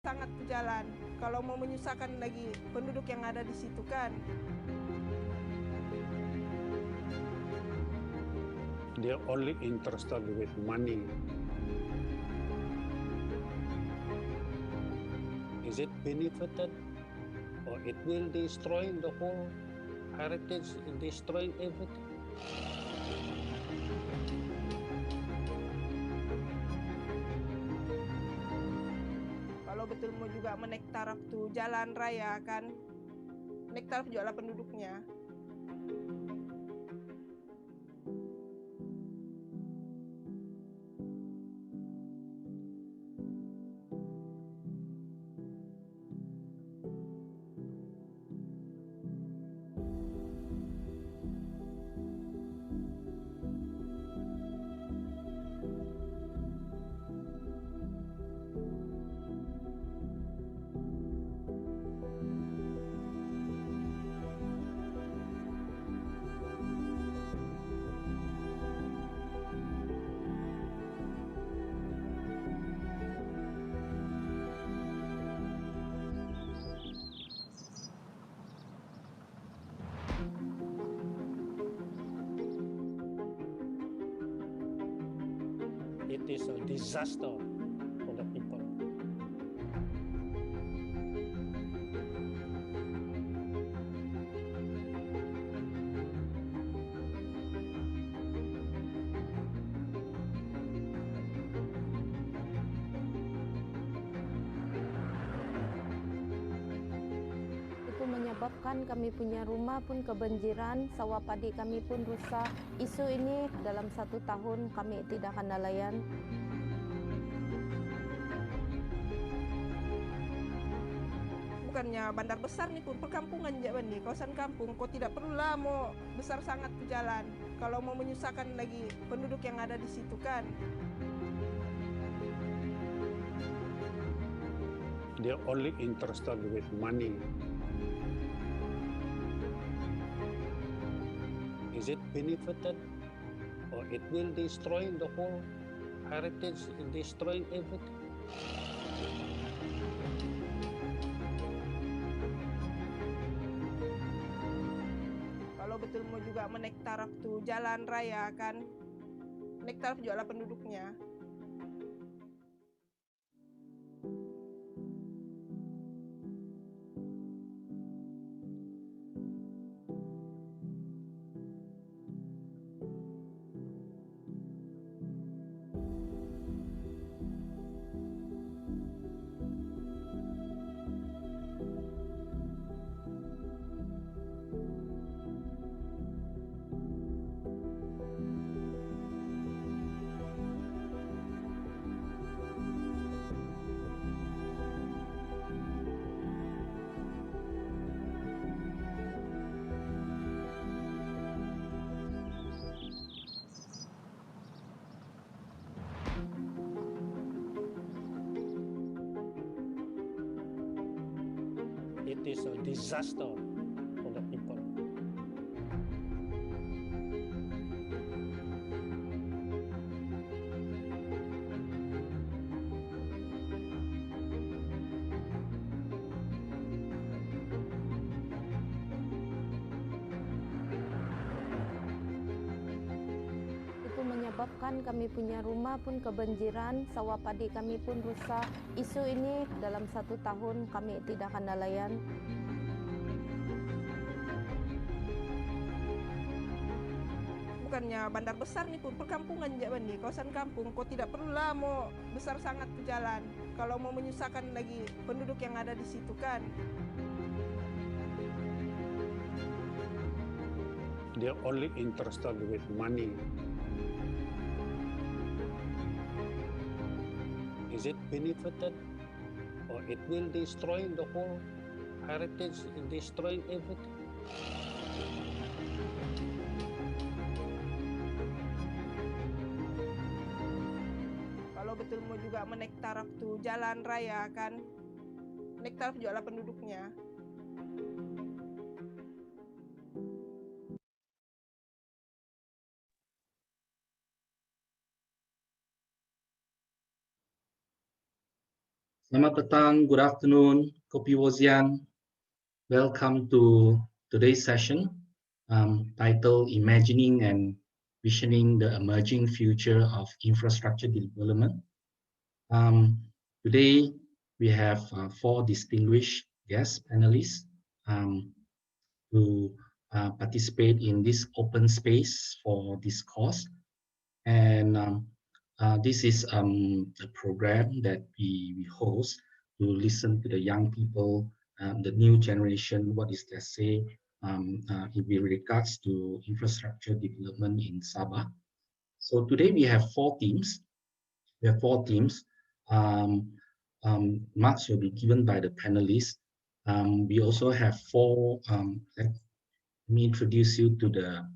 sangat pejalan. Kalau mau menyusahkan lagi penduduk yang ada di situ kan. They're only interested with money. Is it benefited or it will destroy the whole heritage, destroying everything? Kalau betul mau juga menaik taraf tuh jalan raya kan, naik taraf juga lah penduduknya. It is a disaster for the people. Itu menyebabkan kami punya rumah pun kebanjiran, sawah padi kami pun rusak. Isu ini dalam 1 tahun kami tidak akan nelayan. Bukannya bandar besar nih pun, perkampungan aja nih, kawasan kampung. Kok tidak perlulah mau besar sangat pejalan. Kalau mau menyusahkan lagi penduduk yang ada di situ kan. They're only interested with money. Is it benefited or it will destroy the whole heritage, destroying everything? Kalau betul mau juga menaik taraf tuh jalan raya kan, naik taraf juga lah penduduknya. It is a disaster for the people. Itu menyebabkan kami punya rumah pun kebanjiran, sawah padi kami pun rusak. Isu ini dalam 1 tahun kami tidak akan nelayan. Bukannya bandar besar nih pun, perkampungan aja nih, kawasan kampung. Kok tidak perlulah mau besar sangat pejalan. Kalau mau menyusahkan lagi penduduk yang ada di situ kan. They're only interested with money. Is it benefited or it will destroy the whole heritage, destroying everything? Kalau betul mau juga menaik taraf tuh jalan raya kan, naik taraf juga lah penduduknya. Selamat petang, good afternoon, Kopi Wozian. Welcome to today's session titled Imagining and Visioning the Emerging Future of Infrastructure Development. Today, we have 4 distinguished guest panelists to participate in this open space for this course. And this is a program that we host to listen to the young people, the new generation, what is their say with regards to infrastructure development in Sabah. So today we have 4 teams. We have 4 teams. Marks will be given by the panelists. We also have 4, let me introduce you to the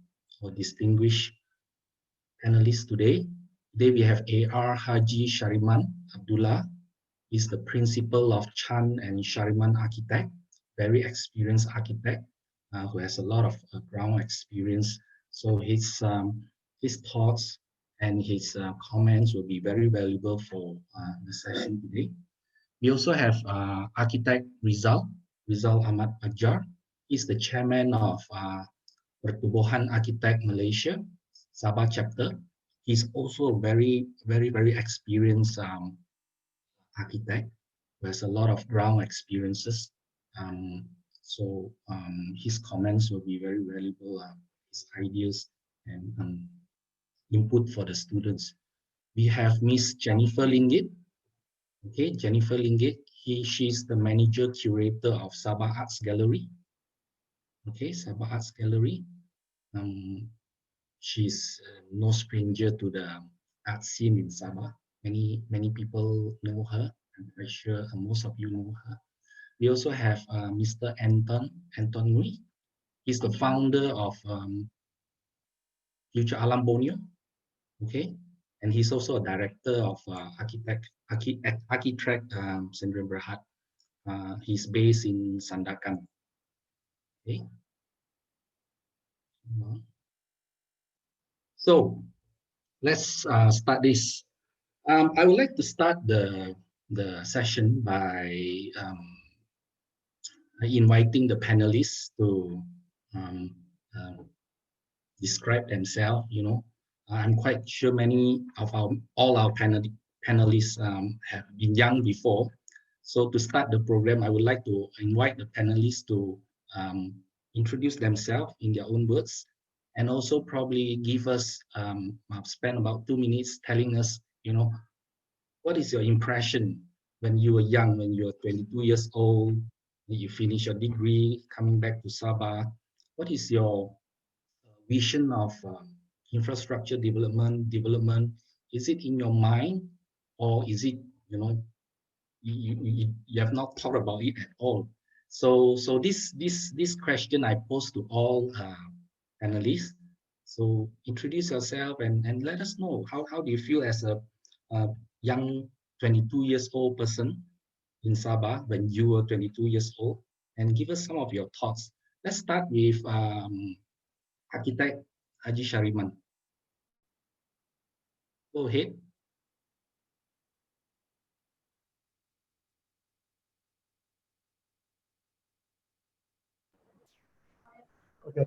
distinguished panelists today. Today we have A.R. Haji Shariman Abdullah. He's the principal of Chan and Shariman Architect, very experienced architect who has a lot of ground experience. So his thoughts and his comments will be very valuable for the session today. We also have architect Rizal Ahmad Ajar. He's the chairman of Pertubuhan Architect Malaysia, Sabah chapter. He's also a very experienced architect who has a lot of ground experiences. So his comments will be very valuable, his ideas and input for the students. We have Miss Jennifer Linggit. Okay, Jennifer Linggit. She's the manager curator of Sabah Arts Gallery. Okay, Sabah Arts Gallery. She's no stranger to the art scene in Sabah. Many people know her. I'm quite sure most of you know her. We also have Mr. Anton Nui. He's the founder of Future Alam Borneo. Okay, and he's also a director of Architect Sendirian Berhad. He's based in Sandakan. Okay. So let's start this. I would like to start the session by inviting the panelists to describe themselves. You know, I'm quite sure many of all our panelists have been young before. So to start the program, I would like to invite the panelists to introduce themselves in their own words, and also probably give us spend about 2 minutes telling us, you know, what is your impression when you were young, when you were 22 years old, you finish your degree, coming back to Sabah. What is your vision of infrastructure development? Is it in your mind, or is it, you know, you have not thought about it at all? So this question I pose to all panelists. So introduce yourself and let us know how do you feel as a young 22 years old person in Sabah when you were 22 years old, and give us some of your thoughts. Let's start with Architect Haji Shariman. Go ahead. Okay.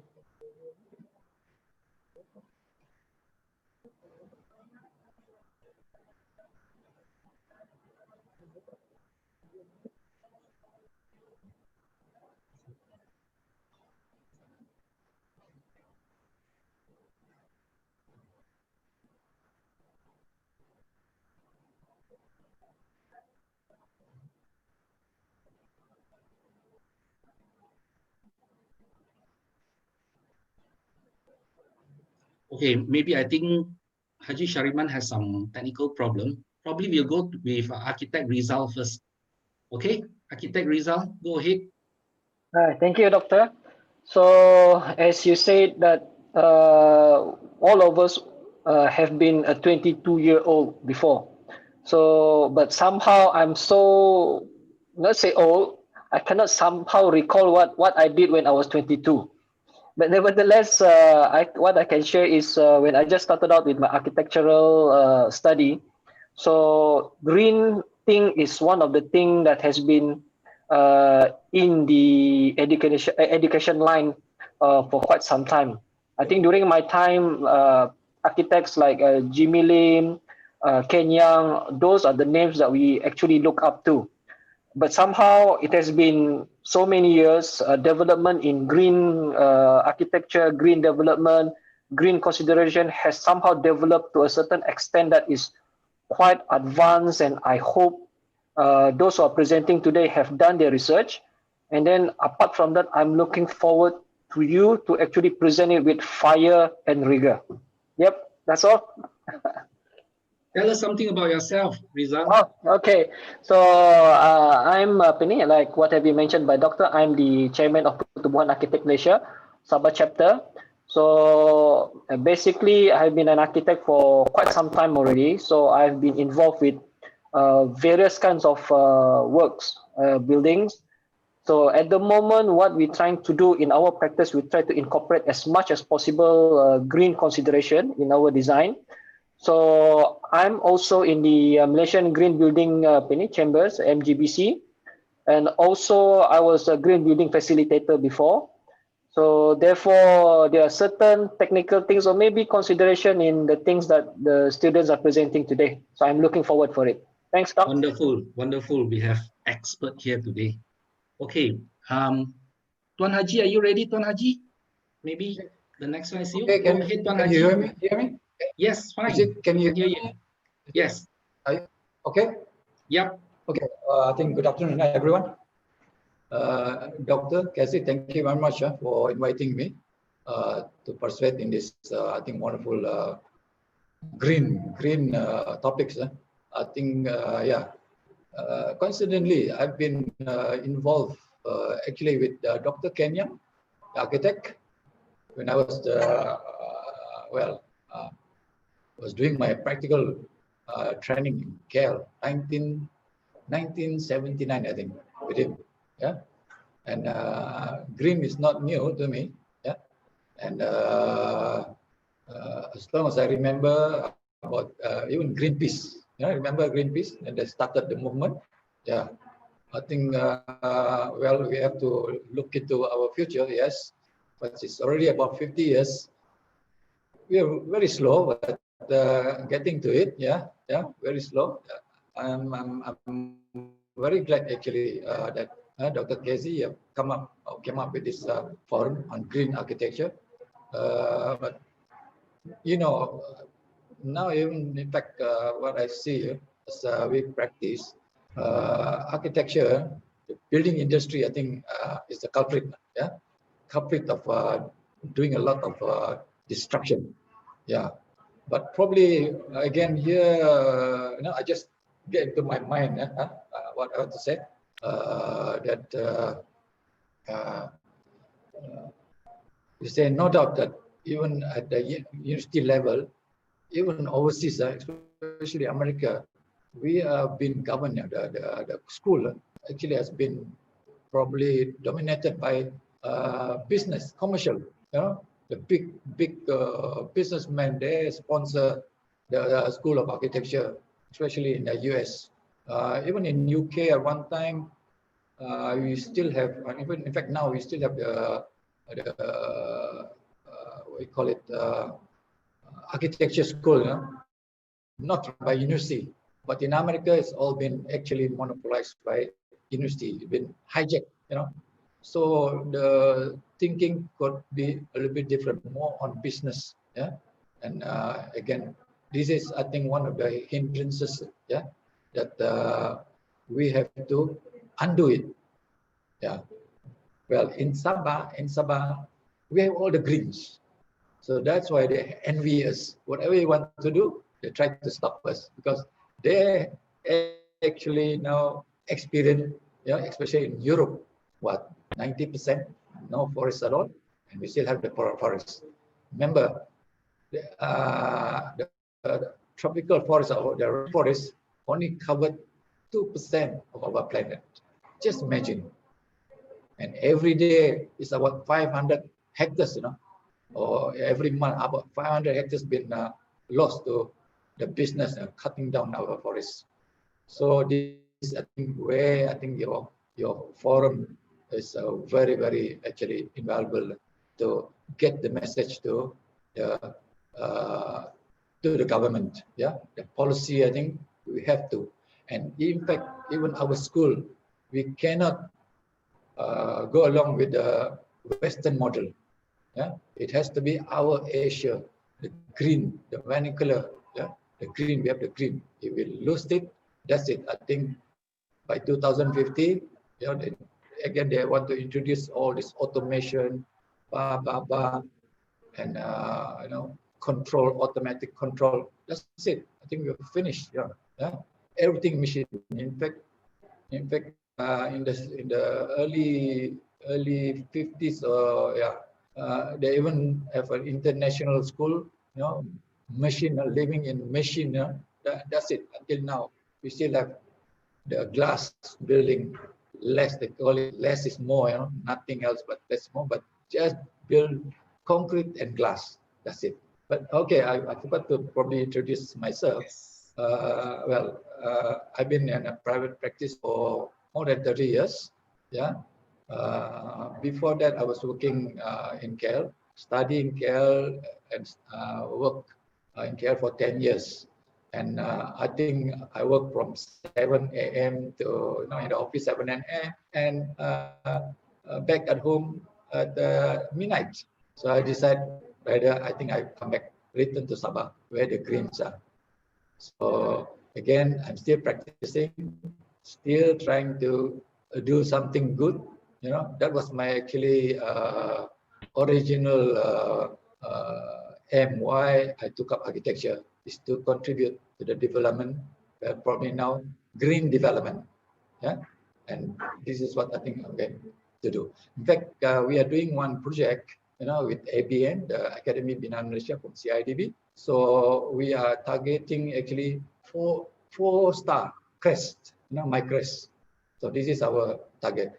Okay, maybe I think Haji Shariman has some technical problem. Probably we'll go with Architect Rizal first. Okay, Architect Rizal, go ahead. Thank you, Doctor. So, as you said that all of us have been a 22-year-old before. So, but somehow I'm so, let's say old, I cannot somehow recall what I did when I was 22. But nevertheless, what I can share is when I just started out with my architectural study. So green think is one of the things that has been in the education line for quite some time. I think during my time, architects like Jimmy Lim, Ken Yang, those are the names that we actually look up to. But somehow it has been so many years, development in green architecture, green development, green consideration has somehow developed to a certain extent that is quite advanced, and I hope those who are presenting today have done their research. And then apart from that, I'm looking forward to you to actually present it with fire and rigor. Yep, that's all. Tell us something about yourself, Rizal. Oh, okay. So I'm Penny, like what have been mentioned by Doctor. I'm the chairman of Pertubuhan Architect Malaysia, Sabah chapter. So basically, I've been an architect for quite some time already. So I've been involved with various kinds of works, buildings. So at the moment, what we're trying to do in our practice, we try to incorporate as much as possible green consideration in our design. So I'm also in the Malaysian Green Building Chambers, MGBC. And also I was a green building facilitator before. So therefore, there are certain technical things or maybe consideration in the things that the students are presenting today. So I'm looking forward for it. Thanks, Doc. Wonderful, wonderful. We have expert here today. Okay, Tuan Haji, are you ready, Tuan Haji? Maybe the next one is you. Okay, Go ahead, Tuan can Haji. you hear me? Hear me? Yes, fine. Can you hear you? Yes. Okay. Yep. Okay. I think good afternoon, everyone. Dr. Cassie, thank you very much for inviting me to participate in this, I think, wonderful green topics. I think, yeah. Coincidentally, I've been involved actually with Dr. Ken Yang, the architect, when I was was doing my practical training in KL, 1979, I think, with him. Yeah, and green is not new to me. Yeah, and as long as I remember about even Greenpeace. Yeah, remember Greenpeace, and they started the movement. Yeah, I think well, we have to look into our future. Yes, but it's already about 50 years. We are very slow, but getting to it. Yeah, very slow. I'm very glad actually that Dr. Casey came up with this forum on green architecture. But you know, now even in fact, what I see as we practice architecture, the building industry, I think is the culprit. Yeah, culprit of doing a lot of destruction. Yeah, but probably again here, I just get into my mind what I want to say. That you say no doubt that even at the university level, even overseas, especially America, we have been governed. The school actually has been probably dominated by business, commercial. The big businessmen, they sponsor the School of Architecture, especially in the US. Even in UK at one time, we still have, even in fact now we still have the what we call it, architecture school, not by university, but in America it's all been actually monopolized by university. It's been hijacked, So the thinking could be a little bit different, more on business, And again, this is, I think, one of the hindrances, that we have to undo it. Well, in Sabah, we have all the greens, so that's why they envy us. Whatever we want to do, they try to stop us because they actually now experience, especially in Europe, 90% no forest at all, and we still have the forest. Remember, the tropical forest or the forest only covered 2% of our planet. Just imagine. And every day is about 500 hectares, or every month about 500 hectares been lost to the business cutting down our forests. So this, I think, where I think your forum is very, very actually invaluable to get the message to the government. Yeah, the policy, I think we have to, and in fact, even our school, we cannot go along with the Western model. Yeah, it has to be our Asia, the green, the vernacular. Yeah, the green. We have the green. If we lose it, that's it. I think by 2050, you know, again they want to introduce all this automation, and you know, control, automatic control. That's it. I think we're finished. Yeah, yeah. Everything machine. In fact, in the early 50s, they even have an international school. You know, machine, living in machine. That's it. Until now, we still have the glass building. Less, they call it less is more. You know, nothing else but less more. But just build concrete and glass. That's it. But okay, I forgot to probably introduce myself. I've been in a private practice for more than 30 years. Yeah. Before that, I was working in KL, studying KL, and work in KL for 10 years. And I think I work from 7 a.m. to, you know, in the office 7 a.m. and back at home at midnight. So I decided rather I think I come back, return to Sabah where the greens are. So again, I'm still practicing, still trying to do something good. You know, that was my actually original aim why I took up architecture, is to contribute to the development, probably now green development. Yeah, and this is what I think I'm going to do. In fact, we are doing one project, you know, with ABN, the Academy Bina Malaysia from CIDB. So we are targeting actually four-star crest, you know, my crest. So this is our target.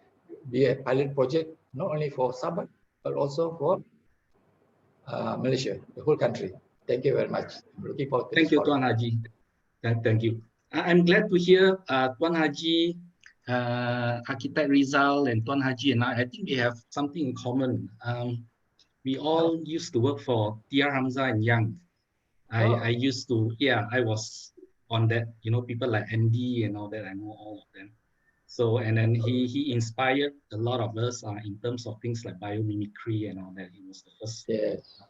Be a pilot project not only for Sabah but also for Malaysia, the whole country. Thank you very much. I'm looking forward to Thank you, Tuan Haji. Thank you. I'm glad to hear Tuan Haji, Architect Rizal, and Tuan Haji and I think we have something in common. We all used to work for TR Hamzah and Young. I used to, I was on that, you know, people like Andy and all that, I know all of them. So, and then he inspired a lot of us in terms of things like biomimicry and all that. He was the first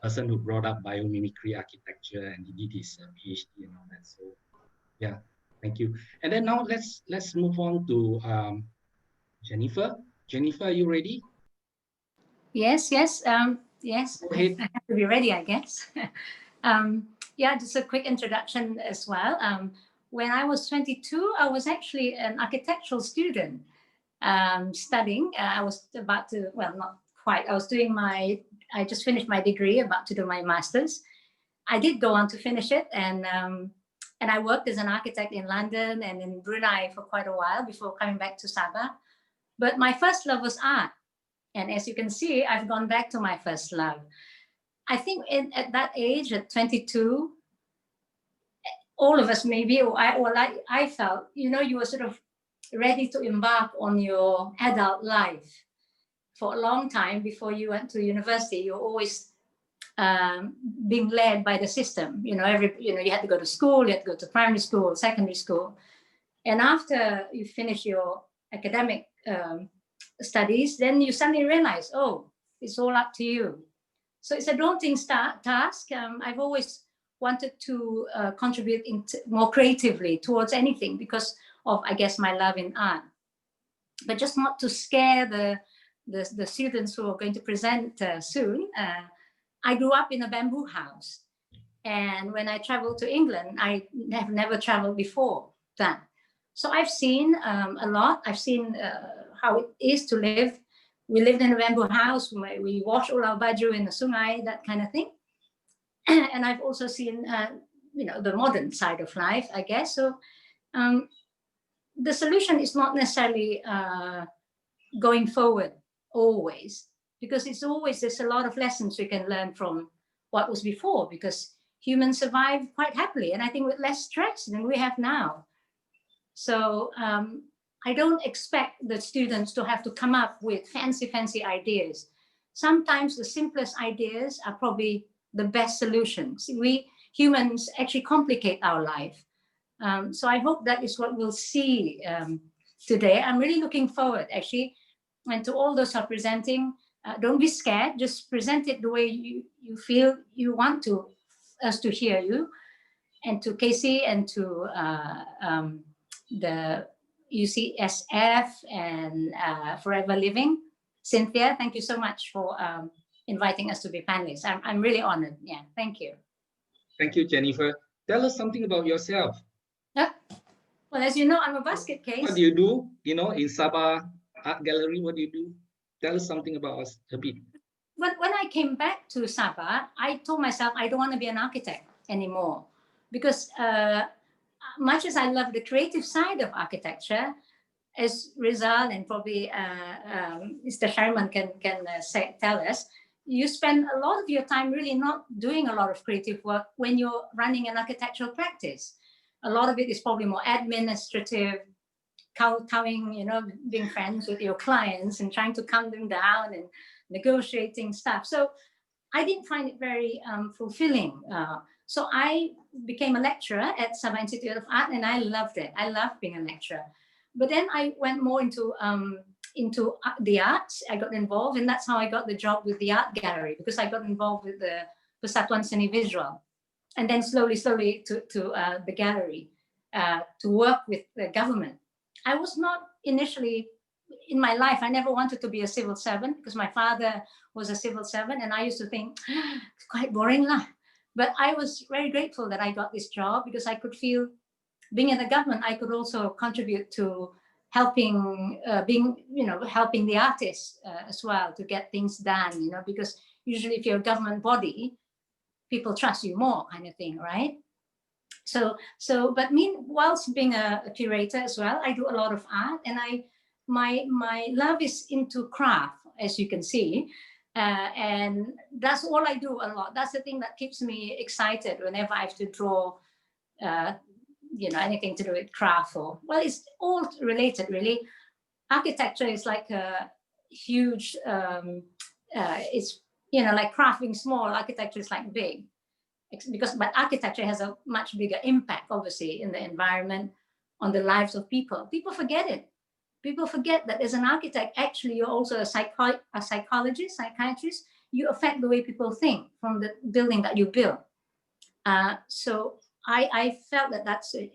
person who brought up biomimicry architecture, and he did his PhD and all that. So, yeah, thank you. And then now let's move on to Jennifer. Jennifer, are you ready? Yes. Yes. Go ahead. I have to be ready, I guess. Yeah, just a quick introduction as well. When I was 22, I was actually an architectural student studying. I was about to, well, not quite. I just finished my degree, about to do my master's. I did go on to finish it, and I worked as an architect in London and in Brunei for quite a while before coming back to Sabah. But my first love was art. And as you can see, I've gone back to my first love. I think at that age, at 22, all of us maybe, or I felt, you know, you were sort of ready to embark on your adult life. For a long time before you went to university, you were always being led by the system. You know, you had to go to school, you had to go to primary school, secondary school. And after you finish your academic studies, then you suddenly realize, oh, it's all up to you. So it's a daunting task. I've always wanted to contribute more creatively towards anything because of, I guess, my love in art. But just not to scare the students who are going to present soon. I grew up in a bamboo house. And when I traveled to England, I have never traveled before that. So I've seen a lot. I've seen how it is to live. We lived in a bamboo house. We wash all our baju in the sungai, that kind of thing. And I've also seen, the modern side of life, I guess. So the solution is not necessarily going forward always, because there's a lot of lessons we can learn from what was before, because humans survived quite happily, and I think with less stress than we have now. So I don't expect the students to have to come up with fancy ideas. Sometimes the simplest ideas are probably the best solutions. We humans actually complicate our life. So I hope that is what we'll see today. I'm really looking forward, actually, and to all those who are presenting. Don't be scared. Just present it the way you feel you want us to hear you. And to Casey and to the UCSF and Forever Living. Cynthia, thank you so much for inviting us to be panelists. I'm really honored. Yeah, thank you. Thank you, Jennifer. Tell us something about yourself. Well, as you know, I'm a basket case. What do you do? You know, in Sabah Art Gallery, what do you do? Tell us something about us a bit. When I came back to Sabah, I told myself I don't want to be an architect anymore, because much as I love the creative side of architecture, as Rizal and probably Mr. Sherman can tell us, you spend a lot of your time really not doing a lot of creative work when you're running an architectural practice. A lot of it is probably more administrative, kowtowing, you know, being friends with your clients and trying to calm them down and negotiating stuff. So I didn't find it very fulfilling. So I became a lecturer at Sabah Institute of Art, and I loved it. I loved being a lecturer. But then I went more into the arts. I got involved, and that's how I got the job with the art gallery, because I got involved with the Persatuan Seni Visual, and then slowly to the gallery to work with the government. I was not initially in my life. I never wanted to be a civil servant because my father was a civil servant, and I used to think it's quite boring lah. But I was very grateful that I got this job, because I could feel, being in the government, I could also contribute to helping, helping the artists as well to get things done, you know, because usually if you're a government body, people trust you more, kind of thing, right? But whilst being a curator as well, I do a lot of art, and my love is into craft, as you can see. And that's all I do a lot. That's the thing that keeps me excited whenever I have to draw, anything to do with craft or, well, it's all related really. Architecture is like a huge, it's, like craft being small, architecture is like big. But architecture has a much bigger impact, obviously, in the environment, on the lives of people. People forget it. People forget that as an architect, actually, you're also a psychologist, psychiatrist. You affect the way people think from the building that you build. So I felt that that's a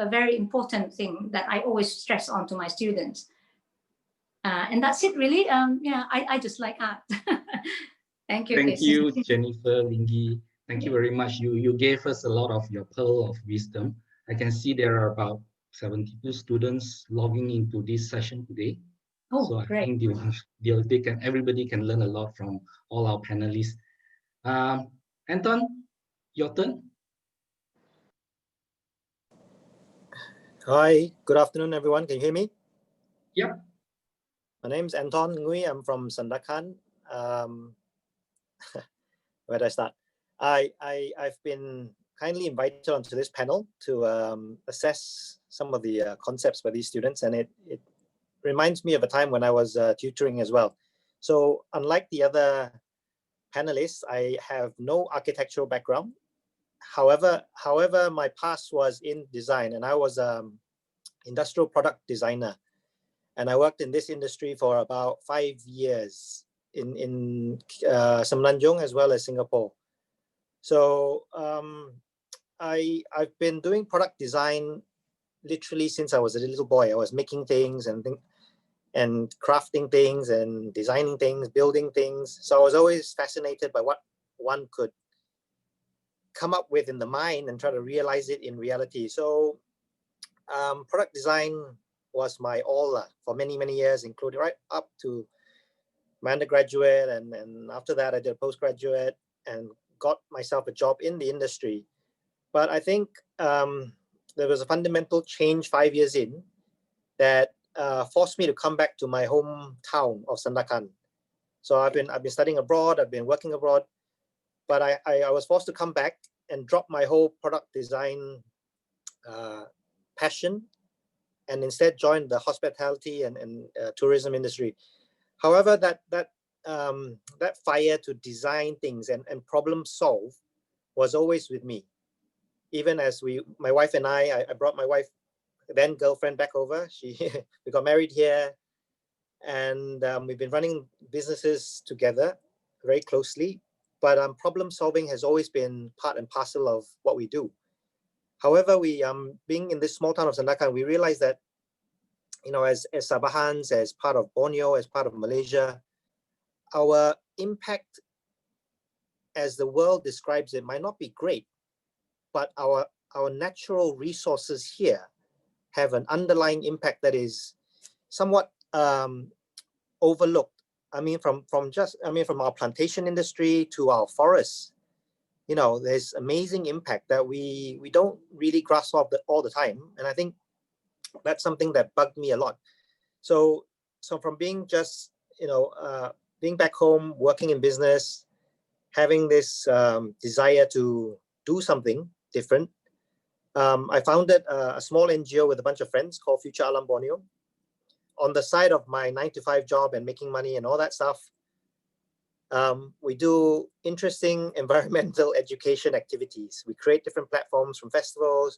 very important thing that I always stress on to my students. And that's it, really. I just like art. Thank you. Thank you, Jennifer, Linggi. Thank you very much. You gave us a lot of your pearl of wisdom. I can see there are about 72 students logging into this session today. Oh, so great. I think everybody can learn a lot from all our panelists. Anton, your turn. Hi, good afternoon, everyone. Can you hear me? Yep. My name is Anton Ngui. I'm from Sandakan. Where do I start? I've been kindly invited onto this panel to assess some of the concepts by these students, and it reminds me of a time when I was tutoring as well. So unlike the other panelists, I have no architectural background. However, my past was in design, and I was industrial product designer, and I worked in this industry for about 5 years in Semenanjung as well as Singapore. So I've been doing product design literally since I was a little boy. I was making things and crafting things and designing things, building things. So I was always fascinated by what one could come up with in the mind and try to realize it in reality. So product design was my all for many, many years, including right up to my undergraduate. And after that, I did a postgraduate and got myself a job in the industry. But I think there was a fundamental change 5 years in that forced me to come back to my hometown of Sandakan. So I've been studying abroad, I've been working abroad, but I was forced to come back and drop my whole product design passion and instead joined the hospitality and tourism industry. However, that fire to design things and problem solve was always with me. Even as my wife and I brought my wife, then girlfriend, back over. We got married here, and we've been running businesses together very closely. But problem solving has always been part and parcel of what we do. However, we being in this small town of Sandakan, we realized that, you know, as Sabahans, as part of Borneo, as part of Malaysia, our impact, as the world describes it, might not be great, but our natural resources here have an underlying impact that is somewhat overlooked. I mean, from our plantation industry to our forests, you know, there's amazing impact that we don't really grasp all the time. And I think that's something that bugged me a lot. So from being just, you know, being back home, working in business, having this desire to do something different, I founded a small NGO with a bunch of friends called Future Alam Borneo. On the side of my 9-to-5 job and making money and all that stuff, we do interesting environmental education activities. We create different platforms, from festivals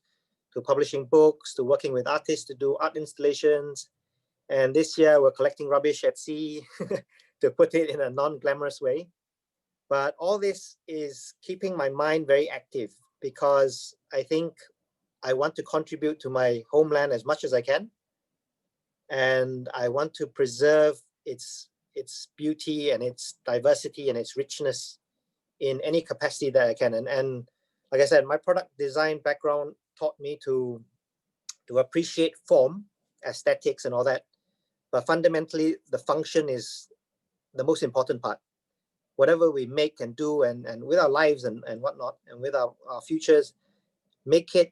to publishing books to working with artists to do art installations. And this year we're collecting rubbish at sea to put it in a non-glamorous way. But all this is keeping my mind very active, because I think I want to contribute to my homeland as much as I can. And I want to preserve its beauty and its diversity and its richness in any capacity that I can. And like I said, my product design background taught me to appreciate form, aesthetics and all that. But fundamentally, the function is the most important part. Whatever we make and do and with our lives and whatnot, and with our futures, make it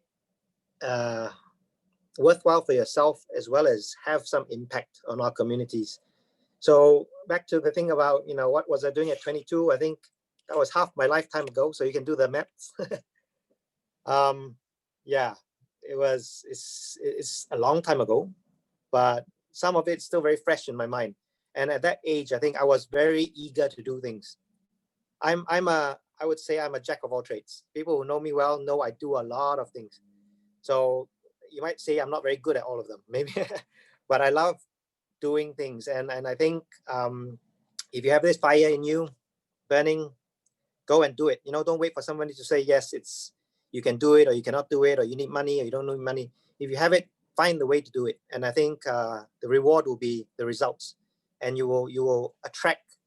worthwhile for yourself, as well as have some impact on our communities. So back to the thing about, you know, what was I doing at 22? I think that was half my lifetime ago. So you can do the maths. Yeah, it's a long time ago, but some of it's still very fresh in my mind. And at that age, I think I was very eager to do things. I would say I'm a jack of all trades. People who know me well know I do a lot of things. So you might say I'm not very good at all of them, maybe, but I love doing things. And I think if you have this fire in you burning, go and do it. You know, don't wait for somebody to say, yes, you can do it, or you cannot do it, or you need money, or you don't need money. If you have it, find the way to do it. And I think the reward will be the results, and you will attract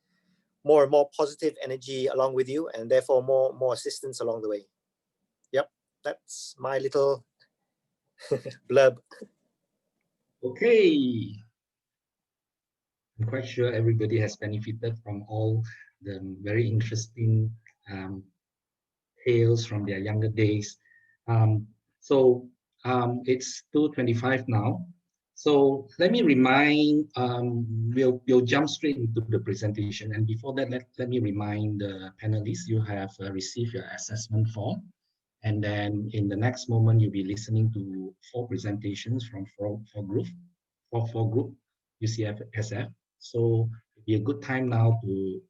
more and more positive energy along with you, and therefore more assistance along the way. Yep, that's my little blurb. Okay. I'm quite sure everybody has benefited from all the very interesting tales from their younger days. It's 2:25 now. So let me remind, we'll jump straight into the presentation. And before that, let me remind the panelists, you have received your assessment form. And then in the next moment, you'll be listening to 4 presentations from four group UCSF. So it'll be a good time now to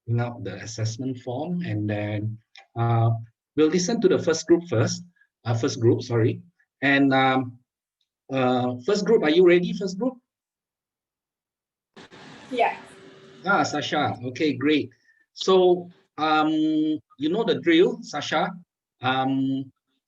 bring up the assessment form, and then we'll listen to the first group first. First group, sorry. And first group, are you ready? First group? Yeah. Sasha. Okay, great. So you know the drill, Sasha.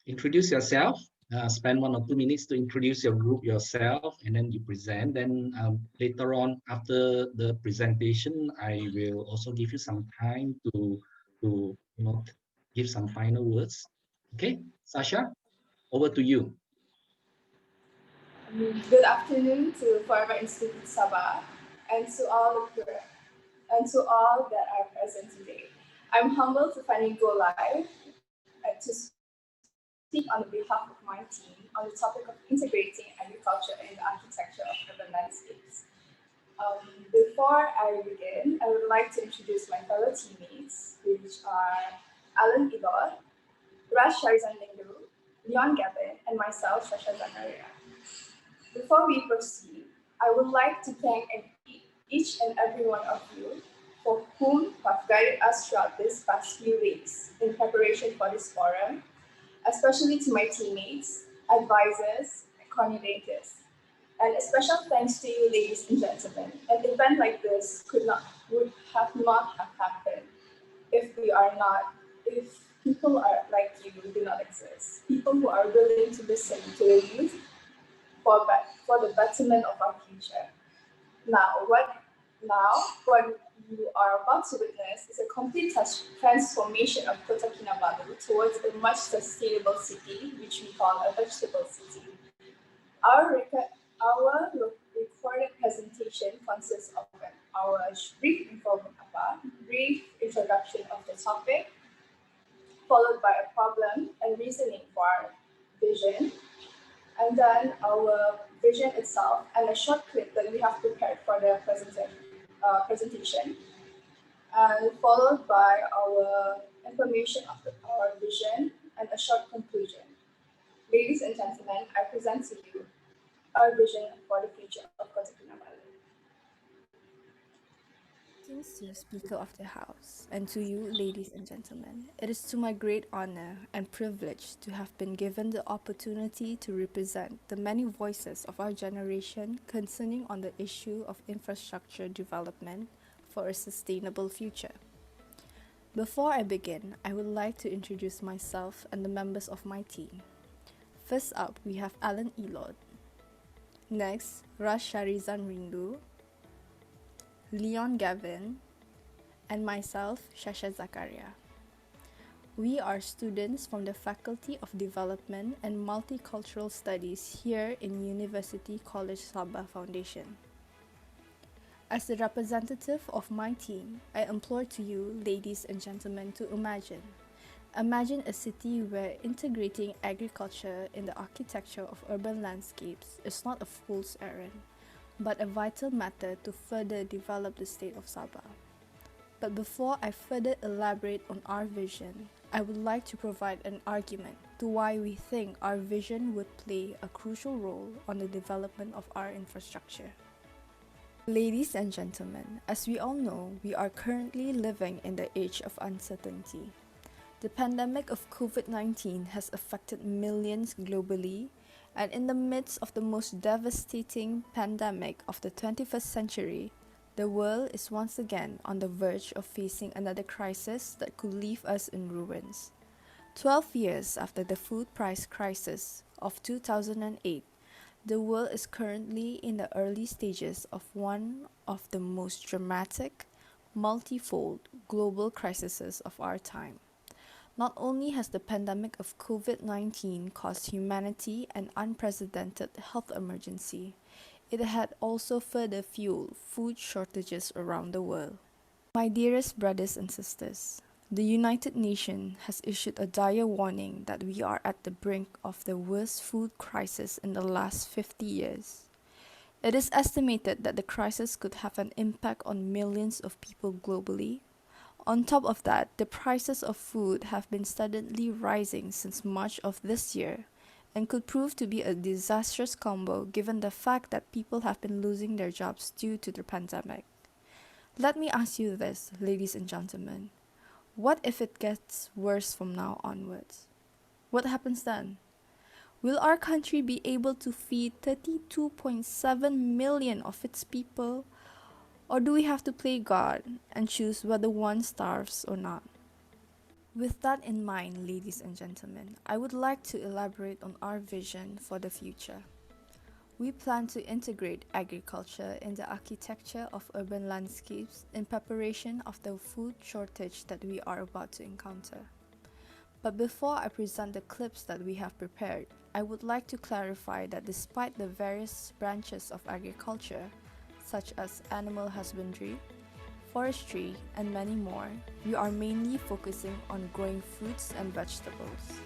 Introduce yourself. Spend 1 or 2 minutes to introduce your group, yourself, and then you present. Then later on, after the presentation, I will also give you some time to give some final words. Okay, Sasha, over to you. Good afternoon to Forever Institute Sabah and to all that are present today. I'm humbled to finally go live to speak on behalf of my team on the topic of integrating agriculture in the architecture of urban landscapes. Before I begin, I would like to introduce my fellow teammates, which are Alan Idor, Raj Sharizan Lindu, Leon Gavin, and myself, Sasha Zakaria. Before we proceed, I would like to thank each and every one of you for whom have guided us throughout this past few weeks in preparation for this forum, especially to my teammates, advisors, and coordinators. And a special thanks to you, ladies and gentlemen. An event like this would not have happened if people are like you do not exist. People who are willing to listen to the youth for the betterment of our future. Now, what you are about to witness is a complete transformation of Kota Kinabalu towards a much sustainable city, which we call a vegetable city. Our recorded presentation consists of our brief introduction of the topic, followed by a problem and reasoning for our vision, and then our vision itself and a short clip that we have prepared for the presentation, and followed by our information of our vision and a short conclusion. Ladies and gentlemen, I present to you our vision for the future of Kota Kinabalu. Greetings to the Speaker of the House, and to you, ladies and gentlemen. It is to my great honor and privilege to have been given the opportunity to represent the many voices of our generation concerning on the issue of infrastructure development for a sustainable future. Before I begin, I would like to introduce myself and the members of my team. First up, we have Alan Elod. Next, Rash Sharizan Rindu, Leon Gavin, and myself, Shasha Zakaria. We are students from the Faculty of Development and Multicultural Studies here in University College Sabah Foundation. As the representative of my team, I implore to you, ladies and gentlemen, to imagine a city where integrating agriculture in the architecture of urban landscapes is not a fool's errand, but a vital matter to further develop the state of Sabah. But before I further elaborate on our vision, I would like to provide an argument to why we think our vision would play a crucial role on the development of our infrastructure. Ladies and gentlemen, as we all know, we are currently living in the age of uncertainty. The pandemic of COVID-19 has affected millions globally, and in the midst of the most devastating pandemic of the 21st century, the world is once again on the verge of facing another crisis that could leave us in ruins. 12 years after the food price crisis of 2008, the world is currently in the early stages of one of the most dramatic, multifold global crises of our time. Not only has the pandemic of COVID-19 caused humanity an unprecedented health emergency, it had also further fueled food shortages around the world. My dearest brothers and sisters, the United Nations has issued a dire warning that we are at the brink of the worst food crisis in the last 50 years. It is estimated that the crisis could have an impact on millions of people globally. On top of that, the prices of food have been steadily rising since March of this year and could prove to be a disastrous combo given the fact that people have been losing their jobs due to the pandemic. Let me ask you this, ladies and gentlemen. What if it gets worse from now onwards? What happens then? Will our country be able to feed 32.7 million of its people? Or do we have to play God and choose whether one starves or not? With that in mind, ladies and gentlemen, I would like to elaborate on our vision for the future. We plan to integrate agriculture in the architecture of urban landscapes in preparation of the food shortage that we are about to encounter. But before I present the clips that we have prepared, I would like to clarify that despite the various branches of agriculture, such as animal husbandry, forestry, and many more, we are mainly focusing on growing fruits and vegetables.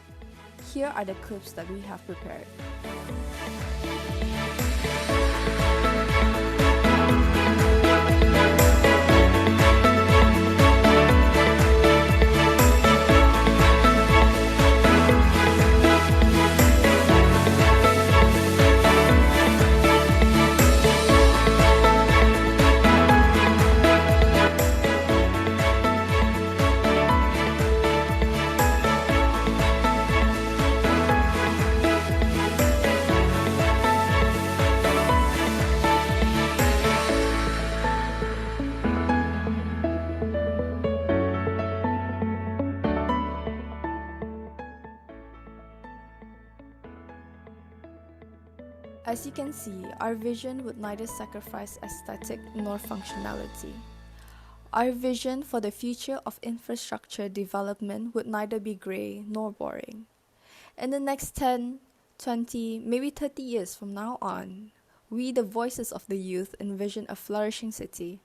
Here are the clips that we have prepared. As you can see, our vision would neither sacrifice aesthetic nor functionality. Our vision for the future of infrastructure development would neither be grey nor boring. In the next 10, 20, maybe 30 years from now on, we, the voices of the youth, envision a flourishing city,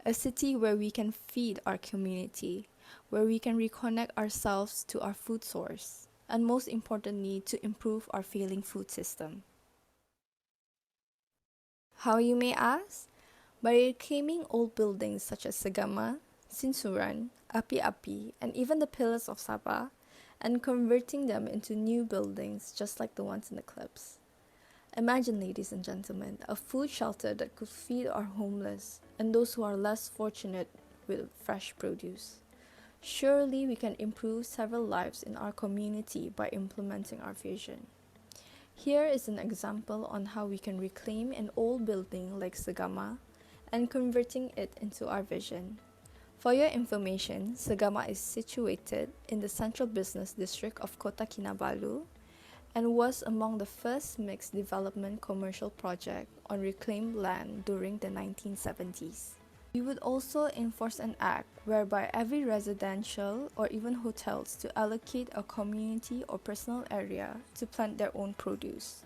a city where we can feed our community, where we can reconnect ourselves to our food source, and most importantly, to improve our failing food system. How, you may ask? By reclaiming old buildings such as Segama, Sinsuran, Api-Api, and even the Pillars of Sabah, and converting them into new buildings just like the ones in the clips. Imagine, ladies and gentlemen, a food shelter that could feed our homeless and those who are less fortunate with fresh produce. Surely we can improve several lives in our community by implementing our vision. Here is an example on how we can reclaim an old building like Segama and converting it into our vision. For your information, Segama is situated in the central business district of Kota Kinabalu and was among the first mixed development commercial project on reclaimed land during the 1970s. We would also enforce an act whereby every residential or even hotels to allocate a community or personal area to plant their own produce.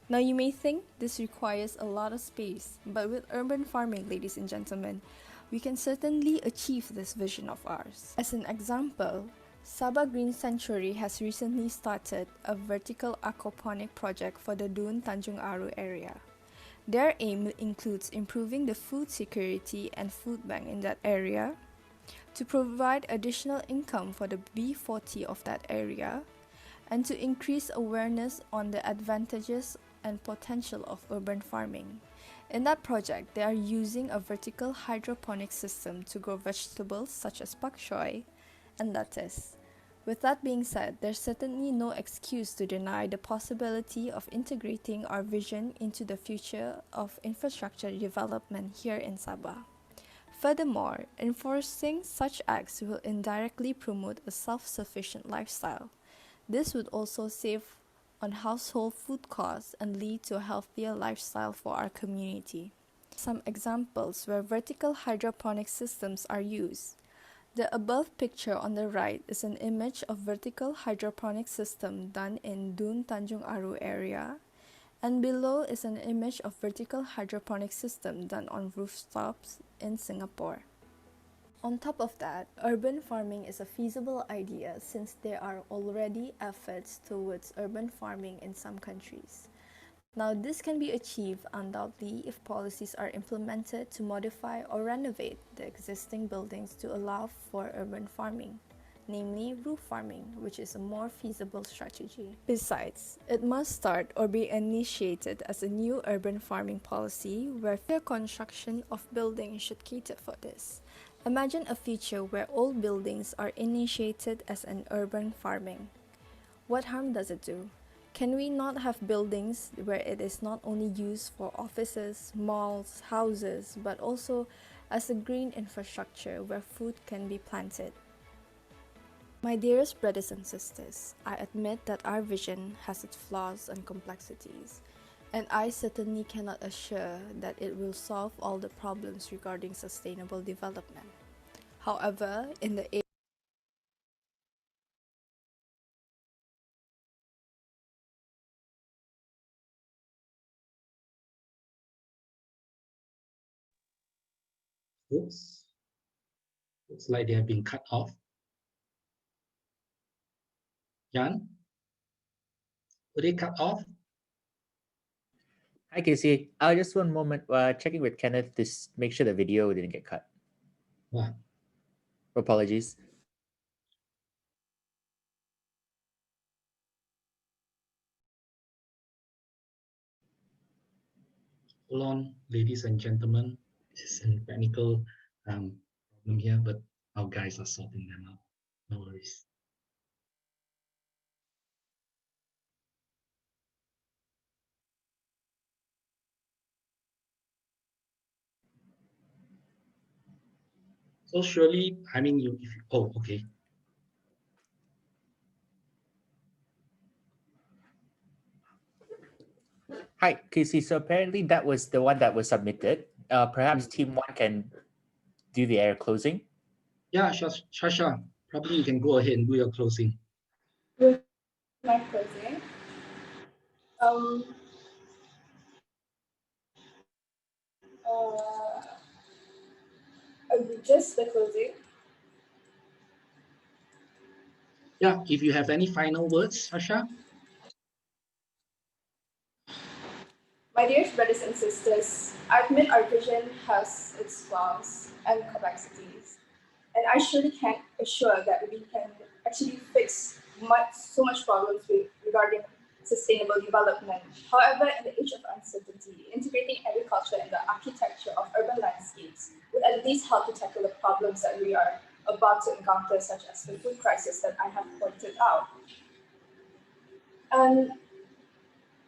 Now you may think this requires a lot of space, but with urban farming, ladies and gentlemen, we can certainly achieve this vision of ours. As an example, Sabah Green Sanctuary has recently started a vertical aquaponic project for the Dun Tanjung Aru area. Their aim includes improving the food security and food bank in that area, to provide additional income for the B40 of that area, and to increase awareness on the advantages and potential of urban farming. In that project, they are using a vertical hydroponic system to grow vegetables such as pak choy and lettuce. With that being said, there's certainly no excuse to deny the possibility of integrating our vision into the future of infrastructure development here in Sabah. Furthermore, enforcing such acts will indirectly promote a self-sufficient lifestyle. This would also save on household food costs and lead to a healthier lifestyle for our community. Some examples where vertical hydroponic systems are used. The above picture on the right is an image of vertical hydroponic system done in Dun Tanjung Aru area, and below is an image of vertical hydroponic system done on rooftops in Singapore. On top of that, urban farming is a feasible idea since there are already efforts towards urban farming in some countries. Now, this can be achieved undoubtedly if policies are implemented to modify or renovate the existing buildings to allow for urban farming, namely roof farming, which is a more feasible strategy. Besides, it must start or be initiated as a new urban farming policy where fair construction of buildings should cater for this. Imagine a future where old buildings are initiated as an urban farming. What harm does it do? Can we not have buildings where it is not only used for offices, malls, houses, but also as a green infrastructure where food can be planted? My dearest brothers and sisters, I admit that our vision has its flaws and complexities, and I certainly cannot assure that it will solve all the problems regarding sustainable development. However, in the Oops. Looks like they have been cut off. Jan? Were they cut off? Hi, Casey. Just one moment. Checking with Kenneth to make sure the video didn't get cut. Wow. Apologies. Hold on, ladies and gentlemen. This is a technical problem here, but our guys are sorting them out. No worries. So surely, I mean, oh, okay. Hi, Casey. So apparently that was the one that was submitted. Perhaps team one can do the air closing. Yeah, Shasha, probably you can go ahead and do your closing. With my closing, just the closing. Yeah, if you have any final words, Shasha. My dear brothers and sisters, I admit our vision has its flaws and complexities, and I surely can't assure that we can actually fix so much problems regarding sustainable development. However, in the age of uncertainty, integrating agriculture in the architecture of urban landscapes would at least help to tackle the problems that we are about to encounter, such as the food crisis that I have pointed out. And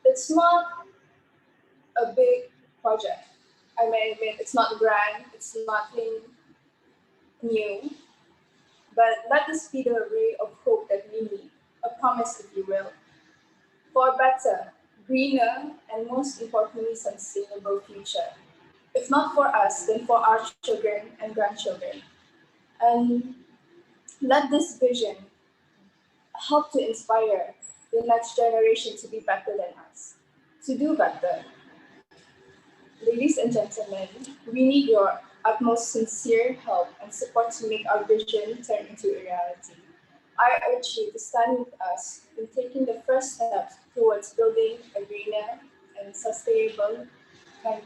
it's not a big project. I mean, it's not grand, it's nothing new, but let this be the ray of hope that we need, a promise, if you will, for a better, greener, and most importantly, sustainable future. If not for us, then for our children and grandchildren. And let this vision help to inspire the next generation to be better than us, to do better. Ladies and gentlemen, we need your utmost sincere help and support to make our vision turn into a reality. I urge you to stand with us in taking the first steps towards building a greener and sustainable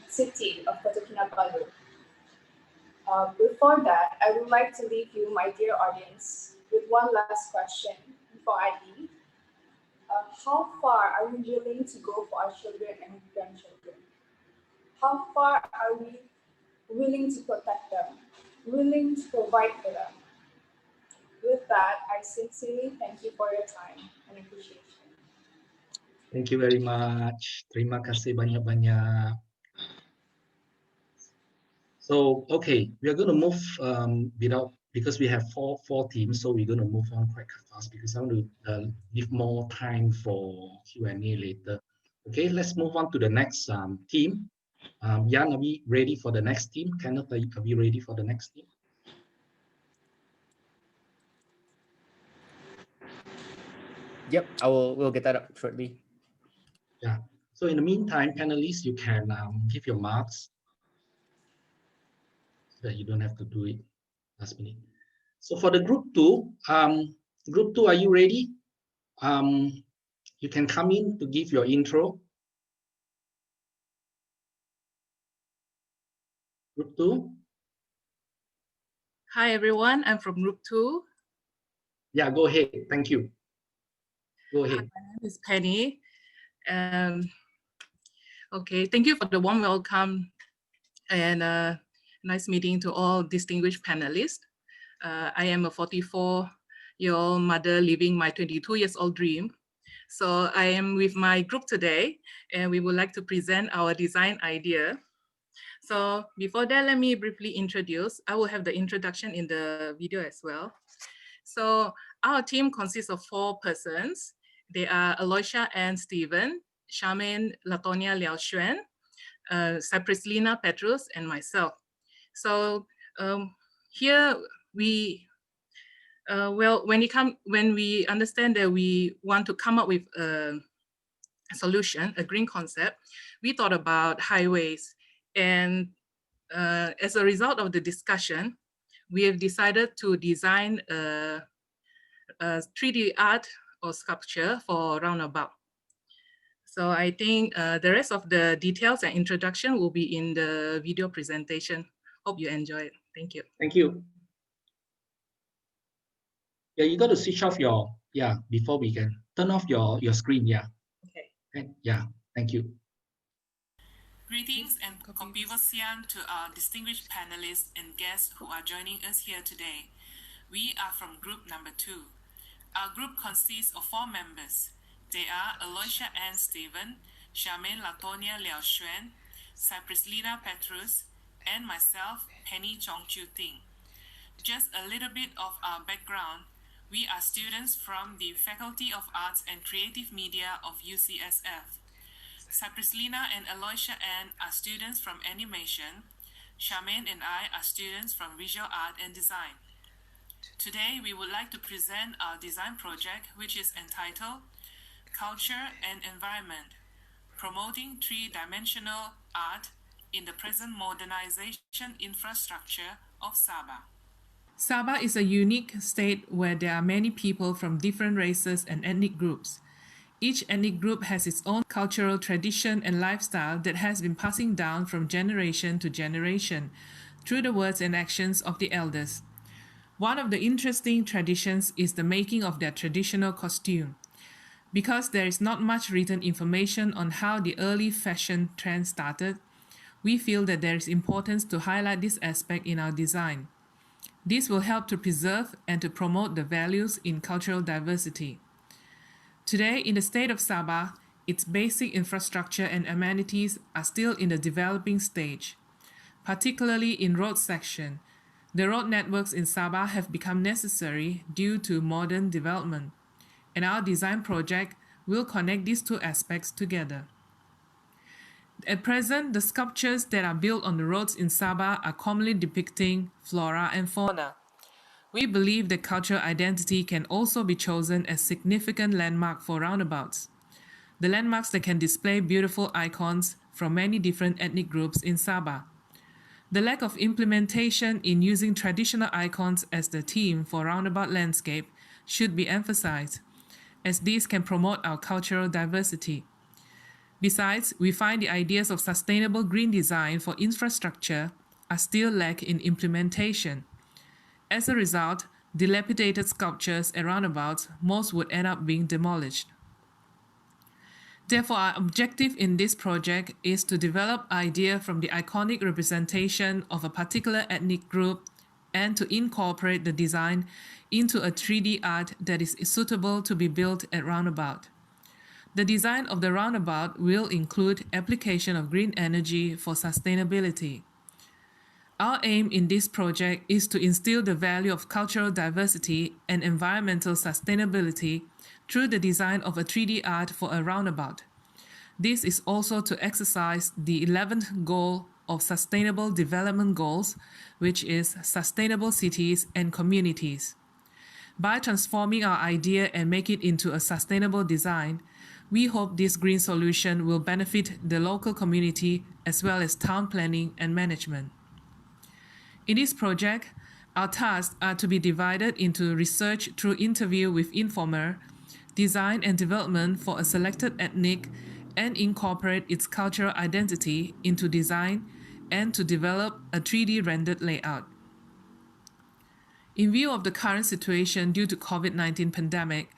city of Kota Kinabalu. Before that, I would like to leave you, my dear audience, with one last question before I leave. How far are we willing to go for our children and grandchildren? How far are we willing to protect them, willing to provide for them? With that, I sincerely thank you for your time and appreciation. Thank you very much. Terima kasih banyak-banyak. So, okay, we are going to move because we have four teams, so we're going to move on quite fast because I want to leave more time for Q&A later. Okay, let's move on to the next team. Jan, are we ready for the next team? Kenneth, are we ready for the next team? Yep, we'll get that up shortly. Yeah. So in the meantime, panelists, you can give your marks so that you don't have to do it last minute. So for the group two, are you ready? You can come in to give your intro. Group two. Hi everyone, I'm from Group 2. Yeah, go ahead. Thank you. Go ahead. Hi, my name is Penny. Okay, thank you for the warm welcome and nice meeting to all distinguished panelists. I am a 44-year-old mother living my 22-year-old dream. So I am with my group today and we would like to present our design idea. So before that, let me briefly introduce. I will have the introduction in the video as well. So our team consists of 4 persons. They are Aloysia and Stephen, Charmaine Latonia Liao Xuan, Cyprislina Petrus, and myself. So here we, when we understand that we want to come up with a solution, a green concept, we thought about highways. And as a result of the discussion, we have decided to design a 3D art or sculpture for roundabout. So I think the rest of the details and introduction will be in the video presentation. Hope you enjoy it. Thank you. Thank you. Yeah, you got to switch off your, before we can turn off your screen, Okay. Yeah, thank you. Greetings and kopiwa siang to our distinguished panelists and guests who are joining us here today. We are from group number 2. Our group consists of 4 members. They are Aloysia and Stephen, Charmaine Latonia Liao Xuan, Cyprislina Petrus, and myself, Penny Chong Chu Ting. Just a little bit of our background. We are students from the Faculty of Arts and Creative Media of UCSF. Cyprislina and Aloysia Ann are students from animation. Charmaine and I are students from visual art and design. Today, we would like to present our design project, which is entitled Culture and Environment, Promoting Three-Dimensional Art in the Present Modernization Infrastructure of Sabah. Sabah is a unique state where there are many people from different races and ethnic groups. Each ethnic group has its own cultural tradition and lifestyle that has been passing down from generation to generation through the words and actions of the elders. One of the interesting traditions is the making of their traditional costume. Because there is not much written information on how the early fashion trend started, we feel that there is importance to highlight this aspect in our design. This will help to preserve and to promote the values in cultural diversity. Today, in the state of Sabah, its basic infrastructure and amenities are still in the developing stage, particularly in road section. The road networks in Sabah have become necessary due to modern development, and our design project will connect these two aspects together. At present, the sculptures that are built on the roads in Sabah are commonly depicting flora and fauna. We believe that cultural identity can also be chosen as significant landmark for roundabouts. The landmarks that can display beautiful icons from many different ethnic groups in Sabah. The lack of implementation in using traditional icons as the theme for roundabout landscape should be emphasized, as these can promote our cultural diversity. Besides, we find the ideas of sustainable green design for infrastructure are still lack in implementation. As a result, dilapidated sculptures and roundabouts, most would end up being demolished. Therefore, our objective in this project is to develop ideas from the iconic representation of a particular ethnic group and to incorporate the design into a 3D art that is suitable to be built at roundabout. The design of the roundabout will include application of green energy for sustainability. Our aim in this project is to instill the value of cultural diversity and environmental sustainability through the design of a 3D art for a roundabout. This is also to exercise the 11th goal of Sustainable Development Goals, which is sustainable cities and communities. By transforming our idea and make it into a sustainable design, we hope this green solution will benefit the local community as well as town planning and management. In this project, our tasks are to be divided into research through interview with informer, design and development for a selected ethnic, and incorporate its cultural identity into design and to develop a 3D rendered layout. In view of the current situation due to COVID-19 pandemic,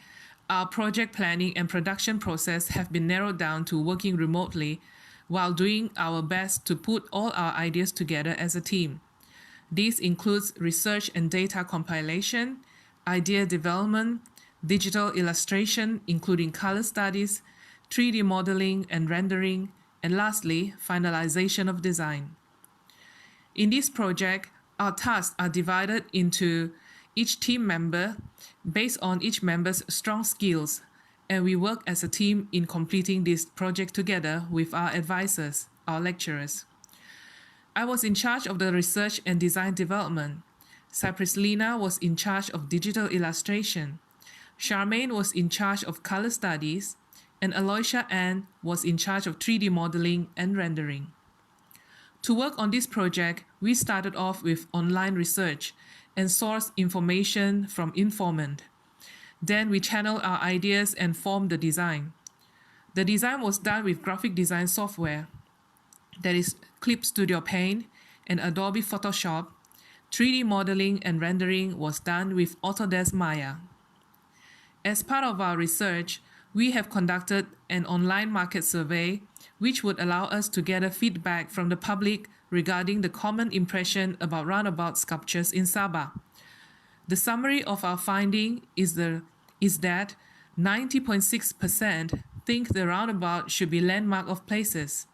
our project planning and production process have been narrowed down to working remotely while doing our best to put all our ideas together as a team. This includes research and data compilation, idea development, digital illustration, including color studies, 3D modeling and rendering, and lastly, finalization of design. In this project, our tasks are divided into each team member based on each member's strong skills, and we work as a team in completing this project together with our advisors, our lecturers. I was in charge of the research and design development. Cyprislina was in charge of digital illustration. Charmaine was in charge of color studies, and Aloysia Ann was in charge of 3D modeling and rendering. To work on this project, we started off with online research and sourced information from informant. Then we channeled our ideas and formed the design. The design was done with graphic design software, that is Clip Studio Paint and Adobe Photoshop. 3D modeling and rendering was done with Autodesk Maya. As part of our research, we have conducted an online market survey, which would allow us to gather feedback from the public regarding the common impression about roundabout sculptures in Sabah. The summary of our finding is that 90.6% think the roundabout should be landmark of places,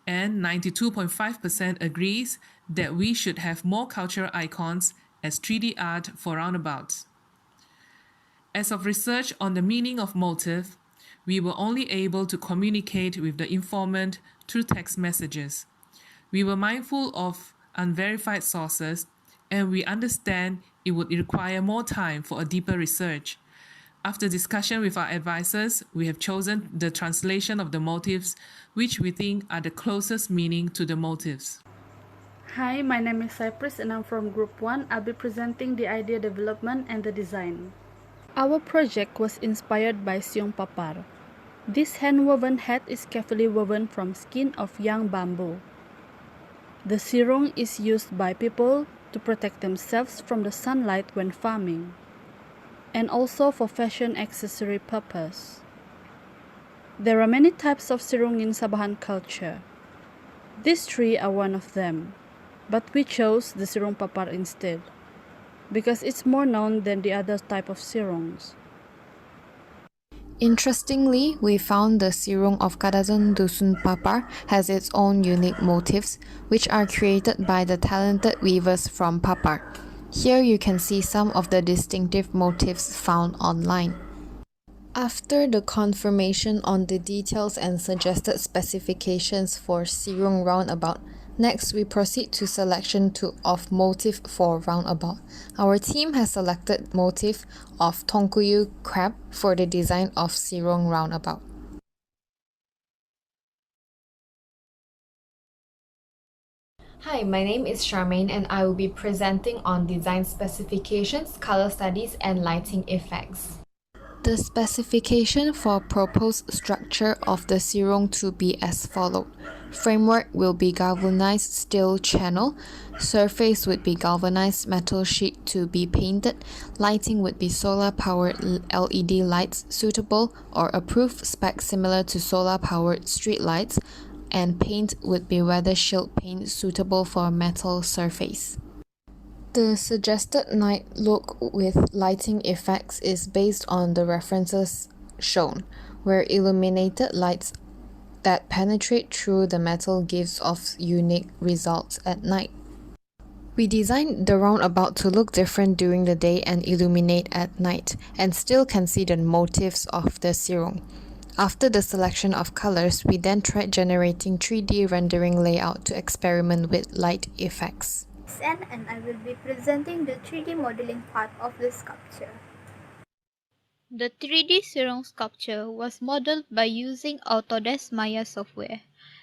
and 92.5% agrees that we should have more cultural icons as 3D art for roundabouts. As of research on the meaning of motive, we were only able to communicate with the informant through text messages. We were mindful of unverified sources, and we understand it would require more time for a deeper research. After discussion with our advisors, we have chosen the translation of the motifs, which we think are the closest meaning to the motifs. Hi, my name is Cyprus and I'm from Group 1. I'll be presenting the idea development and the design. Our project was inspired by Sirung Papar. This hand-woven hat is carefully woven from skin of young bamboo. The sirung is used by people to protect themselves from the sunlight when farming, and also for fashion accessory purpose. There are many types of sirung in Sabahan culture. These three are one of them, but we chose the Sirung Papar instead, because it's more known than the other type of sirungs. Interestingly, we found the sirung of Kadazan Dusun Papar has its own unique motifs, which are created by the talented weavers from Papar. Here you can see some of the distinctive motifs found online. After the confirmation on the details and suggested specifications for sirung roundabout, next we proceed to selection of motif for roundabout. Our team has selected motif of Tongkuyu crab for the design of sirung roundabout. Hi, my name is Charmaine and I will be presenting on design specifications, color studies, and lighting effects. The specification for proposed structure of the sirung to be as followed. Framework will be galvanized steel channel, surface would be galvanized metal sheet to be painted, lighting would be solar-powered LED lights suitable or approved spec similar to solar-powered street lights, and paint would be weather shield paint suitable for metal surface. The suggested night look with lighting effects is based on the references shown, where illuminated lights that penetrate through the metal gives off unique results at night. We designed the roundabout to look different during the day and illuminate at night, and still can see the motifs of the sirung. After the selection of colors, we then tried generating 3D rendering layout to experiment with light effects. And I will be presenting the 3D modeling part of the sculpture. The 3D sirung sculpture was modeled by using Autodesk Maya software.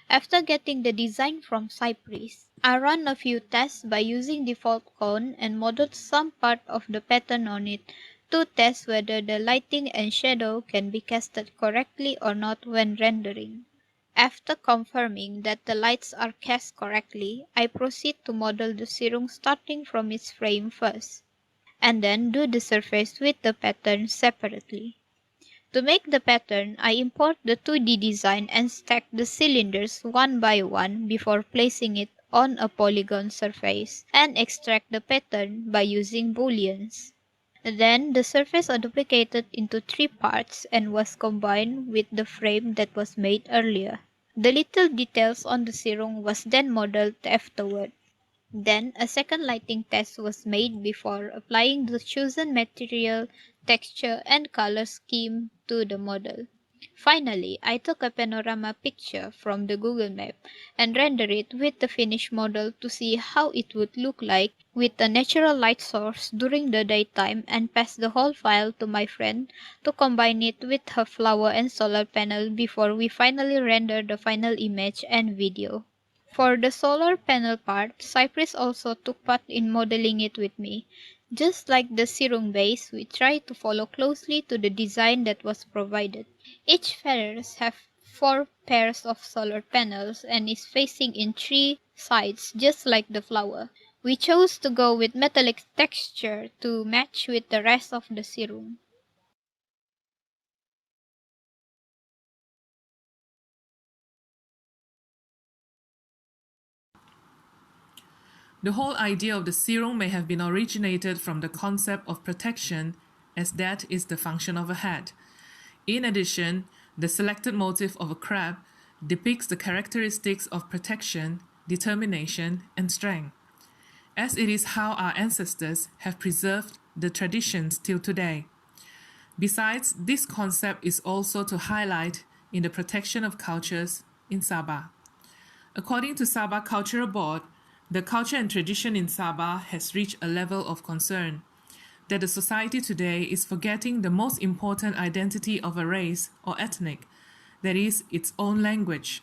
After getting the design from Cyprus, I ran a few tests by using default cone and modeled some part of the pattern on it to test whether the lighting and shadow can be casted correctly or not when rendering. After confirming that the lights are cast correctly, I proceed to model the sirung starting from its frame first, and then do the surface with the pattern separately. To make the pattern, I import the 2D design and stack the cylinders one by one before placing it on a polygon surface, and extract the pattern by using booleans. Then the surface was duplicated into 3 parts and was combined with the frame that was made earlier. The little details on the sirung was then modeled afterward. Then a second lighting test was made before applying the chosen material, texture, and color scheme to the model. Finally, I took a panorama picture from the Google Map and rendered it with the finished model to see how it would look like with a natural light source during the daytime, and passed the whole file to my friend to combine it with her flower and solar panel before we finally rendered the final image and video. For the solar panel part, Cyprus also took part in modeling it with me. Just like the sirung base, we tried to follow closely to the design that was provided. Each feathers have 4 pairs of solar panels and is facing in 3 sides just like the flower. We chose to go with metallic texture to match with the rest of the sirung. The whole idea of the sirung may have been originated from the concept of protection, as that is the function of a hat. In addition, the selected motif of a crab depicts the characteristics of protection, determination, and strength, as it is how our ancestors have preserved the traditions till today. Besides, this concept is also to highlight in the protection of cultures in Sabah. According to Sabah Cultural Board, the culture and tradition in Sabah has reached a level of concern that the society today is forgetting the most important identity of a race or ethnic, that is, its own language.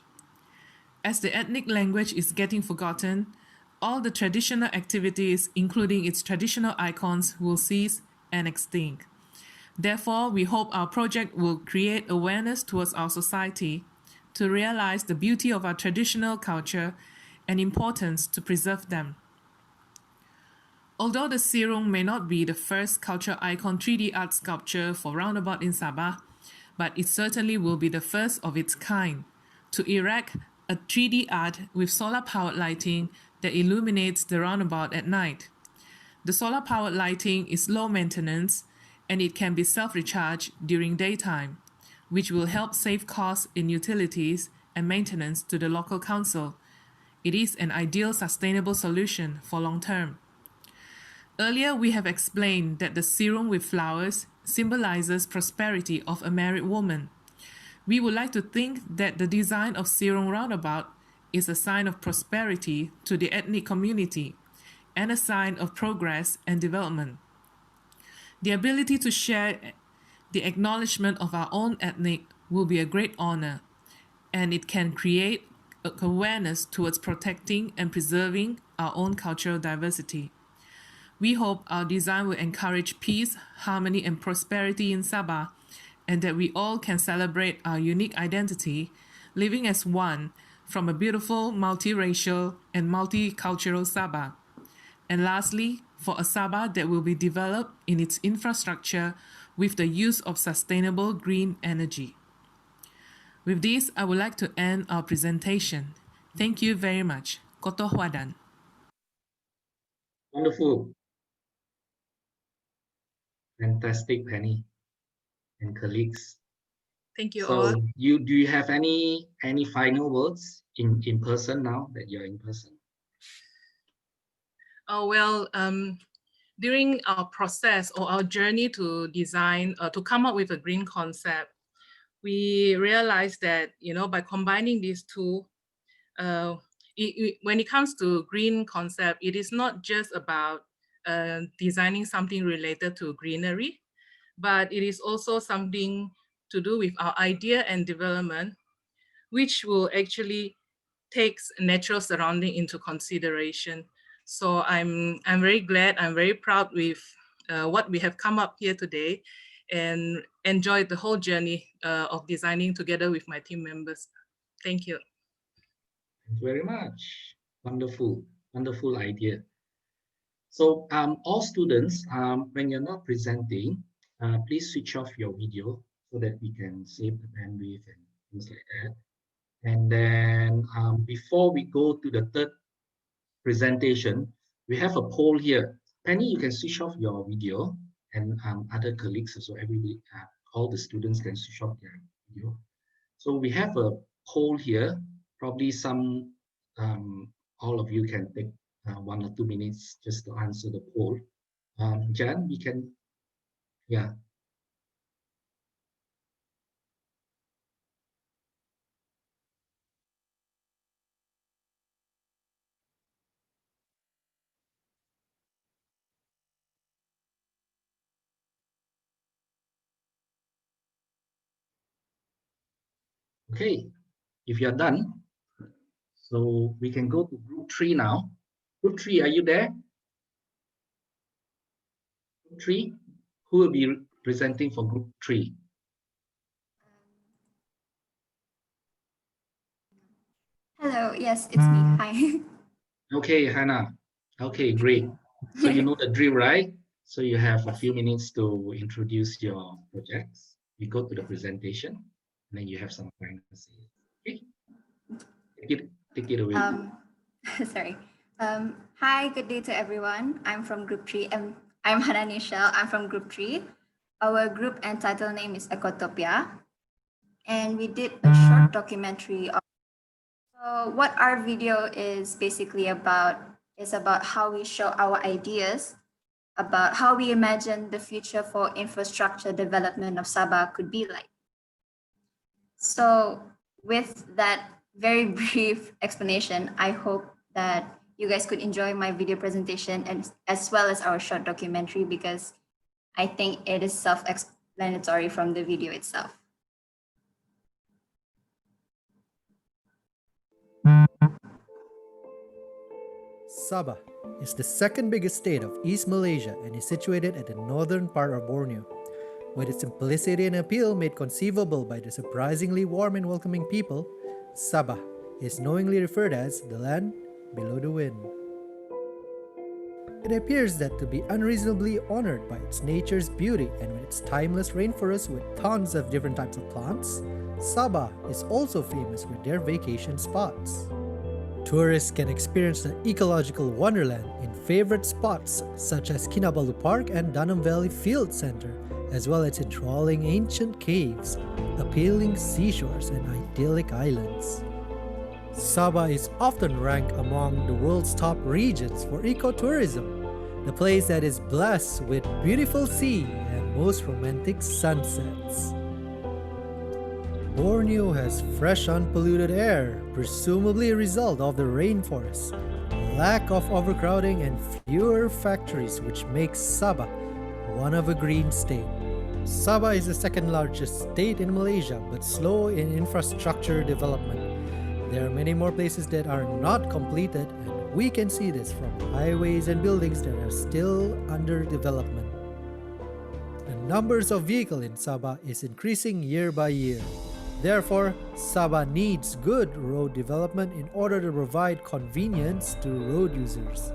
As the ethnic language is getting forgotten, all the traditional activities, including its traditional icons, will cease and extinct. Therefore, we hope our project will create awareness towards our society to realize the beauty of our traditional culture and importance to preserve them. Although the Sirung may not be the first culture icon 3D art sculpture for Roundabout in Sabah, but it certainly will be the first of its kind to erect a 3D art with solar-powered lighting that illuminates the roundabout at night. The solar-powered lighting is low maintenance and it can be self-recharged during daytime, which will help save costs in utilities and maintenance to the local council. It is an ideal sustainable solution for long term. Earlier, we have explained that the Sirung with flowers symbolizes prosperity of a married woman. We would like to think that the design of Sirung roundabout is a sign of prosperity to the ethnic community and a sign of progress and development. The ability to share the acknowledgement of our own ethnic will be a great honor, and it can create awareness towards protecting and preserving our own cultural diversity. We hope our design will encourage peace, harmony, and prosperity in Sabah, and that we all can celebrate our unique identity, living as one from a beautiful, multiracial, and multicultural Sabah. And lastly, for a Sabah that will be developed in its infrastructure with the use of sustainable green energy. With this, I would like to end our presentation. Thank you very much. Koto Hwadan. Wonderful. Fantastic, Penny and colleagues. Thank you So all. do you have any final words in person now that you're in person? During our process or our journey to design, to come up with a green concept, we realized that, by combining these two, when it comes to green concept, it is not just about designing something related to greenery, but it is also something to do with our idea and development, which will actually take natural surrounding into consideration. So I'm very glad, I'm very proud with what we have come up here today and enjoyed the whole journey of designing together with my team members. Thank you. Thank you very much. Wonderful, wonderful idea. So all students, when you're not presenting, please switch off your video so that we can save the bandwidth and things like that. And then before we go to the third presentation, we have a poll here. Penny, you can switch off your video, and other colleagues, so everybody, all the students can switch off their video. So we have a poll here. Probably some, all of you can take 1 or 2 minutes just to answer the poll. Jan, we can, yeah. Okay, if you're done, so we can go to group 3 now. Group 3, are you there? Group 3, who will be presenting for group 3? Hello, yes, it's me. Hi. Okay, Hannah. Okay, great. So you know the drill, right? So you have a few minutes to introduce your projects. You go to the presentation, and then you have some final say. Okay, take it away. Sorry. Hi, good day to everyone. I'm from Group 3. I'm Hannah Nichelle. I'm from Group 3. Our group and title name is Ecotopia. And we did a short documentary. So what our video is basically about is about how we show our ideas about how we imagine the future for infrastructure development of Sabah could be like. So with that very brief explanation, I hope that you guys could enjoy my video presentation and as well as our short documentary, because I think it is self-explanatory from the video itself. Sabah is the second biggest state of East Malaysia and is situated at the northern part of Borneo. With its simplicity and appeal made conceivable by the surprisingly warm and welcoming people, Sabah is knowingly referred as the land below the wind. It appears that to be unreasonably honored by its nature's beauty and with its timeless rainforest with tons of different types of plants, Sabah is also famous with their vacation spots. Tourists can experience the ecological wonderland in favorite spots such as Kinabalu Park and Dunham Valley Field Center, as well as enthralling ancient caves, appealing seashores, and idyllic islands. Sabah is often ranked among the world's top regions for ecotourism, the place that is blessed with beautiful sea and most romantic sunsets. Borneo has fresh, unpolluted air, presumably a result of the rainforest, lack of overcrowding, and fewer factories, which makes Sabah one of a green state. Sabah is the second largest state in Malaysia, but slow in infrastructure development. There are many more places that are not completed, and we can see this from highways and buildings that are still under development. The numbers of vehicles in Sabah is increasing year by year. Therefore, Sabah needs good road development in order to provide convenience to road users.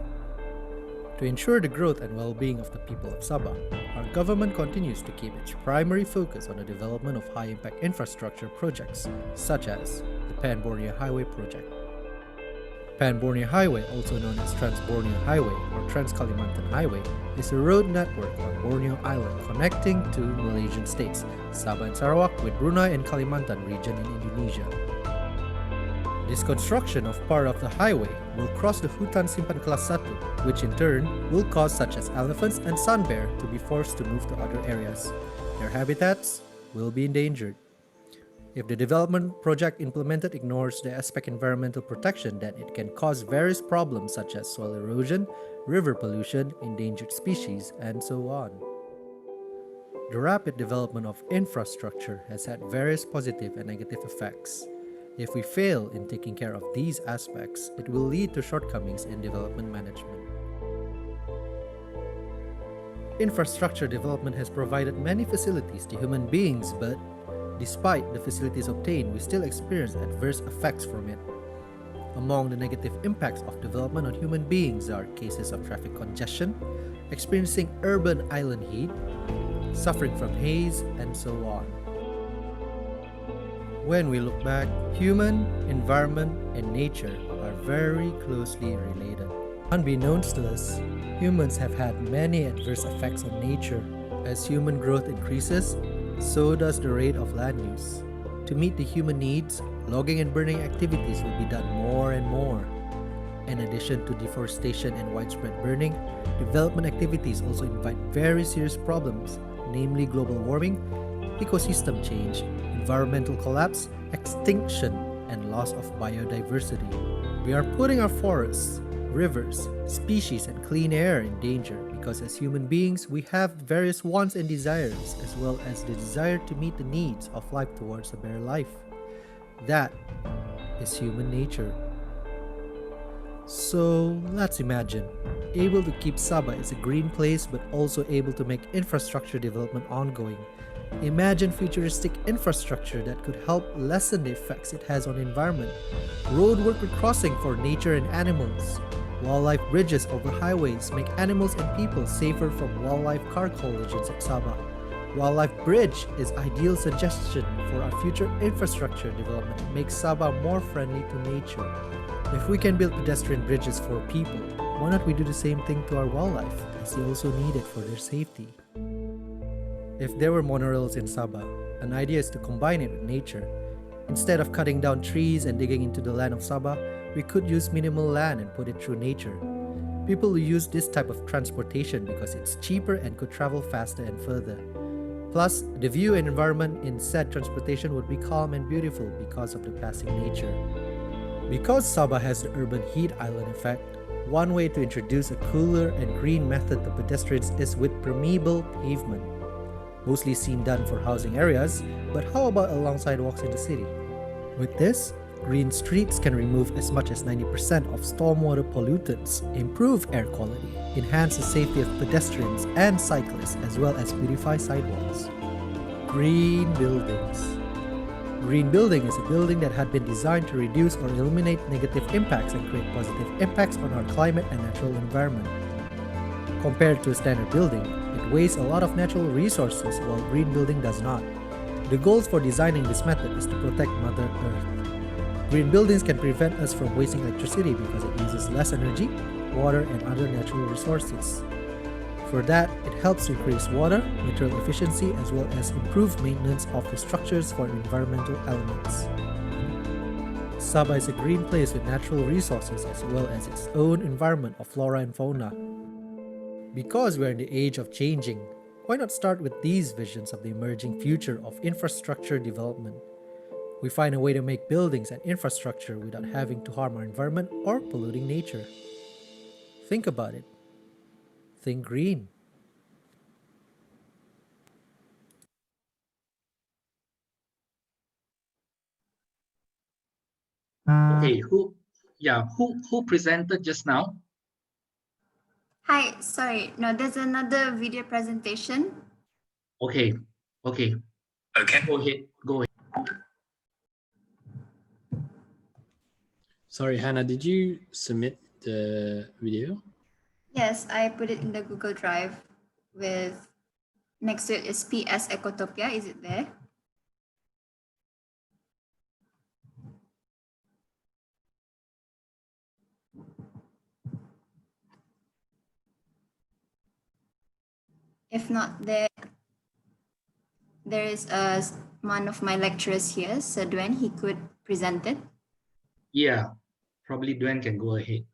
To ensure the growth and well-being of the people of Sabah, our government continues to keep its primary focus on the development of high-impact infrastructure projects, such as the Pan-Borneo Highway project. Pan-Borneo Highway, also known as Trans-Borneo Highway or Trans-Kalimantan Highway, is a road network on Borneo Island connecting two Malaysian states, Sabah and Sarawak, with Brunei and Kalimantan region in Indonesia. This construction of part of the highway will cross the Hutan Simpan Kelas 1, which in turn will cause such as elephants and sun bear to be forced to move to other areas. Their habitats will be endangered. If the development project implemented ignores the aspect environmental protection, then it can cause various problems such as soil erosion, river pollution, endangered species, and so on. The rapid development of infrastructure has had various positive and negative effects. If we fail in taking care of these aspects, it will lead to shortcomings in development management. Infrastructure development has provided many facilities to human beings, but despite the facilities obtained, we still experience adverse effects from it. Among the negative impacts of development on human beings are cases of traffic congestion, experiencing urban island heat, suffering from haze, and so on. When we look back, human, environment, and nature are very closely related. Unbeknownst to us, humans have had many adverse effects on nature. As human growth increases, so does the rate of land use. To meet the human needs, logging and burning activities will be done more and more. In addition to deforestation and widespread burning, development activities also invite very serious problems, namely global warming, ecosystem change, environmental collapse, extinction, and loss of biodiversity. We are putting our forests, rivers, species, and clean air in danger because as human beings, we have various wants and desires, as well as the desire to meet the needs of life towards a better life. That is human nature. So let's imagine, able to keep Sabah as a green place but also able to make infrastructure development ongoing. Imagine futuristic infrastructure that could help lessen the effects it has on the environment. Roadwork with crossing for nature and animals. Wildlife bridges over highways make animals and people safer from wildlife car collisions at Sabah. Wildlife bridge is ideal suggestion for our future infrastructure development and makes Sabah more friendly to nature. If we can build pedestrian bridges for people, why not we do the same thing to our wildlife, as they also need it for their safety? If there were monorails in Sabah, an idea is to combine it with nature. Instead of cutting down trees and digging into the land of Sabah, we could use minimal land and put it through nature. People use this type of transportation because it's cheaper and could travel faster and further. Plus, the view and environment in said transportation would be calm and beautiful because of the passing nature. Because Sabah has the urban heat island effect, one way to introduce a cooler and green method to pedestrians is with permeable pavement. Mostly seen done for housing areas, but how about along sidewalks in the city? With this, green streets can remove as much as 90% of stormwater pollutants, improve air quality, enhance the safety of pedestrians and cyclists, as well as beautify sidewalks. Green buildings. Green building is a building that had been designed to reduce or eliminate negative impacts and create positive impacts on our climate and natural environment. Compared to a standard building, it wastes a lot of natural resources while green building does not. The goals for designing this method is to protect Mother Earth. Green buildings can prevent us from wasting electricity because it uses less energy, water, and other natural resources. For that, it helps to increase water, material efficiency, as well as improve maintenance of the structures for environmental elements. Sabah is a green place with natural resources as well as its own environment of flora and fauna. Because we are in the age of changing, why not start with these visions of the emerging future of infrastructure development? We find a way to make buildings and infrastructure without having to harm our environment or polluting nature. Think about it. Think green. Okay, who presented just now? Hi, sorry. No, there's another video presentation. Okay. Go ahead. Sorry, Hannah, did you submit the video? Yes, I put it in the Google Drive with next to it is PS Ecotopia. Is it there? If not, there is one of my lecturers here, Sir Duen. He could present it. Yeah, probably Duen can go ahead.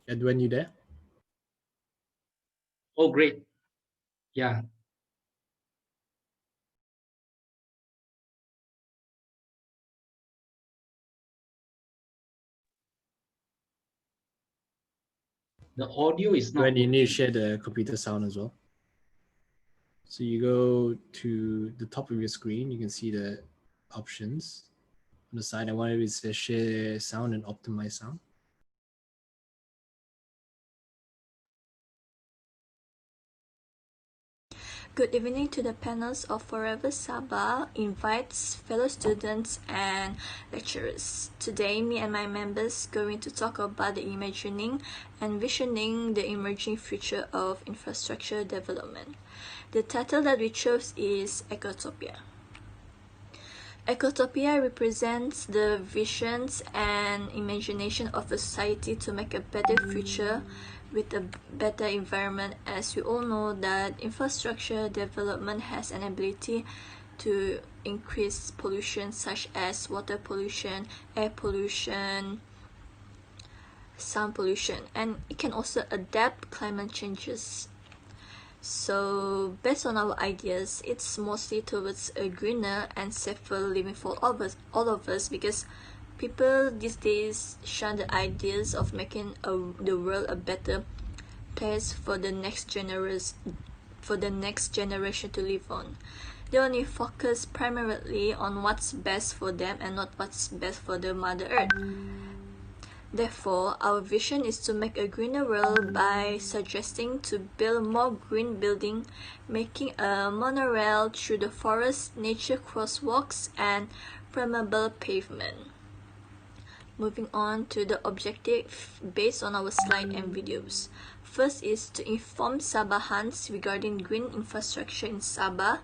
Yeah, Duen, you there? Oh, great. Yeah. The audio is not. Duen, you need to share the computer sound as well. So you go to the top of your screen, you can see the options. On the side, I wanted to say share sound and optimize sound. Good evening to the panels of Forever Sabah invites fellow students and lecturers. Today, me and my members going to talk about the imagining and visioning the emerging future of infrastructure development. The title that we chose is Ecotopia. Ecotopia represents the visions and imagination of a society to make a better future with a better environment, as we all know that infrastructure development has an ability to increase pollution such as water pollution, air pollution, sound pollution, and it can also adapt climate changes. So based on our ideas, it's mostly towards a greener and safer living for all of us, because people these days shun the ideas of making the world a better place for the next generation to live on. They only focus primarily on what's best for them and not what's best for the Mother Earth. Therefore, our vision is to make a greener world by suggesting to build more green building, making a monorail through the forest, nature crosswalks, and permeable pavement. Moving on to the objective based on our slide and videos. First is to inform Sabahans regarding green infrastructure in Sabah,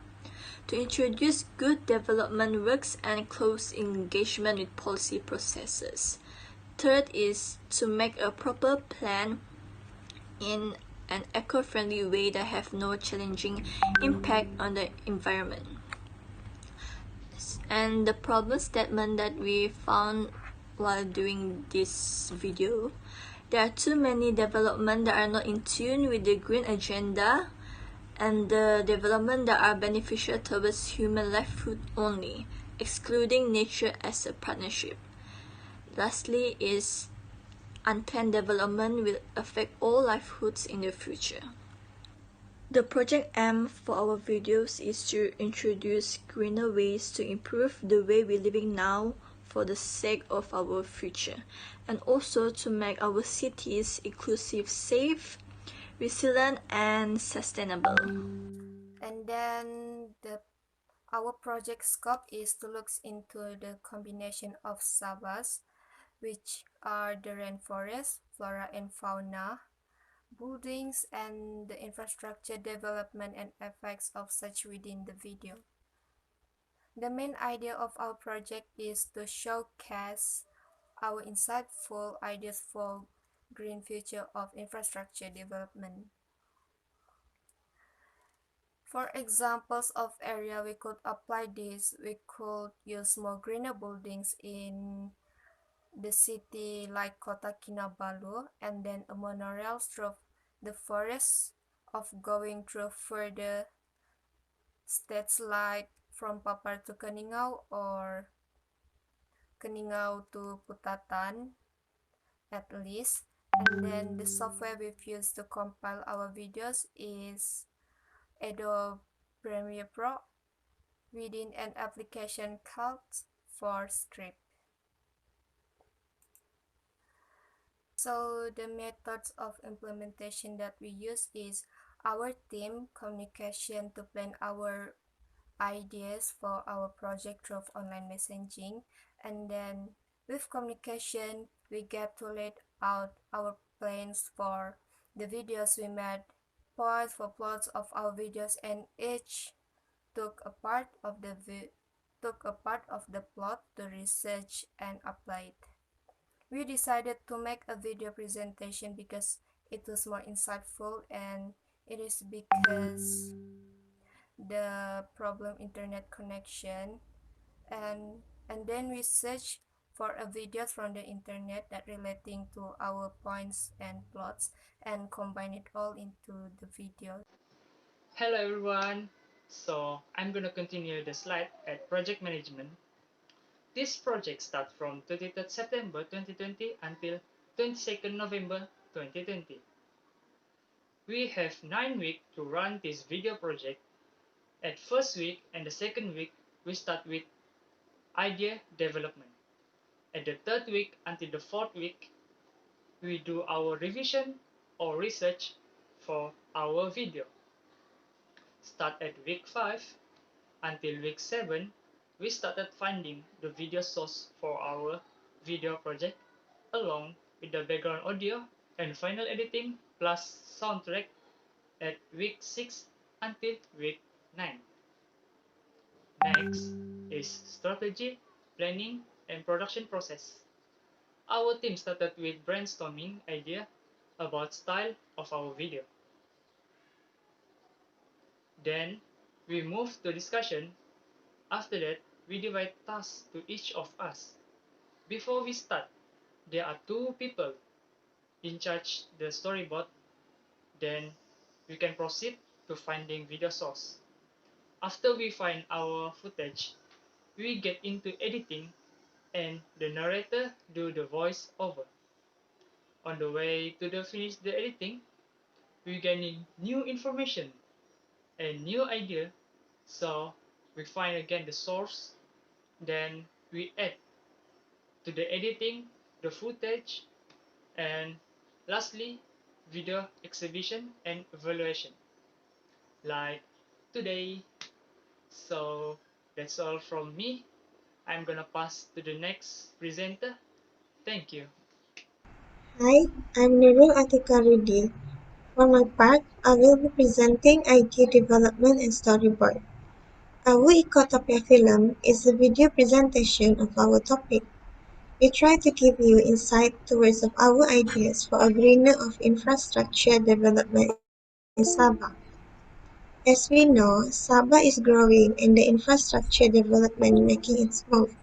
to introduce good development works and close engagement with policy processes. Third is to make a proper plan in an eco-friendly way that have no challenging impact on the environment. And the problem statement that we found while doing this video There are too many developments that are not in tune with the green agenda and the development that are beneficial towards human livelihood only, excluding nature as a partnership. Lastly is unplanned development will affect all livelihoods in the future. The project aim for our videos is to introduce greener ways to improve the way we're living now for the sake of our future, and also to make our cities inclusive, safe, resilient, and sustainable. And then our project scope is to look into the combination of Sabahs, which are the rainforest, flora and fauna, buildings, and the infrastructure development and effects of such within the video. The main idea of our project is to showcase our insightful ideas for green future of infrastructure development. For examples of area we could apply this, we could use more greener buildings in the city like Kota Kinabalu, and then a monorail through the forest of going through further states like from Papar to Keningau or Keningau to Putatan at least. And then the software we've used to compile our videos is Adobe Premiere Pro within an application called ForScript. So the methods of implementation that we use is our team communication to plan our ideas for our project through online messaging, and then with communication we get to lay out our plans for the videos we made, points for plots of our videos, and each took a part of the plot to research and apply it. We decided to make a video presentation because it was more insightful, and it is because the problem internet connection, and then we search for a videos from the internet that relating to our points and plots and combine it all into the video. Hello everyone, so I'm gonna continue the slide at project management. This project starts from 23rd September 2020 until 22nd November 2020. We have 9 weeks to run this video project. At first week and the second week, we start with idea development. At the third week until the fourth week, we do our revision or research for our video. Start at week 5 until week 7, we started finding the video source for our video project along with the background audio and final editing plus soundtrack at week 6 until week 9. Next is strategy, planning, and production process. Our team started with brainstorming idea about style of our video. Then we moved to discussion. After that, we divide tasks to each of us. Before we start, there are 2 people in charge the storyboard. Then we can proceed to finding video source. After we find our footage, we get into editing and the narrator do the voice over. On the way to finish the editing, we gaining new information and new idea, so we find again the source, then we add to the editing the footage, and lastly video exhibition and evaluation like today. So that's all from me. I'm gonna pass to the next presenter. Thank you. Hi, I'm Nurul Atika Rudi. For my part, I will be presenting idea development and storyboard. Our Ecotopia film is a video presentation of our topic. We try to give you insight towards of our ideas for a greener of infrastructure development in Sabah. As we know, Sabah is growing and the infrastructure development making its move.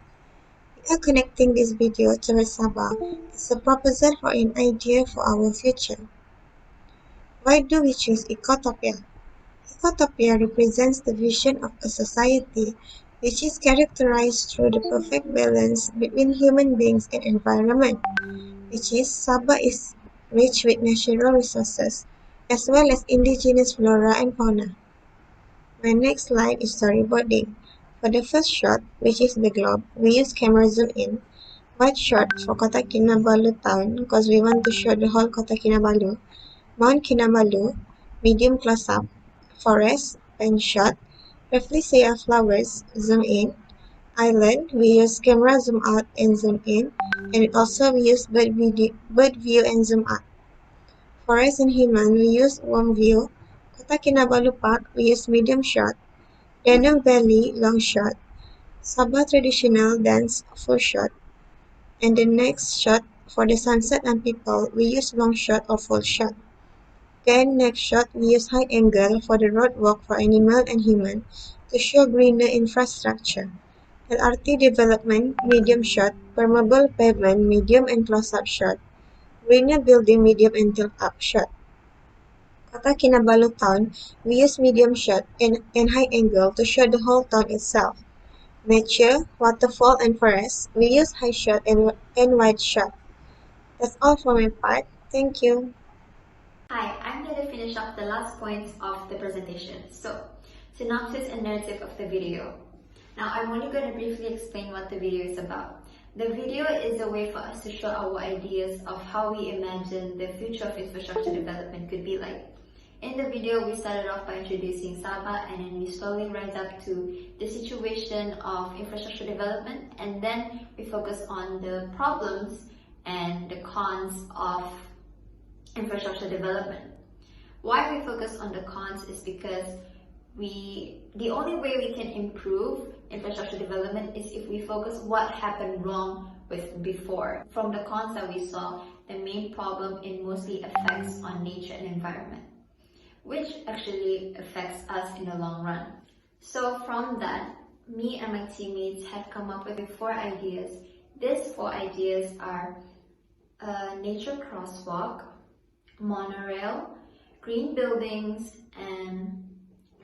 We are connecting this video to Sabah as a proposal for an idea for our future. Why do we choose Ecotopia? Ecotopia represents the vision of a society which is characterized through the perfect balance between human beings and environment, which is Sabah is rich with natural resources as well as indigenous flora and fauna. My next slide is storyboarding. For the first shot, which is the globe, we use camera zoom in. Wide shot for Kota Kinabalu town because we want to show the whole Kota Kinabalu. Mount Kinabalu, medium close up. Forest, pen shot. Rafflesia flowers, zoom in. Island, we use camera zoom out and zoom in. And also we use bird view and zoom out. Forest and human, we use warm view. Kota Kinabalu Park, we use medium shot. Danang Valley, long shot. Sabah traditional dance, full shot. And the next shot for the sunset and people, we use long shot or full shot. Then next shot, we use high angle for the road walk for animal and human to show greener infrastructure. LRT development, medium shot. Permeable pavement, medium and close-up shot. Greener building, medium and tilt-up shot. Kota Kinabalu town, we use medium shot and high angle to show the whole town itself. Nature, waterfall and forest, we use high shot and wide shot. That's all for my part. Thank you. Hi, I'm going to finish up the last points of the presentation. So, synopsis and narrative of the video. Now, I'm only going to briefly explain what the video is about. The video is a way for us to show our ideas of how we imagine the future of infrastructure development could be like. In the video, we started off by introducing Sabah, and then we slowly rise up to the situation of infrastructure development, and then we focus on the problems and the cons of infrastructure development. Why we focus on the cons is because the only way we can improve infrastructure development is if we focus what happened wrong with before. From the cons that we saw, the main problem it mostly affects on nature and environment, which actually affects us in the long run. So from that, me and my teammates have come up with 4 ideas. These 4 ideas are nature crosswalk, monorail, green buildings, and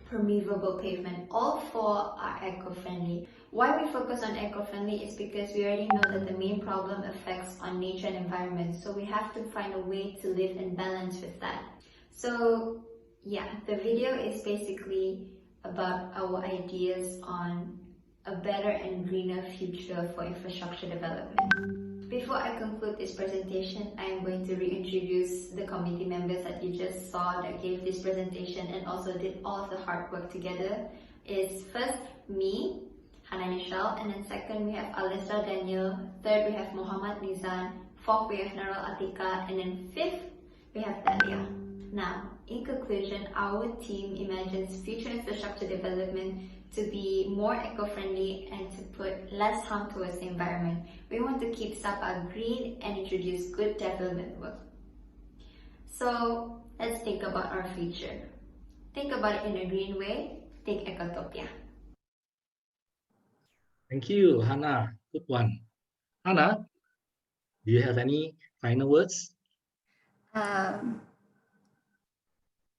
permeable pavement. All 4 are eco-friendly. Why we focus on eco-friendly is because we already know that the main problem affects on nature and environment, so we have to find a way to live in balance with that. So yeah, the video is basically about our ideas on a better and greener future for infrastructure development. Before I conclude this presentation, I am going to reintroduce the committee members that you just saw that gave this presentation and also did all of the hard work together. Is first me, Hannah Nishal, and then second we have Alessa Daniel, third we have Muhammad Nizan, fourth we have Narol Atika, and then fifth we have Dalia. Now, in conclusion, our team imagines future infrastructure development to be more eco-friendly and to put less harm towards the environment. We want to keep Sabah green and introduce good development work. So let's think about our future. Think about it in a green way. Think Ecotopia. Thank you, Hannah. Good one. Hannah, do you have any final words?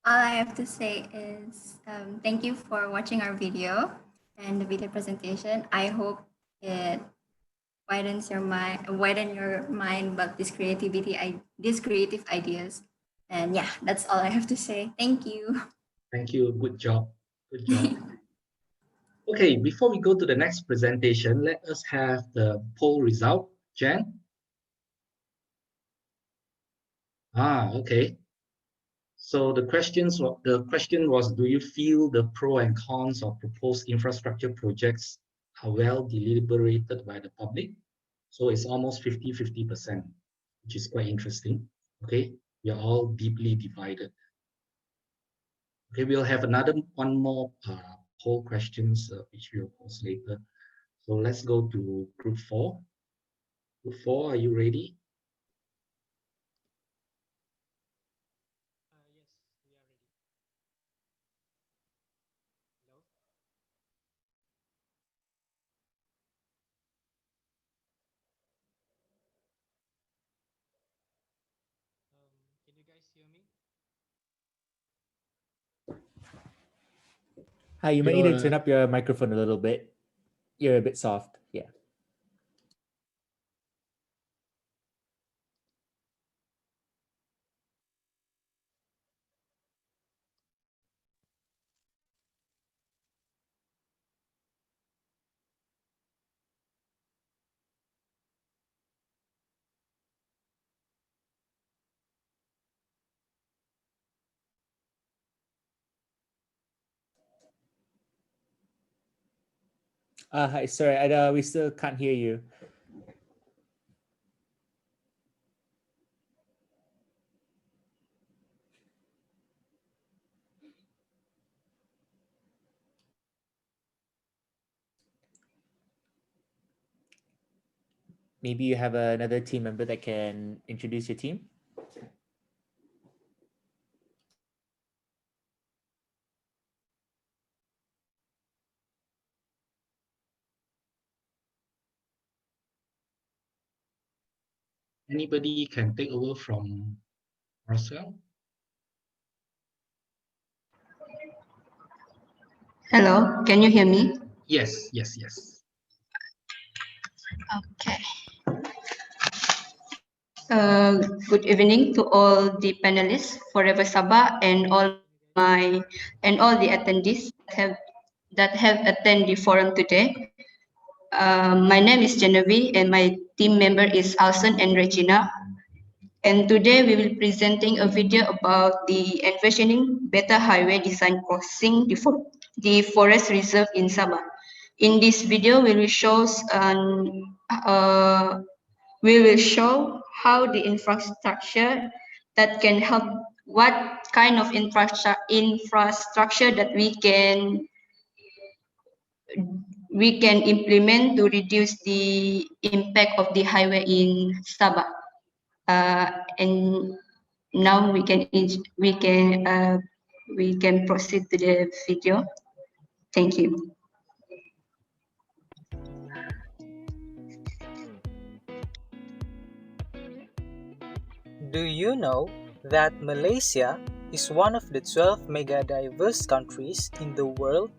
All I have to say is thank you for watching our video and the video presentation. I hope it widens your mind about these creative ideas. And yeah, that's all I have to say. Thank you. Thank you. Good job. Good job. Okay, before we go to the next presentation, let us have the poll result. Jen? Okay. So the question was, do you feel the pro and cons of proposed infrastructure projects are well deliberated by the public? So it's almost 50-50%, which is quite interesting. Okay, we are all deeply divided. Okay, we'll have one more poll questions which we'll post later. So let's go to group 4. Group 4, are you ready? Hi, you might need to turn You're up your microphone a little bit. You're a bit soft. Yeah. Hi, sorry, we still can't hear you. Maybe you have another team member that can introduce your team. Anybody can take over from Marcel? Hello, can you hear me? Yes, yes, yes. Okay. Good evening to all the panelists, Forever Sabah, and all the attendees that have attended the forum today. My name is Genevieve, and my team member is Alson and Regina. And today we will be presenting a video about the envisioning better highway design crossing the forest reserve in Sabah. In this video, we will show how the infrastructure that can help, what kind of infrastructure that we can implement to reduce the impact of the highway in Sabah. And now we can proceed to the video. Thank you. Do you know that Malaysia is one of the 12 mega-diverse countries in the world?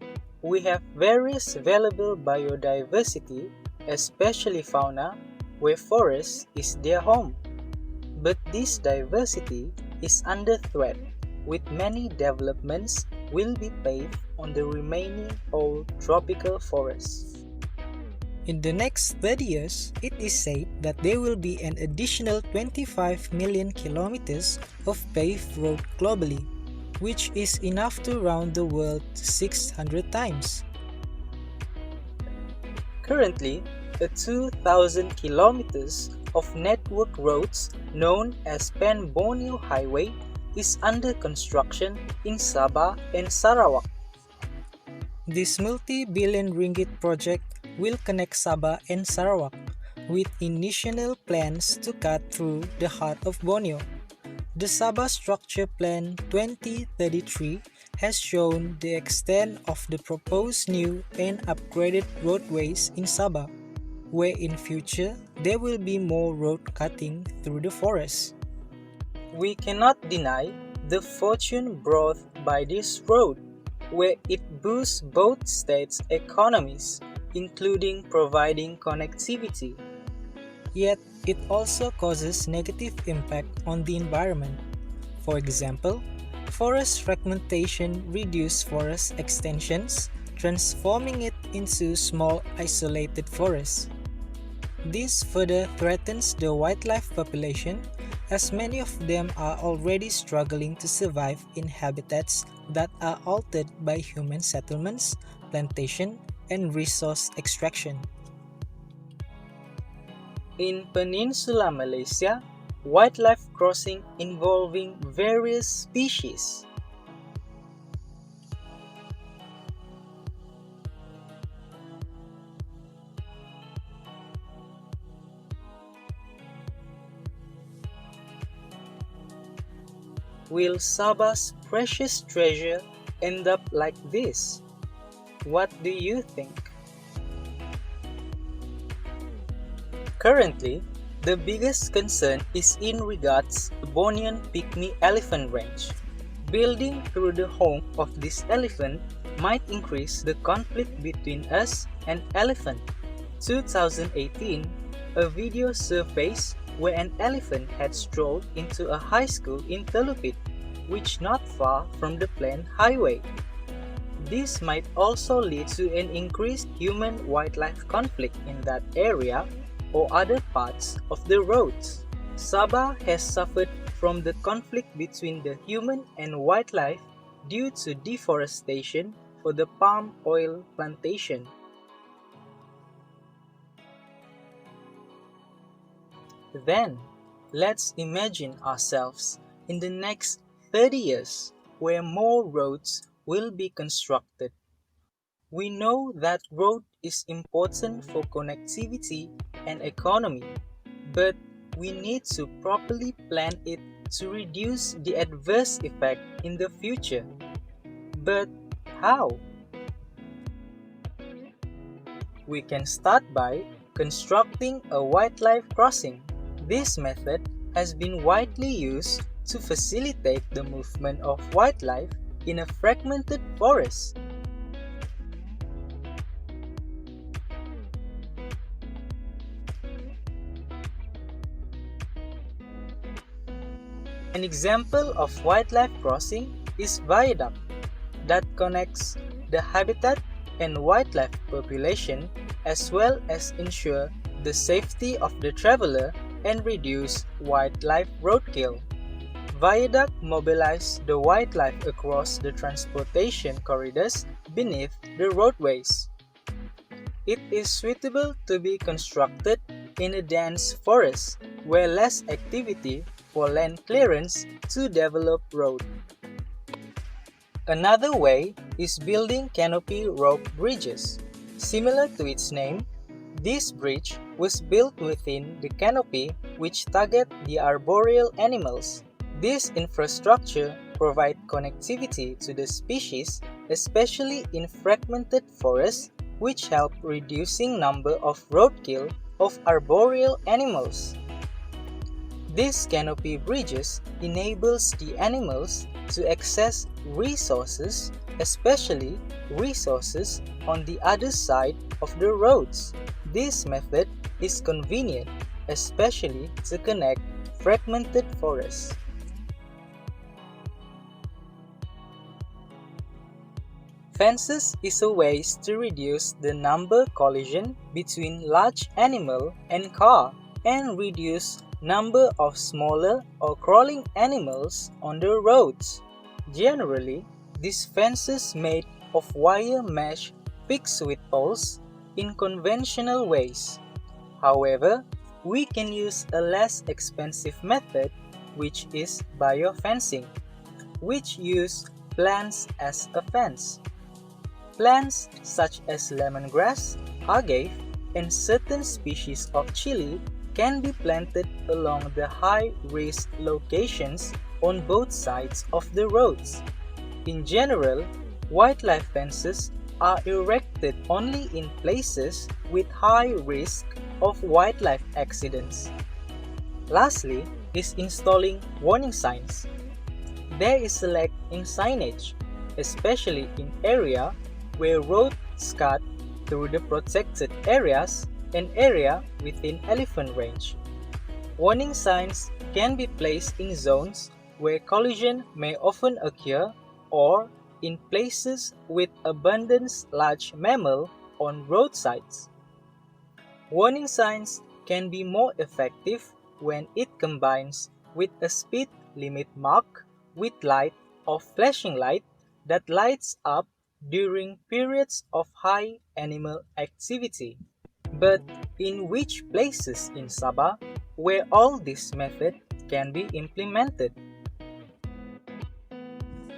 We have various valuable biodiversity, especially fauna, where forest is their home. But this diversity is under threat, with many developments will be paved on the remaining old tropical forests. In the next 30 years, it is said that there will be an additional 25 million kilometers of paved road globally, which is enough to round the world 600 times. Currently, a 2,000 kilometers of network roads known as Pan-Borneo Highway is under construction in Sabah and Sarawak. This multi-billion ringgit project will connect Sabah and Sarawak, with initial plans to cut through the heart of Borneo. The Sabah Structure Plan 2033 has shown the extent of the proposed new and upgraded roadways in Sabah, where in future there will be more road cutting through the forest. We cannot deny the fortune brought by this road, where it boosts both states' economies, including providing connectivity. Yet, it also causes negative impact on the environment. For example, forest fragmentation reduces forest extensions, transforming it into small isolated forests. This further threatens the wildlife population, as many of them are already struggling to survive in habitats that are altered by human settlements, plantation, and resource extraction. In Peninsular Malaysia, wildlife crossing involving various species will Sabah's precious treasure end up like this? What do you think? Currently, The biggest concern is in regards to Bornean pygmy elephant range. Building through the home of this elephant might increase the conflict between us and elephant. 2018, a video surfaced where an elephant had strolled into a high school in Telupit, which not far from the planned highway. This might also lead to an increased human-wildlife conflict in that area or other parts of the roads. Sabah has suffered from the conflict between the human and wildlife due to deforestation for the palm oil plantation. Then, let's imagine ourselves in the next 30 years where more roads will be constructed. We know that road is important for connectivity and economy, but we need to properly plan it to reduce the adverse effect in the future. But how? We can start by constructing a wildlife crossing. This method has been widely used to facilitate the movement of wildlife in a fragmented forest. An example of wildlife crossing is viaduct that connects the habitat and wildlife population as well as ensure the safety of the traveler and reduce wildlife roadkill. Viaduct mobilize the wildlife across the transportation corridors beneath the roadways. It is suitable to be constructed in a dense forest where less activity for land clearance to develop road. Another way is building canopy rope bridges. Similar to its name, this bridge was built within the canopy which target the arboreal animals. This infrastructure provides connectivity to the species, especially in fragmented forests, which help reducing number of roadkill of arboreal animals. These canopy bridges enables the animals to access resources, especially resources on the other side of the roads. This method is convenient, especially to connect fragmented forests. Fences is a way to reduce the number collision between large animal and car and reduce number of smaller or crawling animals on the roads. Generally, these fences made of wire mesh fixed with poles in conventional ways. However, we can use a less expensive method, which is biofencing, which use plants as a fence. Plants such as lemongrass, agave, and certain species of chili can be planted along the high-risk locations on both sides of the roads. In general, wildlife fences are erected only in places with high risk of wildlife accidents. Lastly is installing warning signs. There is a lack in signage, especially in areas where roads cut through the protected areas and area within elephant range. Warning signs can be placed in zones where collision may often occur or in places with abundant large mammal on roadsides. Warning signs can be more effective when it combines with a speed limit mark with light or flashing light that lights up during periods of high animal activity. But in which places in Sabah where all this method can be implemented?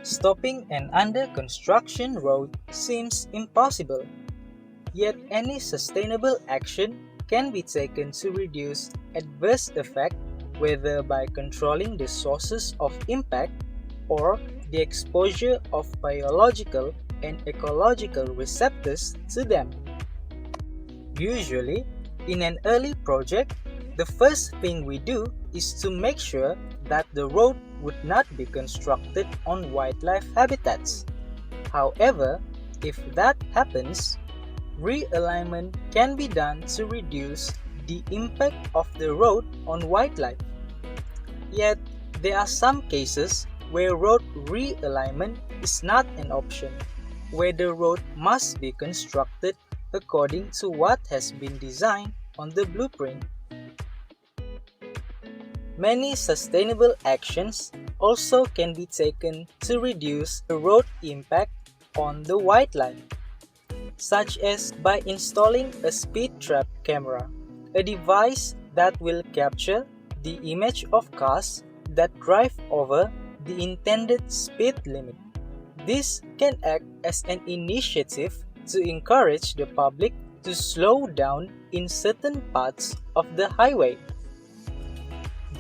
Stopping an under-construction road seems impossible, yet any sustainable action can be taken to reduce adverse effect, whether by controlling the sources of impact or the exposure of biological and ecological receptors to them. Usually, in an early project, The first thing we do is to make sure that the road would not be constructed on wildlife habitats. However, if that happens, realignment can be done to reduce the impact of the road on wildlife. Yet, there are some cases where road realignment is not an option, where the road must be constructed according to what has been designed on the blueprint. Many sustainable actions also can be taken to reduce the road impact on the wildlife, such as by installing a speed trap camera, a device that will capture the image of cars that drive over the intended speed limit. This can act as an initiative to encourage the public to slow down in certain parts of the highway.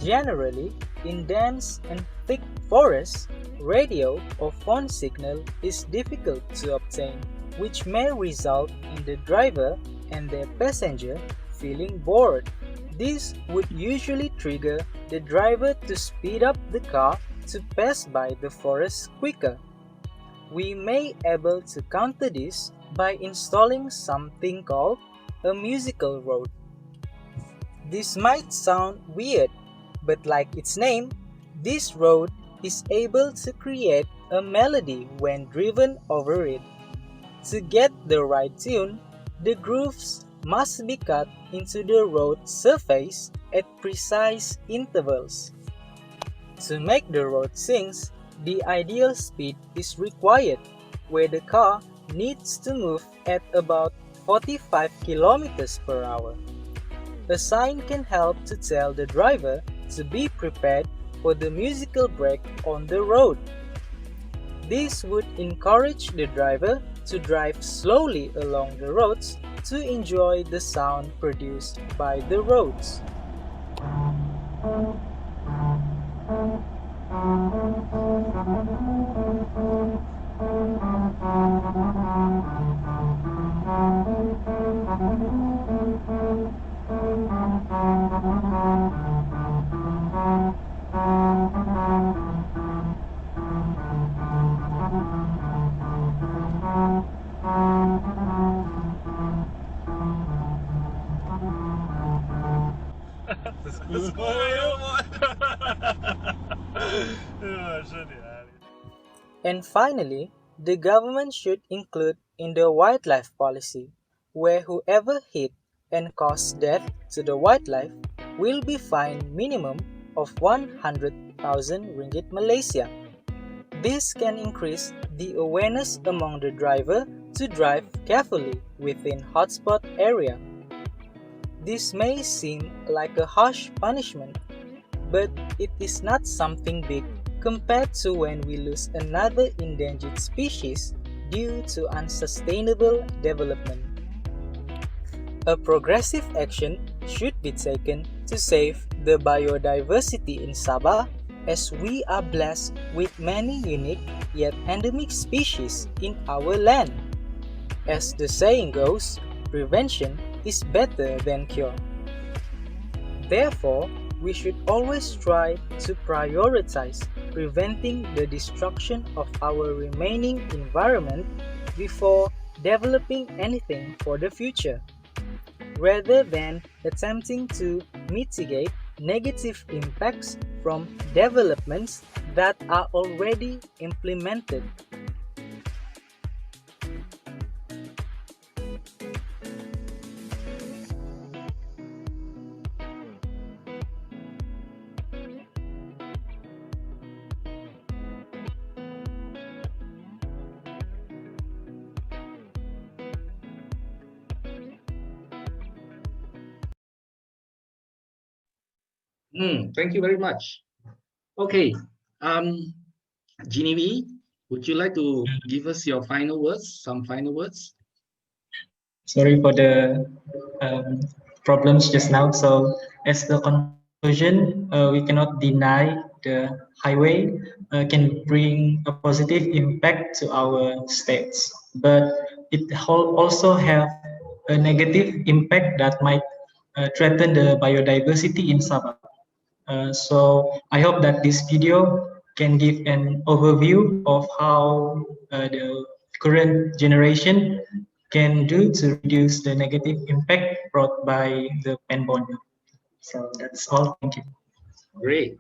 Generally, in dense and thick forests, radio or phone signal is difficult to obtain, which may result in the driver and their passenger feeling bored. This would usually trigger the driver to speed up the car to pass by the forest quicker. We may able to counter this by installing something called a musical road. This might sound weird, but like its name, this road is able to create a melody when driven over it. To get the right tune, the grooves must be cut into the road surface at precise intervals. To make the road sing, the ideal speed is required, where the car needs to move at about 45 km per hour. A sign can help to tell the driver to be prepared for the musical break on the road. This would encourage the driver to drive slowly along the roads to enjoy the sound produced by the roads. And finally, the government should include in the wildlife policy, where whoever hit and caused death to the wildlife will be fined minimum of 100,000 ringgit Malaysia. This can increase the awareness among the driver to drive carefully within hotspot area. This may seem like a harsh punishment, but it is not something big compared to when we lose another endangered species due to unsustainable development. A progressive action should be taken to save the biodiversity in Sabah, as we are blessed with many unique yet endemic species in our land. As the saying goes, prevention is better than cure. Therefore, we should always try to prioritize preventing the destruction of our remaining environment before developing anything for the future, rather than attempting to mitigate negative impacts from developments that are already implemented. Thank you very much. Okay, Genevieve, would you like to give us your final words, some final words? Sorry for the problems just now. So as the conclusion, we cannot deny the highway can bring a positive impact to our states, but it also have a negative impact that might threaten the biodiversity in Sabah. So I hope that this video can give an overview of how the current generation can do to reduce the negative impact brought by the pen bonder. So that's all. Thank you. Great.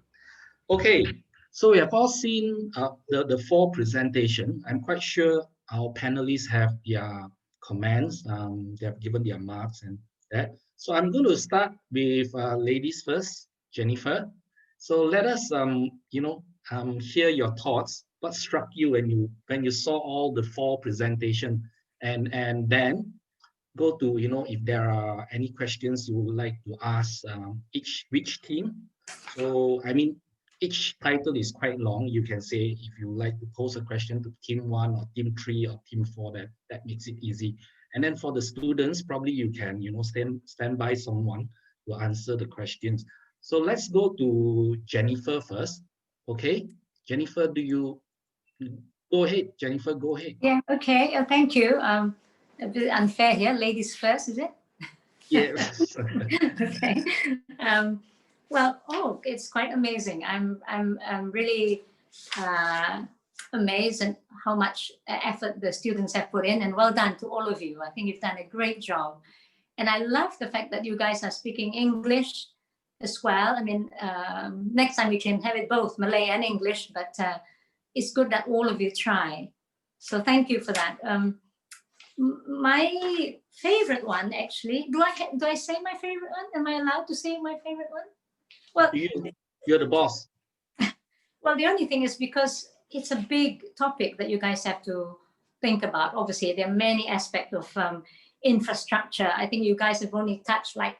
Okay, so we have all seen the four presentation. I'm quite sure our panelists have their comments. They have given their marks and that. So I'm going to start with ladies first, Jennifer. So let us, hear your thoughts. What struck you when you saw all the four presentation, and then go to if there are any questions you would like to ask which team. So I mean, each title is quite long. You can say if you like to pose a question to team 1 or team 3 or team 4, that makes it easy. And then for the students, probably you can stand by someone to answer the questions. So let's go to Jennifer first. Okay, Jennifer, go ahead. Jennifer, go ahead. Yeah. Okay. Thank you. A bit unfair here. Ladies first, is it? Yes. Okay. Well, it's quite amazing. I'm really amazed at how much effort the students have put in, and well done to all of you. I think you've done a great job, and I love the fact that you guys are speaking English as well. I mean, next time we can have it both Malay and English, but it's good that all of you try. So thank you for that. My favorite one, actually, do I say my favorite one? Am I allowed to say my favorite one? Well, you're the boss. Well, the only thing is because it's a big topic that you guys have to think about. Obviously, there are many aspects of infrastructure. I think you guys have only touched like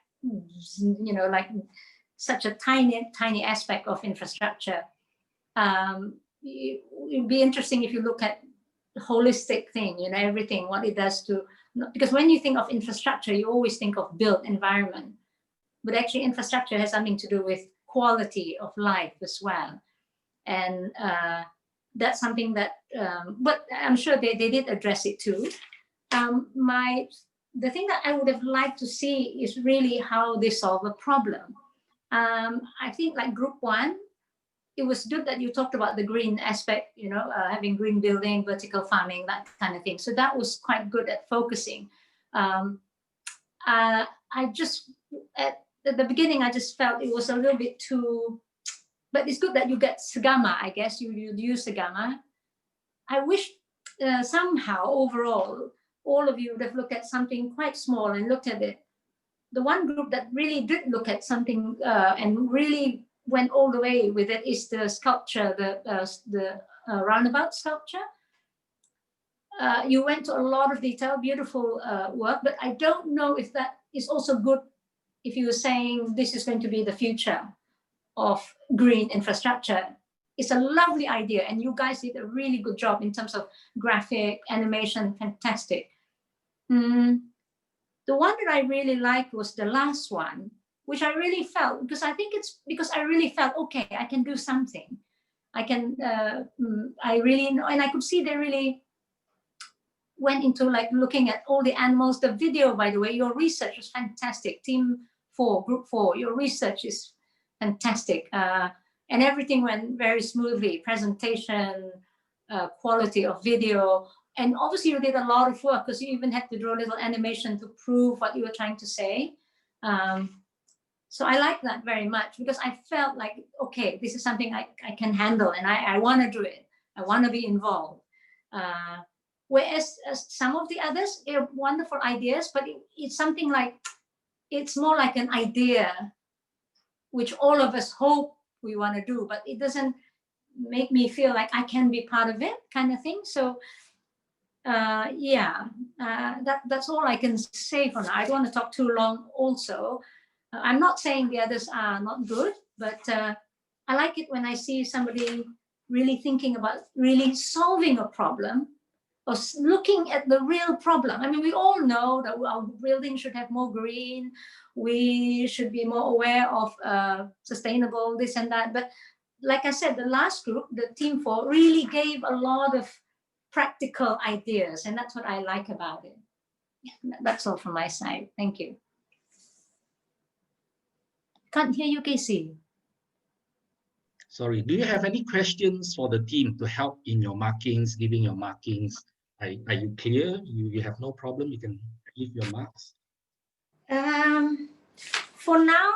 such a tiny aspect of infrastructure. It'd be interesting if you look at the holistic thing, everything, what it does to, because when you think of infrastructure, you always think of built environment, but actually infrastructure has something to do with quality of life as well. And that's something that, but I'm sure they did address it too. The thing that I would have liked to see is really how they solve a problem. I think like group 1, it was good that you talked about the green aspect, having green building, vertical farming, that kind of thing. So that was quite good at focusing. I just, at the beginning, I just felt it was a little bit too, but it's good that you get Sagama, I guess you use Sagama. I wish somehow overall, all of you would have looked at something quite small and looked at it. The one group that really did look at something and really went all the way with it is the sculpture, the roundabout sculpture. You went to a lot of detail, beautiful work, but I don't know if that is also good if you were saying this is going to be the future of green infrastructure. It's a lovely idea, and you guys did a really good job in terms of graphic, animation, fantastic. The one that I really liked was the last one, which I really felt, because I think it's because I really felt, okay, I can do something. I can, I really know, and I could see they really went into like looking at all the animals. The video, by the way, your research was fantastic. Team 4, group 4, your research is fantastic. And everything went very smoothly, presentation, quality of video. And obviously you did a lot of work because you even had to draw a little animation to prove what you were trying to say. So I like that very much because I felt like, okay, this is something I can handle and I want to do it. I want to be involved. Whereas some of the others, they're wonderful ideas, but it's something like, it's more like an idea, which all of us hope we want to do, but it doesn't make me feel like I can be part of it kind of thing. So that's all I can say for now. I don't want to talk too long also. I'm not saying the others are not good, but I like it when I see somebody really thinking about really solving a problem or looking at the real problem. I mean, we all know that our building should have more green. We should be more aware of sustainable this and that. But like I said, the last group, the team 4, really gave a lot of practical ideas. And that's what I like about it. That's all from my side. Thank you. can't hear you, Casey. Sorry, do you have any questions for the team to help in your markings, giving your markings? Are you clear? You have no problem, you can give your marks? For now,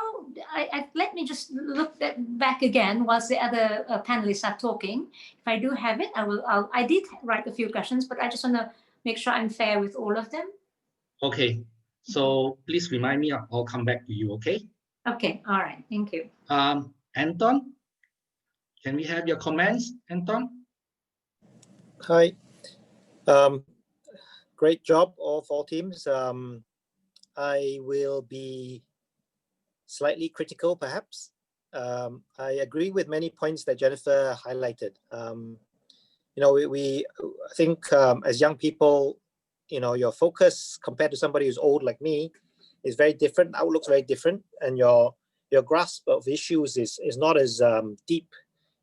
let me just look back again whilst the other panelists are talking. If I do have it, I did write a few questions, but I just want to make sure I'm fair with all of them. Okay, so please remind me, I'll come back to you, okay? Okay, all right, thank you. Anton, can we have your comments, Anton? Hi. Great job, all four teams. I will be slightly critical, perhaps. I agree with many points that Jennifer highlighted. You know, I think as young people, you know, your focus compared to somebody who's old like me is very different. Outlook's very different, and your grasp of issues is not as deep,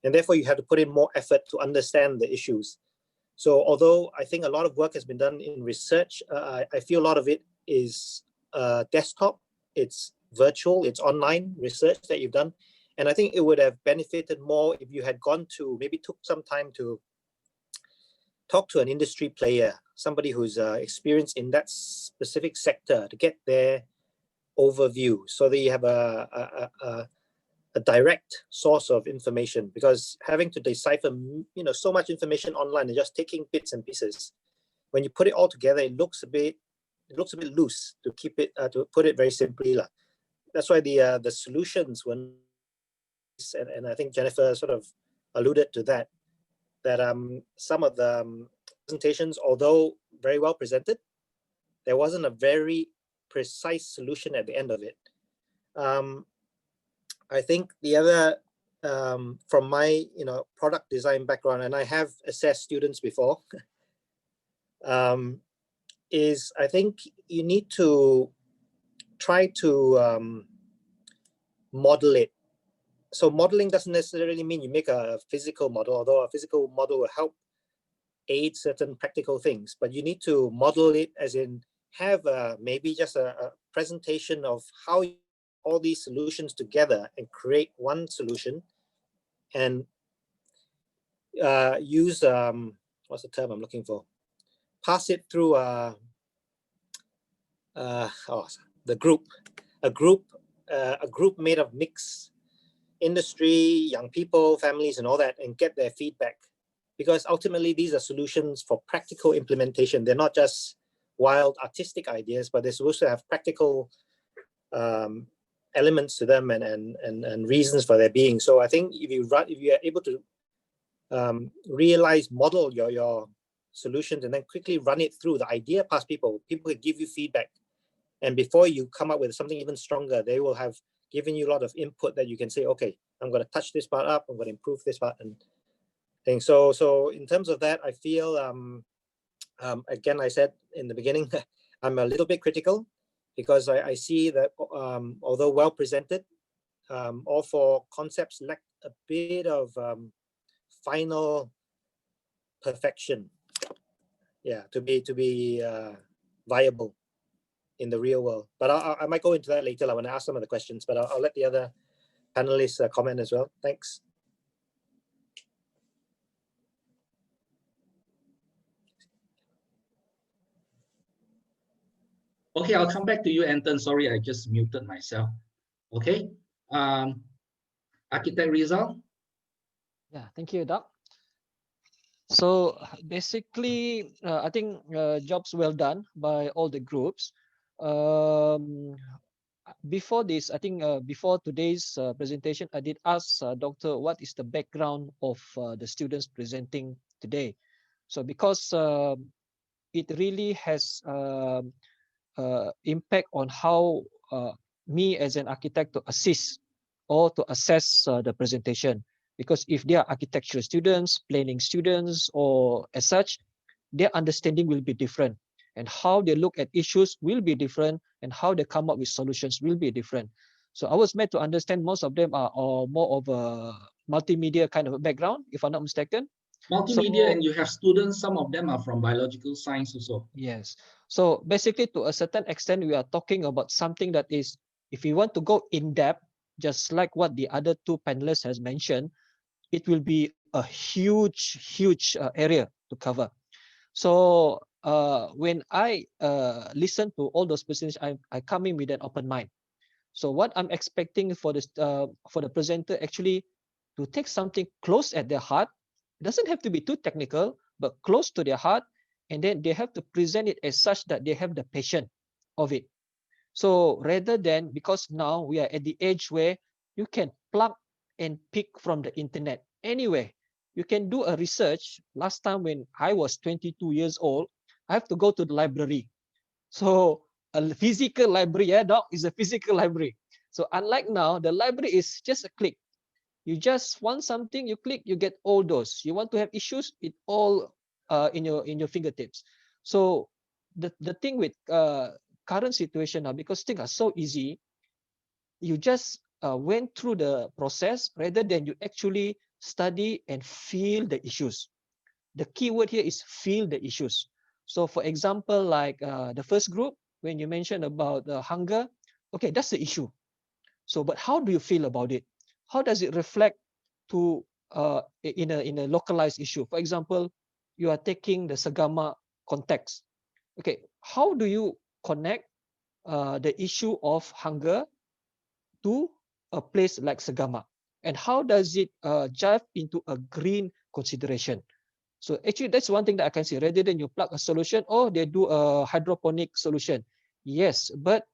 and therefore you have to put in more effort to understand the issues. So although I think a lot of work has been done in research, I feel a lot of it is desktop, it's virtual, it's online research that you've done. And I think it would have benefited more if you had gone to, maybe took some time to talk to an industry player, somebody who's experienced in that specific sector, to get their overview so that you have a direct source of information. Because having to decipher, you know, so much information online and just taking bits and pieces, when you put it all together, it looks a bit loose, to keep it to put it very simply. That's why the solutions were, and I think Jennifer sort of alluded to that some of the presentations, although very well presented, there wasn't a very precise solution at the end of it. I think the other, from my product design background, and I have assessed students before, is I think you need to try to model it. So modeling doesn't necessarily mean you make a physical model, although a physical model will help aid certain practical things, but you need to model it as in have maybe just a presentation of how all these solutions together and create one solution, and use, what's the term I'm looking for? Pass it through the group, a group made of mixed industry, young people, families, and all that, and get their feedback. Because ultimately these are solutions for practical implementation. They're not just wild artistic ideas, but they're supposed to have practical elements to them and reasons for their being. So I think if you are able to model your solutions and then quickly run it through the idea past people can give you feedback. And before you come up with something even stronger, they will have given you a lot of input that you can say, okay, I'm going to touch this part up, I'm going to improve this part and things. So in terms of that, I feel, again, I said in the beginning, I'm a little bit critical because I see that although well presented, all four concepts lack a bit of final perfection, to be viable in the real world. But I might go into that later. I want to ask some of the questions, but I'll let the other panelists comment as well. Thanks. Okay, I'll come back to you, Anton. Sorry, I just muted myself. Okay, Architect Rizal. Yeah, thank you, Doc. So basically, I think jobs well done by all the groups. Before this, I think before today's presentation, I did ask Doctor what is the background of the students presenting today. So because it really has impact on how me as an architect to assist or to assess the presentation. Because if they are architectural students, planning students, or as such, their understanding will be different. And how they look at issues will be different, and how they come up with solutions will be different. So I was made to understand most of them are more of a multimedia kind of a background, if I'm not mistaken. Multimedia, and you have students, some of them are from biological science also. Yes. So basically, to a certain extent, we are talking about something that is, if you want to go in depth, just like what the other two panelists has mentioned, it will be a huge area to cover. So when I listen to all those presentations, I come in with an open mind. So what I'm expecting for the presenter actually to take something close at their heart. It doesn't have to be too technical, but close to their heart, and then they have to present it as such that they have the passion of it. So rather than, because now we are at the age where you can plug and pick from the internet anywhere. You can do a research. Last time when I was 22 years old, I have to go to the library. So a physical library, yeah, doc, is a physical library. So unlike now, the library is just a click. You just want something, you click, you get all those. You want to have issues, it all in your fingertips. So the thing with current situation now, because things are so easy, you just went through the process rather than you actually study and feel the issues. The key word here is feel the issues. So for example, like the first group, when you mentioned about the hunger, okay, that's the issue. So, but how do you feel about it? How does it reflect to in a localized issue? For example, you are taking the Sagama context. Okay, how do you connect the issue of hunger to a place like Sagama? And how does it jive into a green consideration? So actually, that's one thing that I can see. Rather than you plug a solution, or they do a hydroponic solution. Yes, but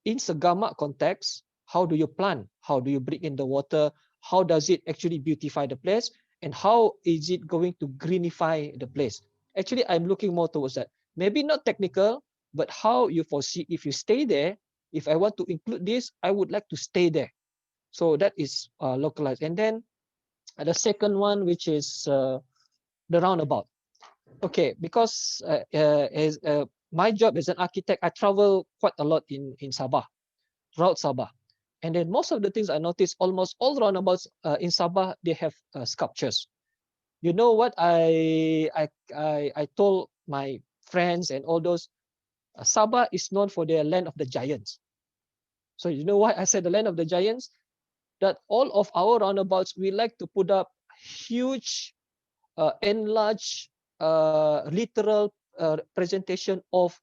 in Sagama context, how do you plant? How do you bring in the water? How does it actually beautify the place? And how is it going to greenify the place? Actually, I'm looking more towards that. Maybe not technical, but how you foresee if you stay there, if I want to include this, I would like to stay there. So that is localized. And then the second one, which is the roundabout. Okay, because as my job as an architect, I travel quite a lot in Sabah, throughout Sabah. And then most of the things I noticed, almost all roundabouts in Sabah, they have sculptures. You know what I told my friends and all those, Sabah is known for their land of the giants. So you know why I said the land of the giants? That all of our roundabouts, we like to put up huge, enlarged, literal presentation of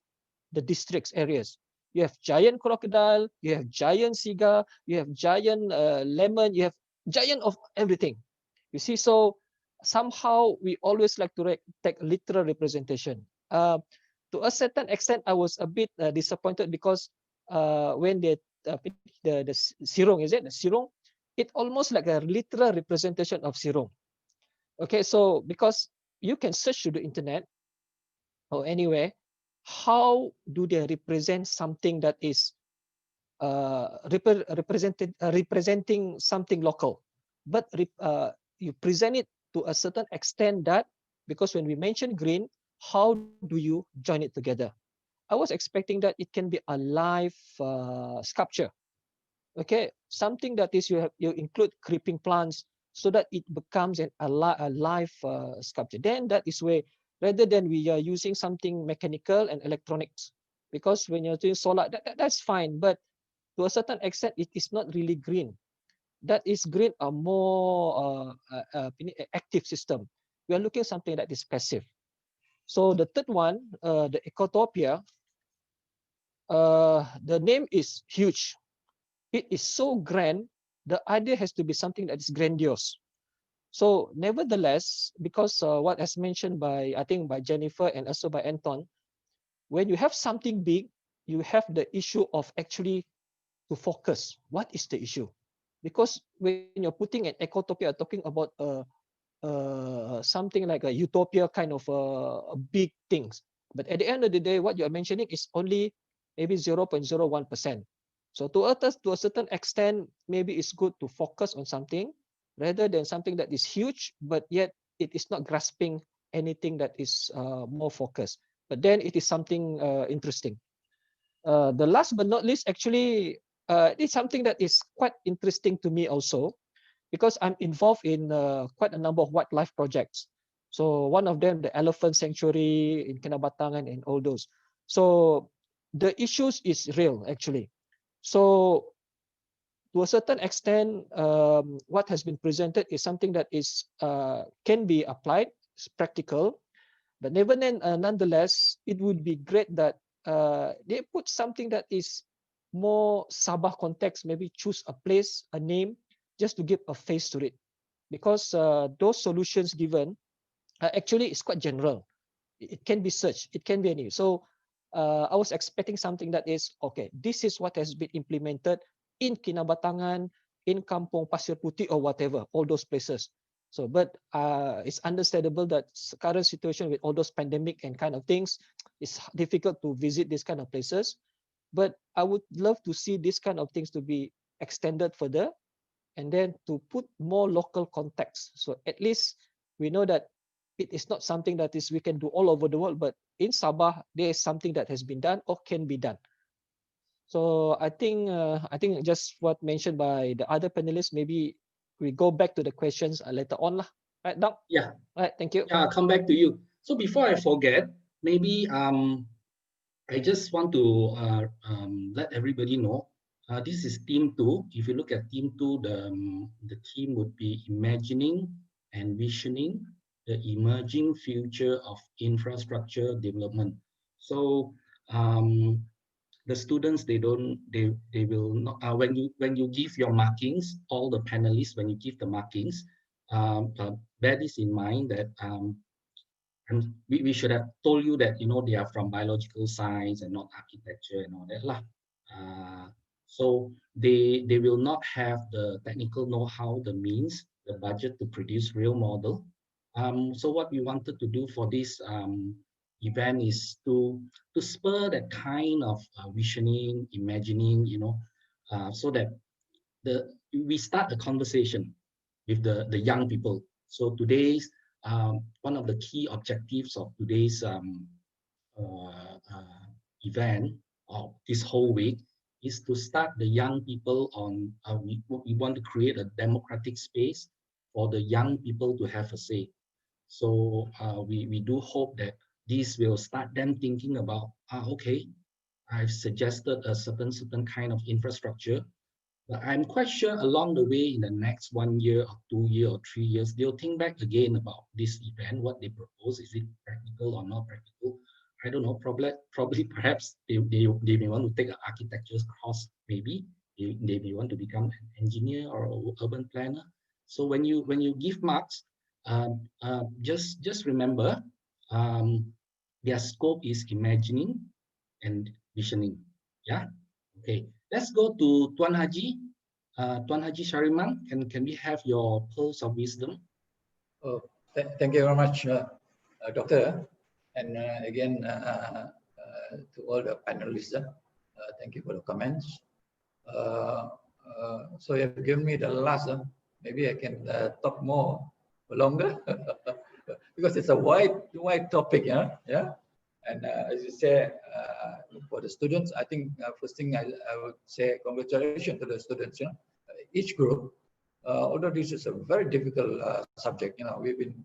the districts areas. You have giant crocodile, you have giant seagull, you have giant lemon, you have giant of everything. You see, so somehow we always like to take literal representation. To a certain extent, I was a bit disappointed because when the Sirong, is it the Sirong? It almost like a literal representation of Sirong. Okay, so because you can search through the internet or anywhere, how do they represent something that is representing something local, but you present it to a certain extent that, because when we mention green, how do you join it together? I was expecting that it can be a live sculpture. Okay, something that is you include creeping plants so that it becomes a live sculpture. Then that is where, rather than we are using something mechanical and electronics, because when you're doing solar, that's fine, but to a certain extent, it is not really green. That is green, a more active system. We are looking at something that is passive. So the third one, the Ecotopia, the name is huge. It is so grand. The idea has to be something that is grandiose. So nevertheless, because what is mentioned by, I think, by Jennifer and also by Anton, when you have something big, you have the issue of actually to focus. What is the issue? Because when you're putting an Ecotopia, talking about something like a utopia kind of big things. But at the end of the day, what you're mentioning is only maybe 0.01%. So to a certain extent, maybe it's good to focus on something rather than something that is huge, but yet it is not grasping anything that is more focused. But then it is something interesting. The last but not least, actually, it's something that is quite interesting to me also, because I'm involved in quite a number of wildlife projects. So one of them, the elephant sanctuary in Kinabatangan and all those. So the issues is real, actually. So to a certain extent, what has been presented is something that is can be applied, it's practical, but nonetheless, it would be great that they put something that is more Sabah context, maybe choose a place, a name, just to give a face to it. Because those solutions given actually is quite general. It can be searched, it can be any. So I was expecting something that is, okay, this is what has been implemented in Kinabatangan, in Kampung Pasir Putih or whatever, all those places. So, but it's understandable that current situation with all those pandemic and kind of things, it's difficult to visit these kind of places. But I would love to see this kind of things to be extended further, and then to put more local context. So at least we know that it is not something that is we can do all over the world, but in Sabah, there is something that has been done or can be done. So I think just what mentioned by the other panelists, maybe we go back to the questions later on lah. Right, Doc? Yeah. Right, thank you. Yeah, I'll come back to you. So before I forget, maybe I just want to let everybody know, this is team 2. If you look at team 2, the team would be imagining and visioning the emerging future of infrastructure development. So the students, they will not, when you give your markings, all the panelists, when you give the markings, bear this in mind that and we should have told you that, you know, they are from biological science and not architecture and all that lah. So they will not have the technical know-how, the means, the budget to produce real model. So what we wanted to do for this event is to spur that kind of visioning, imagining, you know, so that we start a conversation with the young people. So today's one of the key objectives of today's event of this whole week is to start the young people on, we want to create a democratic space for the young people to have a say. So we do hope that this will start them thinking about, okay, I've suggested a certain kind of infrastructure, but I'm quite sure along the way in the next 1 year or 2 years or 3 years, they'll think back again about this event, what they propose, is it practical or not practical? I don't know, probably perhaps they may want to take an architecture course, maybe. They may want to become an engineer or an urban planner. So when you give marks, just remember their scope is imagining and visioning. Yeah. Okay. Let's go to Tuan Haji. Tuan Haji Shariman, can we have your pearls of wisdom? Oh, thank you very much, Doctor. And again, to all the panelists, thank you for the comments. So you have given me the last, maybe I can talk more longer because it's a wide topic, yeah. And as you say, for the students, I think first thing I would say congratulations to the students. You know, each group, although this is a very difficult subject, you know, we've been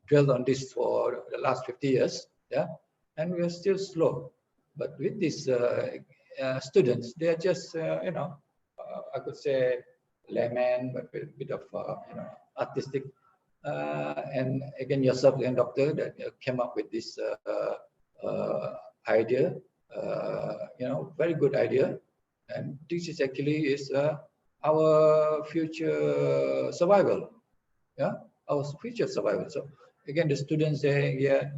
drilled on this for the last 50 years, yeah, and we are still slow. But with these students, they are just, you know, I could say layman, but with a bit of, you know, artistic. And again, yourself and Doctor that came up with this idea, you know, very good idea. And this is actually our future survival, yeah, our future survival. So again, the students say, yeah,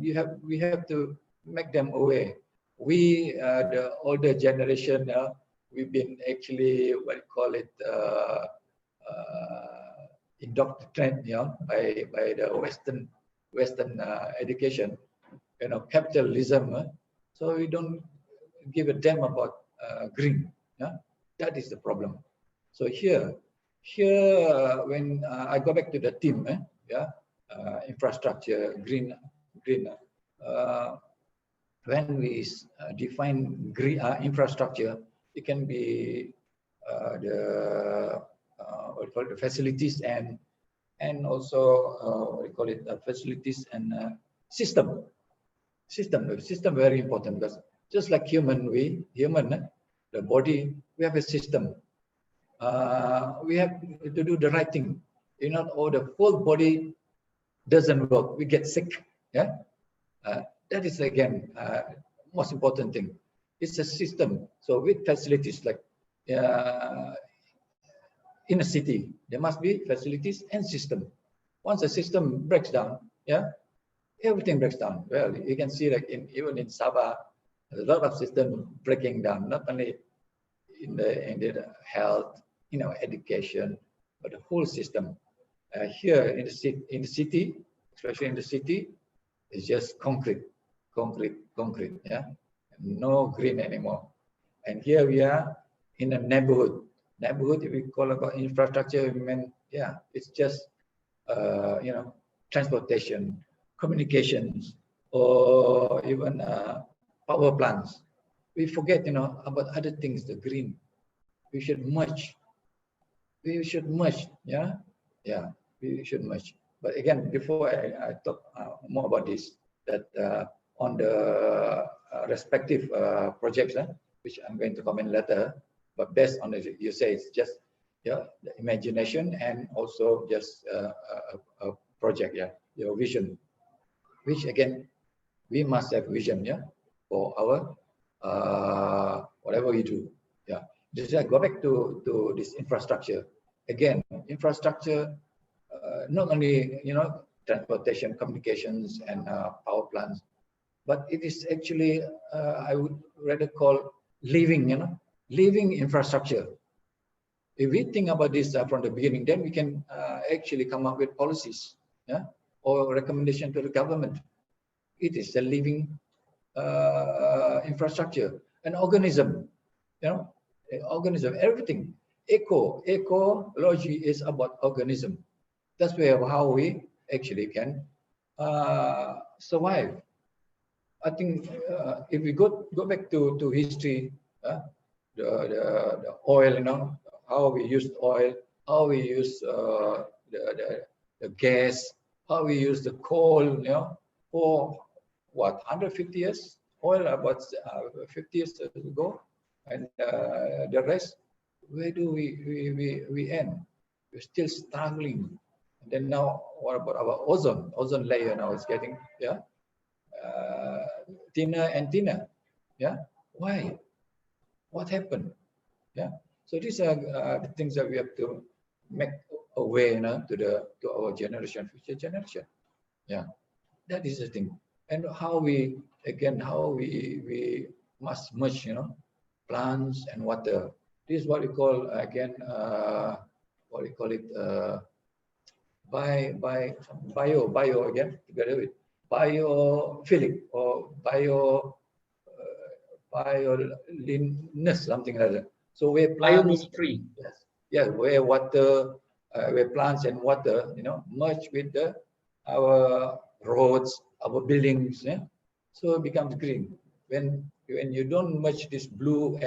we have to make them aware. We, the older generation, we've been actually, what you call it, indoctrinated, you know, by the Western education, you know, capitalism. So we don't give a damn about green. Yeah, that is the problem. So here, when I go back to the theme, yeah, infrastructure, green. When we define green infrastructure, it can be the what you call it, the facilities and also what you call it, facilities and system very important, because just like human, the body, we have a system. We have to do the right thing. You know, or the whole body doesn't work, we get sick. Yeah, that is again most important thing. It's a system. So with facilities like in a city, there must be facilities and system. Once the system breaks down, yeah, everything breaks down. Well, you can see like even in Sabah, a lot of system breaking down, not only in the health, you know, education, but the whole system. Here in the city, especially in the city, it's just concrete. Yeah, no green anymore. And here we are in a neighborhood. Neighborhood, if we call about infrastructure, we mean, yeah, it's just you know, transportation, communications, or even power plants. We forget, you know, about other things, the green. We should merge. We should merge. Yeah, yeah, we should merge. But again, before I talk more about this, that on the respective projects, which I'm going to comment later, but based on it, you say it's just, yeah, the imagination and also just a project, yeah, your vision, which again, we must have vision, yeah, for our whatever we do, yeah. Just go back to this infrastructure. Again, infrastructure, not only, you know, transportation, communications, and power plants, but it is actually, I would rather call living, you know, living infrastructure. If we think about this from the beginning, then we can actually come up with policies, yeah, or recommendation to the government. It is a living infrastructure, an organism, you know, an organism, everything. Ecology is about organism. That's where how we actually can survive. I think if we go back to history, the oil, you know, how we used oil, how we use the gas, how we use the coal, you know, for what, 150 years? Oil about 50 years ago, and the rest, where do we end? We're still struggling. And then now, what about our ozone layer? Now it's getting, yeah, thinner and thinner. Yeah, why? What happened? Yeah. So these are the things that we have to make aware, you know, to our generation, future generation. Yeah, that is the thing. And how we, again, how we must merge, you know, plants and water. This is what we call, again, what we call it, bio again, together with biophilic or bioliness, something like that. So where plants, yes, where water, where plants and water, you know, merge with our roads, our buildings, yeah. So it becomes green. When you don't merge this blue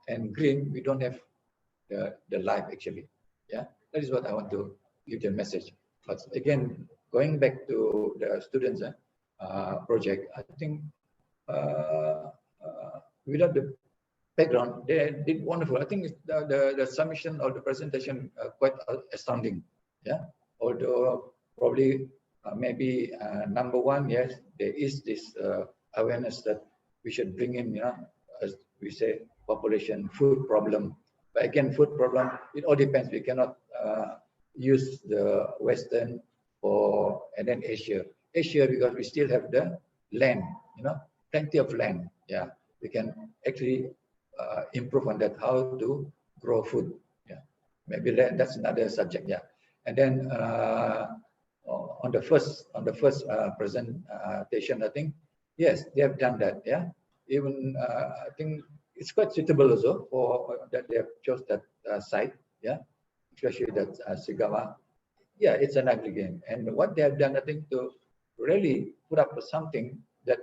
and green, we don't have the life actually. Yeah, that is what I want to give the message. But again, going back to the students' project, I think without the background, they did wonderful. I think the submission or the presentation quite astounding. Yeah, although probably maybe number one, yes, there is this awareness that we should bring in, you know, as we say, population, food problem. But again, food problem, it all depends. We cannot use the Western or and then Asia, because we still have the land, you know, plenty of land. Yeah, we can actually improve on that, how to grow food. Yeah, maybe that's another subject. Yeah, and then on the first presentation, I think, yes, they have done that. Yeah, even I think it's quite suitable also for that they have chose that site. Yeah, especially that Sigawa. Yeah, it's an ugly game, and what they have done, I think, to really put up something that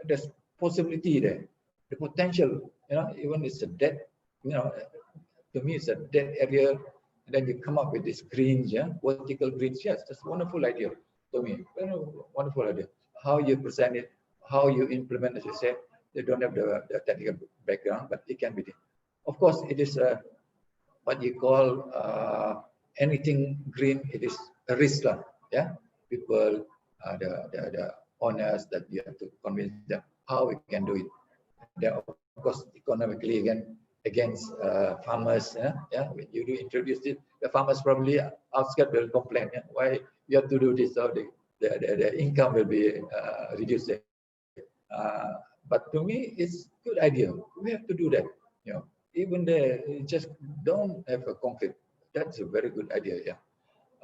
there's possibility there, the potential, you know, even it's a dead, you know, to me it's a dead area, and then you come up with this greens, yeah, vertical greens. Yes, that's a wonderful idea to me, very wonderful idea. How you present it, how you implement, as you said, they don't have the technical background, but it can be. Of course, it is what you call anything green. It is a risk, yeah. People, the owners, that you have to convince them how we can do it. Then of course, economically against farmers, yeah. When you do introduce it, the farmers probably outskirts will complain, yeah? Why you have to do this? So the income will be reduced. But to me, it's a good idea. We have to do that. You know, even they just don't have a concrete. That's a very good idea. Yeah.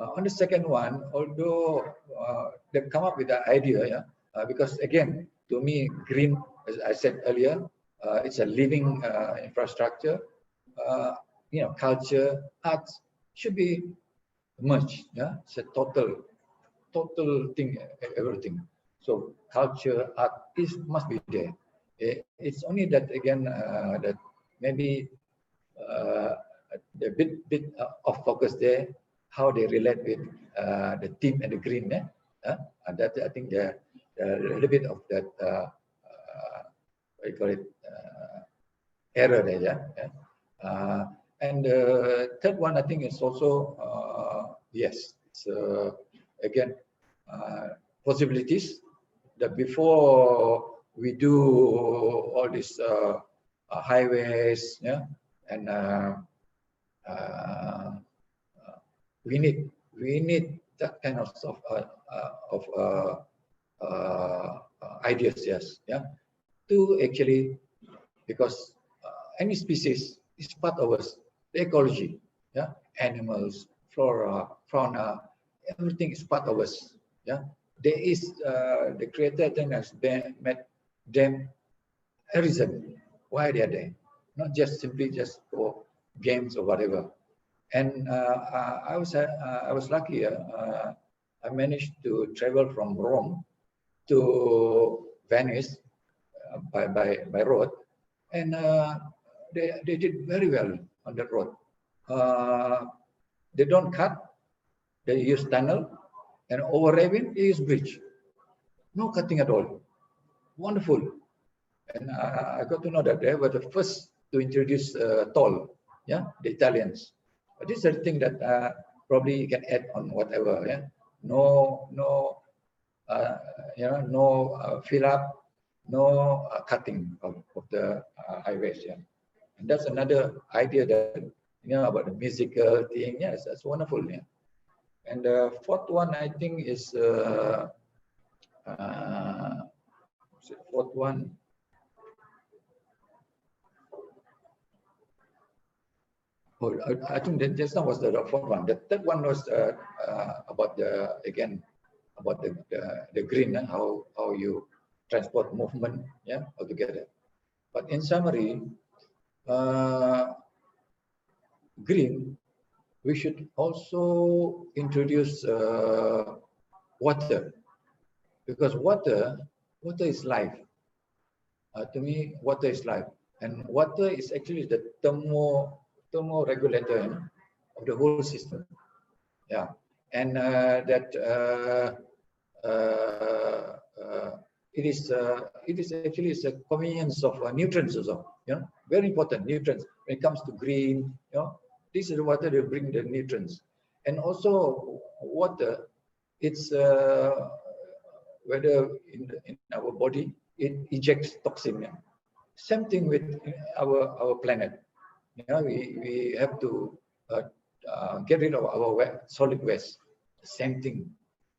On the second one, although they come up with the idea, yeah, because again, to me, green, as I said earlier, it's a living infrastructure. You know, culture, arts should be merged. Yeah, it's a total thing, everything. So culture, art must be there. It's only that again that maybe the bit of focus there, how they relate with the team and the green. And that I think a little bit of that what you call it error there. Yeah. And the third one I think is also yes. It's again possibilities that before we do all these highways, yeah, and we need that kind of ideas, yes, yeah, to actually, because any species is part of us, the ecology, yeah, animals, flora, fauna, everything is part of us, yeah. There is the creator then has made them a reason why they are there, not just simply just for games or whatever. And I was lucky. I managed to travel from Rome to Venice by road, and they did very well on that road. They don't cut; they use tunnel, and over Raven they use bridge. No cutting at all. Wonderful. And I got to know that they were the first to introduce toll. Yeah, the Italians. But this is a thing that probably you can add on whatever. Yeah, no, you know, no fill up, no cutting of the highways. Yeah, and that's another idea that you know about the musical thing. Yes, that's wonderful. Yeah, and the fourth one I think is fourth one. Oh, I think that just now was the fourth one. The third one was about the about the green and how you transport movement, yeah, altogether. But in summary, green, we should also introduce water, because water is life. To me, water is life, and water is actually the thermoregulator, you know, of the whole system. Yeah, and it is actually a convenience of nutrients also. You know, very important nutrients when it comes to green. You know, this is the water that bring the nutrients, and also water. It's whether in our body it ejects toxin. Yeah? Same thing with our planet. You know, we have to get rid of our solid waste. Same thing.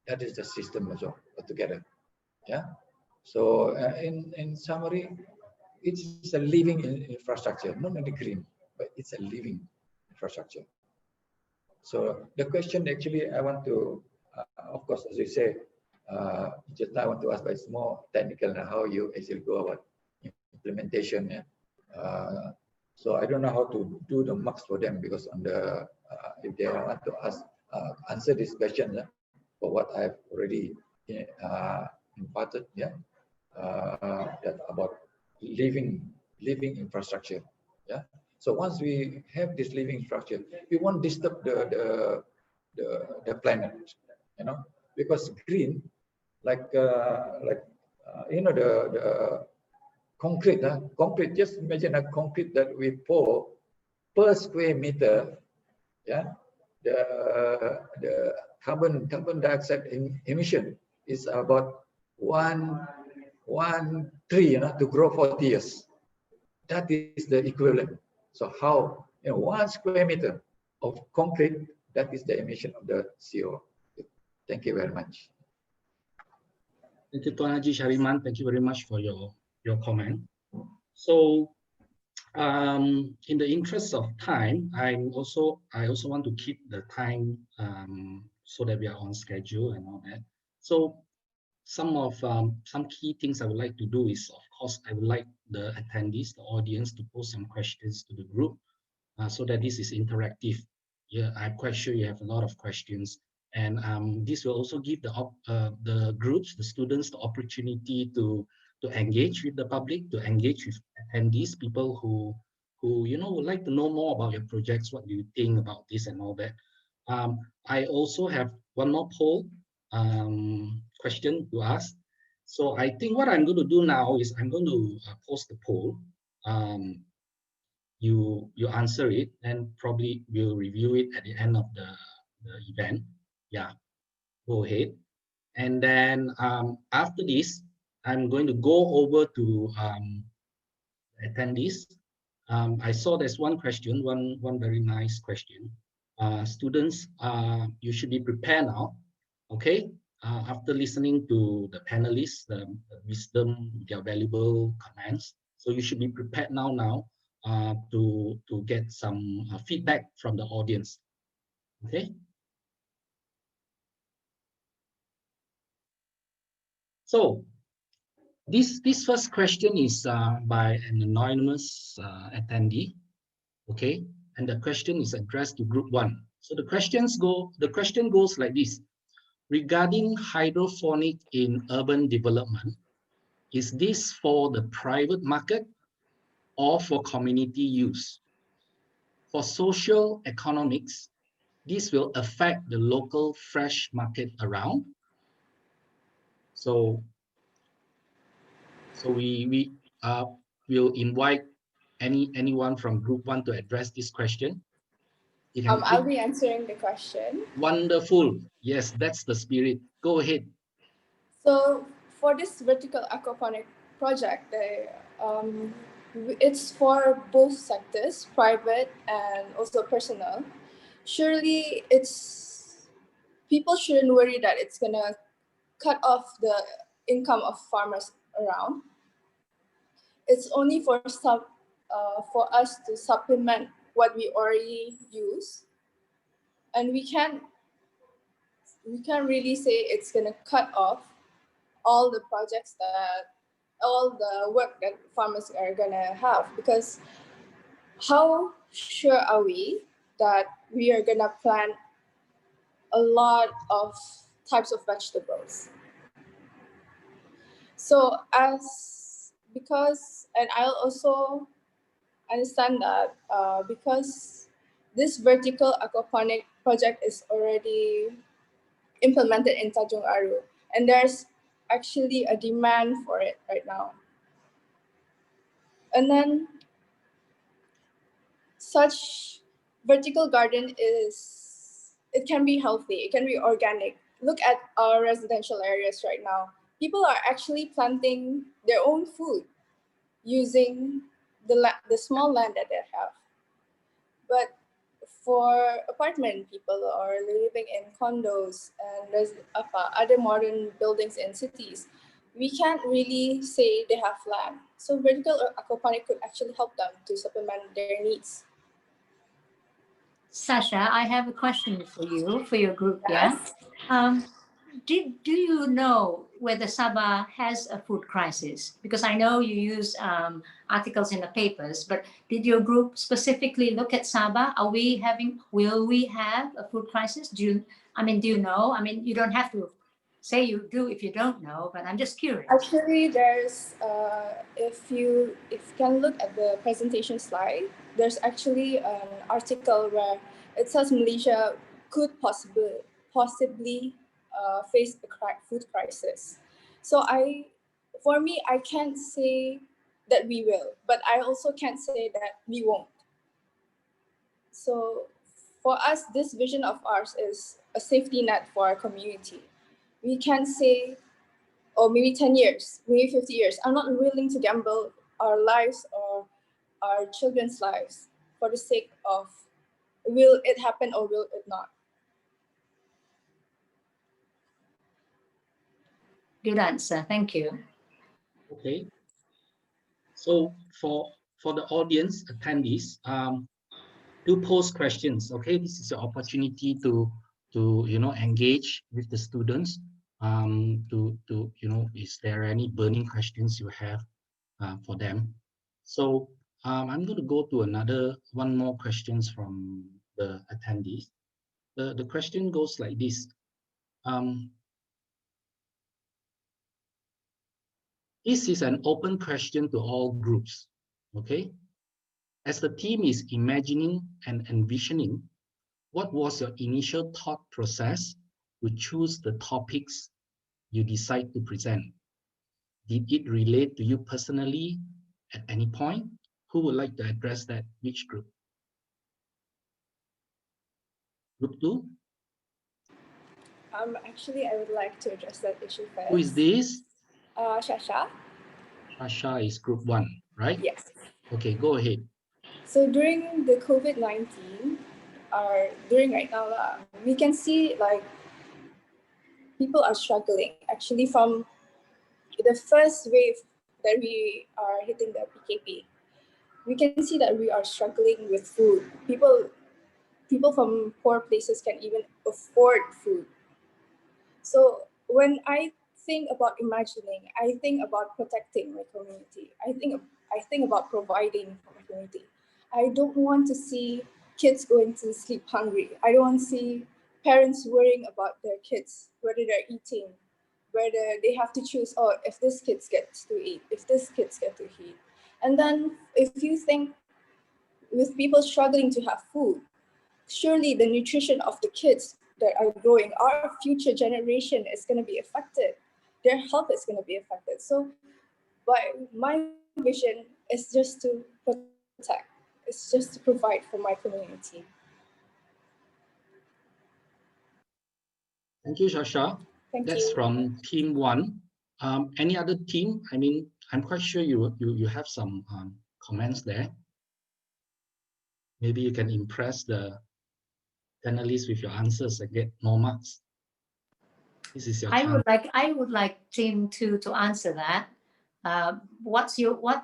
That is the system also altogether. Yeah. So in summary, it's a living infrastructure, not only green, but it's a living infrastructure. So the question actually I want to, of course, as you say, just I want to ask, but it's more technical and how you actually go about implementation. Yeah. So I don't know how to do the marks for them, because on the if they want to answer this question for what I've already imparted, yeah, that about living infrastructure, yeah. So once we have this living structure, we won't disturb the planet, you know, because green, like you know, the concrete. Concrete, just imagine a concrete that we pour per square meter. Yeah, the carbon dioxide emission is about one tree, to grow 40 years. That is the equivalent. So how, 1 square meter of concrete, that is the emission of the CO. Thank you very much. Thank you, Tuan Haji Shariman. Thank you very much for your comment. So, in the interest of time, I also want to keep the time so that we are on schedule and all that. So, some key things I would like to do is, of course, I would like the attendees, the audience, to pose some questions to the group so that this is interactive. Yeah, I'm quite sure you have a lot of questions, and this will also give the groups, the students, the opportunity to engage with the public, to engage with attendees, people who would like to know more about your projects. What do you think about this and all that? I also have one more poll question to ask. So I think what I'm going to do now is I'm going to post the poll. You answer it, and probably we'll review it at the end of the event. Yeah, go ahead. And then after this, I'm going to go over to attendees. I saw there's one question, one very nice question. Students, you should be prepared now. Okay, after listening to the panelists, the wisdom, their valuable comments. So you should be prepared now to get some feedback from the audience. Okay. So this first question is by an anonymous attendee. Okay, and the question is addressed to Group 1. So the question goes like this: regarding hydroponic in urban development, is this for the private market or for community use? For social economics, this will affect the local fresh market around. So we will invite anyone from Group 1 to address this question. I'll be answering the question. Wonderful. Yes, that's the spirit. Go ahead. So for this vertical aquaponic project, it's for both sectors, private and also personal. Surely people shouldn't worry that it's gonna cut off the income of farmers around. It's only for us to supplement what we already use, and we can't really say it's gonna cut off all the projects all the work that farmers are gonna have, because how sure are we that we are gonna plant a lot of types of vegetables? So and I'll also understand that because this vertical aquaponic project is already implemented in Tanjung Aru, and there's actually a demand for it right now. And then such vertical garden it can be healthy, it can be organic. Look at our residential areas right now. People are actually planting their own food using the small land that they have. But for apartment people or living in condos and other modern buildings in cities, we can't really say they have land. So vertical aquaponic could actually help them to supplement their needs. Sasha, I have a question for you, for your group. Yes. Yeah. Do you know whether Sabah has a food crisis? Because I know you use articles in the papers, but did your group specifically look at Sabah? Will we have a food crisis? Do you know? I mean, you don't have to say you do if you don't know, but I'm just curious. Actually, there's, if you can look at the presentation slide, there's actually an article where it says Malaysia could possibly face a food crisis. So I can't say that we will, but I also can't say that we won't. So for us, this vision of ours is a safety net for our community. We can say, or maybe 10 years, maybe 50 years, I'm not willing to gamble our lives or our children's lives for the sake of will it happen or will it not. Good answer. Thank you. Okay. So for the audience attendees, do post questions. Okay, this is your opportunity to engage with the students. Is there any burning questions you have for them? So I'm going to go to one more questions from the attendees. The question goes like this. This is an open question to all groups, okay? As the team is imagining and envisioning, what was your initial thought process to choose the topics you decide to present? Did it relate to you personally at any point? Who would like to address that? Which group? Group 2? Actually, I would like to address that issue first. Who is this? Shasha. Shasha is group 1, right? Yes. Okay, go ahead. So during the COVID-19, or during right now, we can see like people are struggling. Actually, from the first wave that we are hitting the PKP, we can see that we are struggling with food. People from poor places can even afford food. So when I think about imagining, I think about protecting my community. I think about providing for my community. I don't want to see kids going to sleep hungry. I don't want to see parents worrying about their kids, whether they're eating, whether they have to choose, oh, if this kid gets to eat, if this kid gets to eat. And then if you think with people struggling to have food, surely the nutrition of the kids that are growing, our future generation is going to be affected. Their health is going to be affected. So my vision is just to protect, it's just to provide for my community. Thank you, Shasha. That's from team 1. Any other team? I mean, I'm quite sure you have some comments there. Maybe you can impress the panelists with your answers and get more marks. This is your chance. I would like team 2 to answer that. What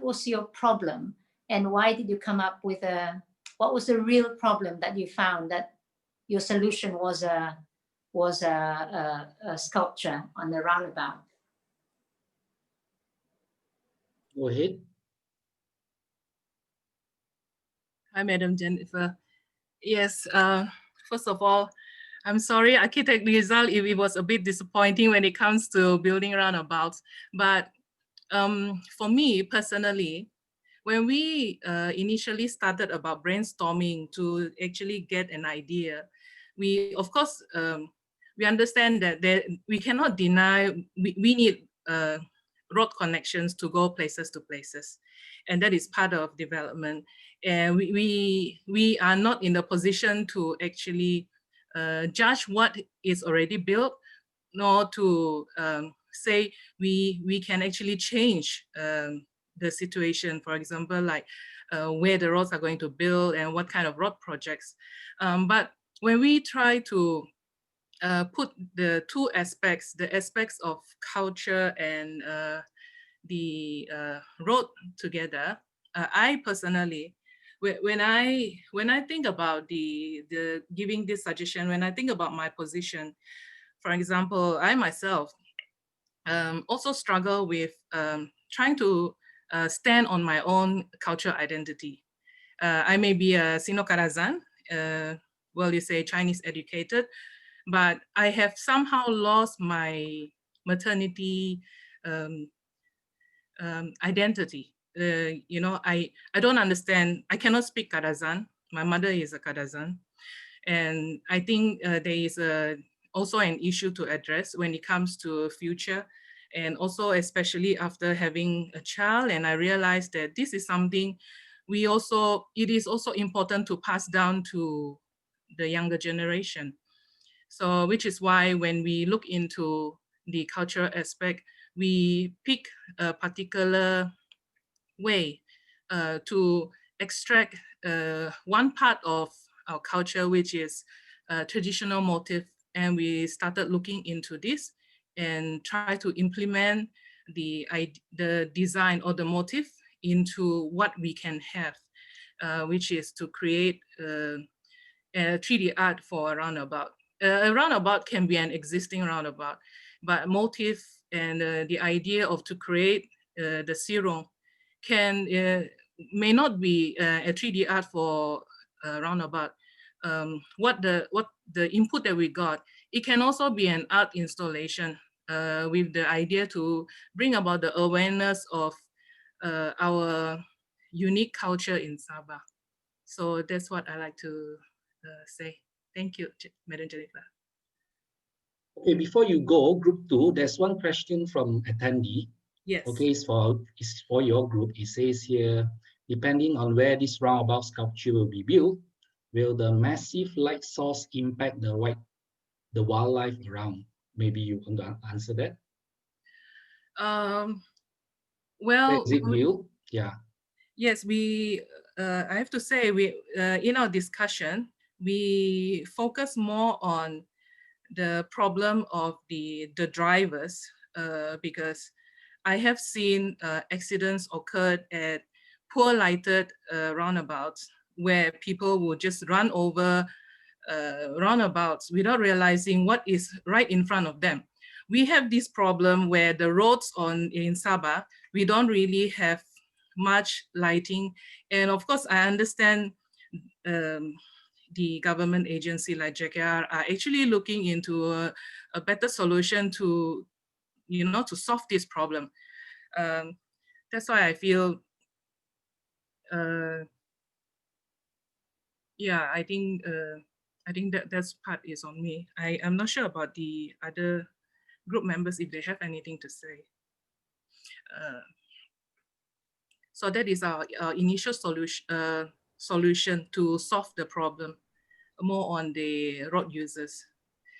was your problem, and why did you come up with what was the real problem that you found that your solution was a sculpture on the roundabout? Go ahead. Hi, Madam Jennifer. Yes, first of all, I'm sorry, Architect Rizal, if it was a bit disappointing when it comes to building roundabouts. But for me personally, when we initially started about brainstorming to actually get an idea, we, of course, we understand that we cannot deny we need road connections to go places to places. And that is part of development. And we are not in the position to actually judge what is already built, nor to say we can actually change the situation, for example, like where the roads are going to build and what kind of road projects. But when we try to put the two aspects, the aspects of culture and the road together, I personally, when I think about the giving this suggestion, when I think about my position, for example, I myself also struggle with trying to stand on my own cultural identity. I may be a Sino-Karazhan, well, you say Chinese educated, but I have somehow lost my maternity identity. You know, I don't understand. I cannot speak Karazhan. My mother is a Karazhan. And I think there is also an issue to address when it comes to future And also, especially after having a child, and I realized that this is something it is also important to pass down to the younger generation. So, which is why when we look into the cultural aspect, we pick a particular way to extract one part of our culture, which is traditional motif. And we started looking into this and try to implement the design or the motif into what we can have, which is to create a 3D art for a roundabout. A roundabout can be an existing roundabout, but motif and the idea of to create the sirong may not be a 3D art for a roundabout. What the input that we got, it can also be an art installation with the idea to bring about the awareness of our unique culture in Sabah. So that's what I like to say. Thank you, Madam Jennifer. Okay, before you go, group 2, there's one question from attendee. Yes. Okay, it's for your group. It says here, depending on where this roundabout sculpture will be built, will the massive light source impact the wildlife around? Maybe you want to answer that. Well, is it built? Yeah. Yes, I have to say, in our discussion, we focus more on the problem of the drivers because I have seen accidents occurred at poor lighted roundabouts where people will just run over roundabouts without realizing what is right in front of them. We have this problem where the roads in Sabah, we don't really have much lighting. And of course, I understand the government agency like JKR are actually looking into a better solution to, to solve this problem. That's why I feel, yeah, I think that's part is on me. I'm not sure about the other group members if they have anything to say. So that is our initial solution to solve the problem, more on the road users.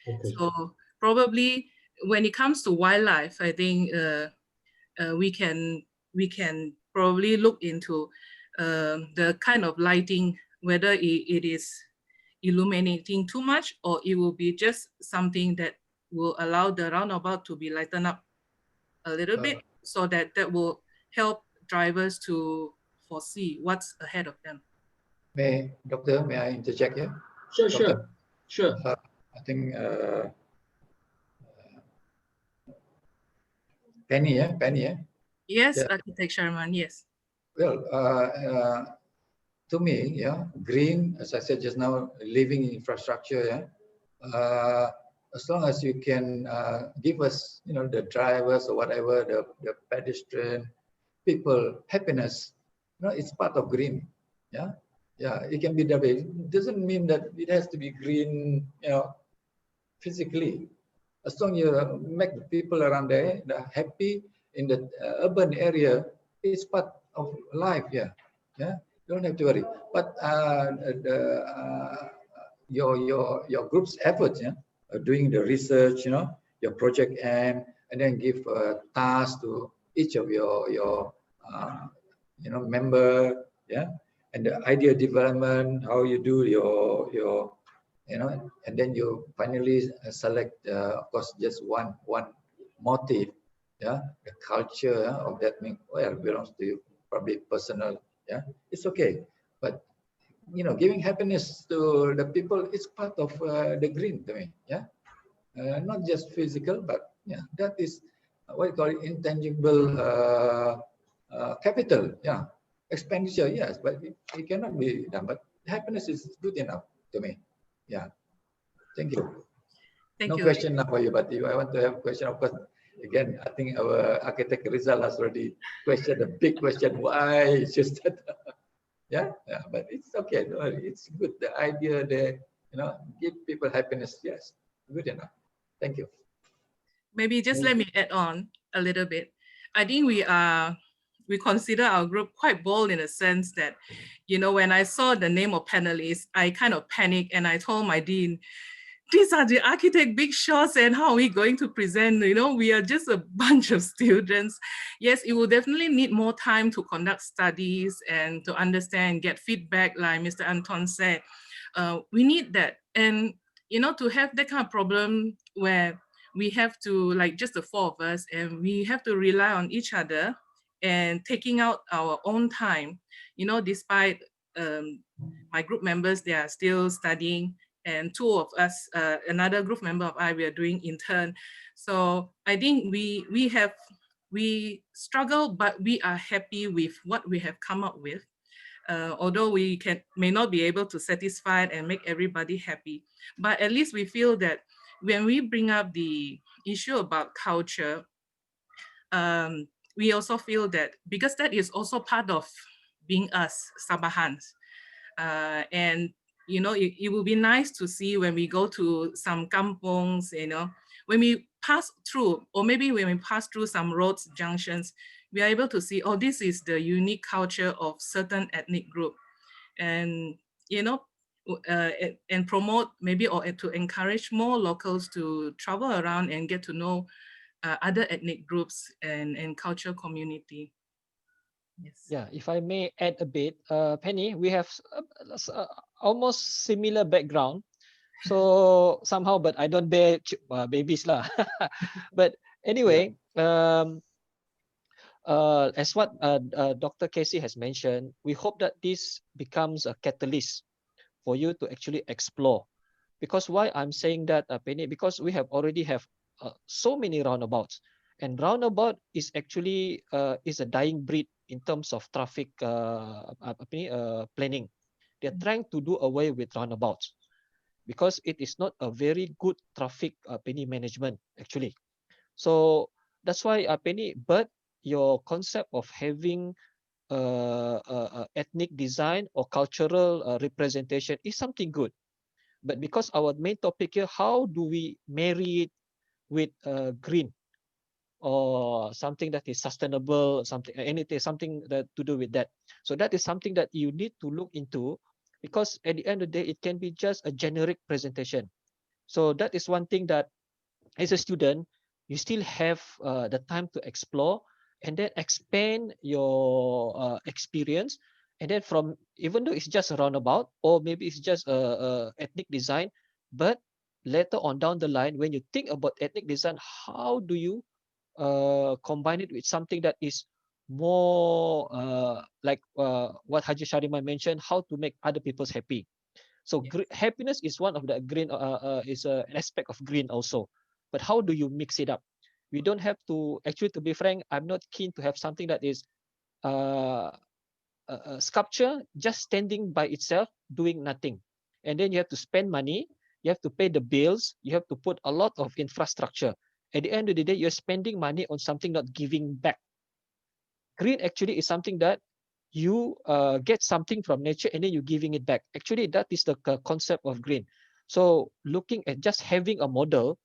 Okay. So probably when it comes to wildlife, I think we can probably look into the kind of lighting, whether it is illuminating too much or it will be just something that will allow the roundabout to be lightened up a little bit, so that will help drivers to foresee what's ahead of them. Doctor, may I interject here? Sure. I think Penny. Yes, yeah. Architect Sharman, yes. Well, to me, yeah, green, as I said just now, living infrastructure, yeah. As long as you can give us, the drivers or whatever, the pedestrian, people, happiness, it's part of green, yeah. Yeah, it can be that way. It doesn't mean that it has to be green, physically. As long as you make the people around there happy in the urban area, it's part of life, yeah. Don't have to worry. But your group's efforts, doing the research, your project and then give a task to each of your member, yeah, and the idea development, how you do your and then you finally select, of course, just one motive, yeah, the culture of that belongs to you, probably personal, yeah, it's okay, but giving happiness to the people is part of the green to me, yeah, not just physical, but yeah, that is what you call it, intangible capital, yeah, expenditure, yes, but it cannot be done, but happiness is good enough to me, yeah. Thank you. Thank you. Question now for you, but if I want to have a question, of course, again, I think our architect Rizal has already questioned a big question. Why it's just that? yeah, but it's okay. It's good. The idea there, give people happiness. Yes, good enough. Thank you. maybe just let me add on a little bit. I think we consider our group quite bold in a sense that, you know, when I saw the name of panelists, I kind of panicked and I told my dean, these are the architect big shots and how are we going to present? You know, we are just a bunch of students. Yes, it will definitely need more time to conduct studies and to understand, get feedback like Mr. Anton said. We need that. And, you know, to have that kind of problem where we have to, like just the four of us, and we have to rely on each other and taking out our own time, you know, despite my group members, they are still studying, and two of us, another group member of I, we are doing intern. So I think we struggle, but we are happy with what we have come up with. Although we may not be able to satisfy and make everybody happy, but at least we feel that when we bring up the issue about culture, we also feel that because that is also part of being us, Sabahans. And you know, it will be nice to see when we go to some kampongs, you know, when we pass through, or maybe when we pass through some roads, junctions, we are able to see, oh, this is the unique culture of certain ethnic group. And, you know, and promote maybe, or to encourage more locals to travel around and get to know other ethnic groups and cultural community. Yes. Yeah, if I may add a bit, Penny, we have almost similar background. So somehow, but I don't bear babies lah. But anyway, as what Dr. Casey has mentioned, we hope that this becomes a catalyst for you to actually explore. Because why I'm saying that, Penny, because we have already have so many roundabouts, and roundabout is actually is a dying breed in terms of traffic planning. They're trying to do away with roundabouts because it is not a very good traffic Penny management actually. So that's why Penny, but your concept of having ethnic design or cultural representation is something good. But because our main topic here, how do we marry it with green or something that is sustainable, something that to do with that. So that is something that you need to look into, because at the end of the day, it can be just a generic presentation. So that is one thing that as a student, you still have the time to explore and then expand your experience. And then from, even though it's just a roundabout, or maybe it's just a ethnic design, but later on down the line, when you think about ethnic design, how do you combine it with something that is more like what Haji Sharima mentioned, how to make other people's happy. So happiness is one of the green, is an aspect of green also. But how do you mix it up? We don't have to, actually, to be frank, I'm not keen to have something that is a sculpture just standing by itself, doing nothing. And then you have to spend money, you have to pay the bills, you have to put a lot of infrastructure. At the end of the day, you're spending money on something not giving back. Green actually is something that you get something from nature and then you're giving it back. Actually, that is the concept of green. So looking at just having a model,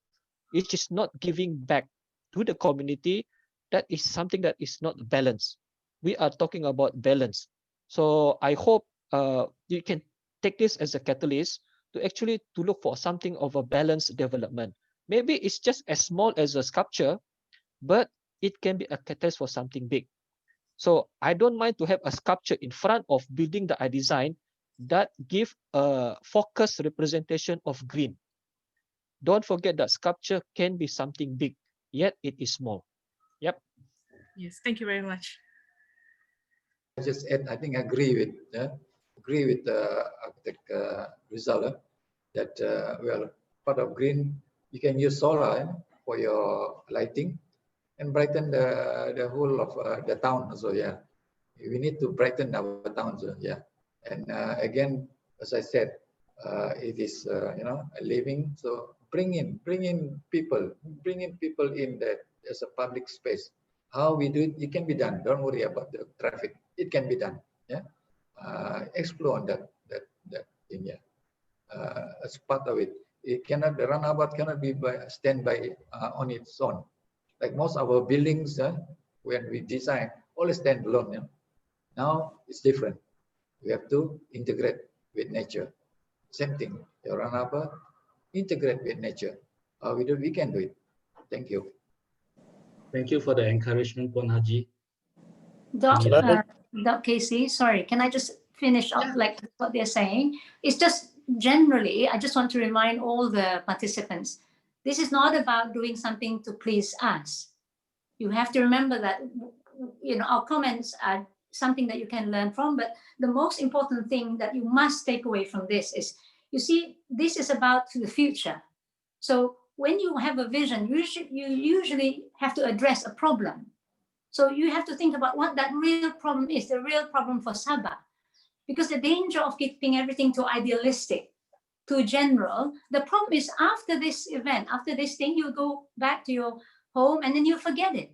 which is not giving back to the community, that is something that is not balanced. We are talking about balance. So I hope you can take this as a catalyst to actually to look for something of a balanced development. Maybe it's just as small as a sculpture, but it can be a catalyst for something big. So I don't mind to have a sculpture in front of building that I design that give a focused representation of green. Don't forget that sculpture can be something big, yet it is small. Yep. Yes, thank you very much. Just add, I think I agree with architect Rizal that well, part of green, you can use solar for your lighting and brighten the whole of the town. So yeah, we need to brighten our town. So yeah, and again, as I said, it is you know, a living. So bring in people in that as a public space. How we do it, it can be done. Don't worry about the traffic. It can be done. Yeah, explore on that thing. Yeah, as part of it. It cannot, the runabout cannot be stand by on its own. Like most of our buildings, when we design, always stand alone. You know? Now it's different. We have to integrate with nature. Same thing, your runabout, integrate with nature. We can do it. Thank you. Thank you for the encouragement, Puan Haji. Doc Casey, sorry, can I just finish up like what they're saying? It's just generally, I just want to remind all the participants, this is not about doing something to please us. You have to remember that, you know, our comments are something that you can learn from, but the most important thing that you must take away from this is, you see, this is about the future. So when you have a vision, you usually have to address a problem. So you have to think about what that real problem is, the real problem for Sabah. Because the danger of keeping everything too idealistic, too general, the problem is after this event, after this thing, you go back to your home and then you forget it.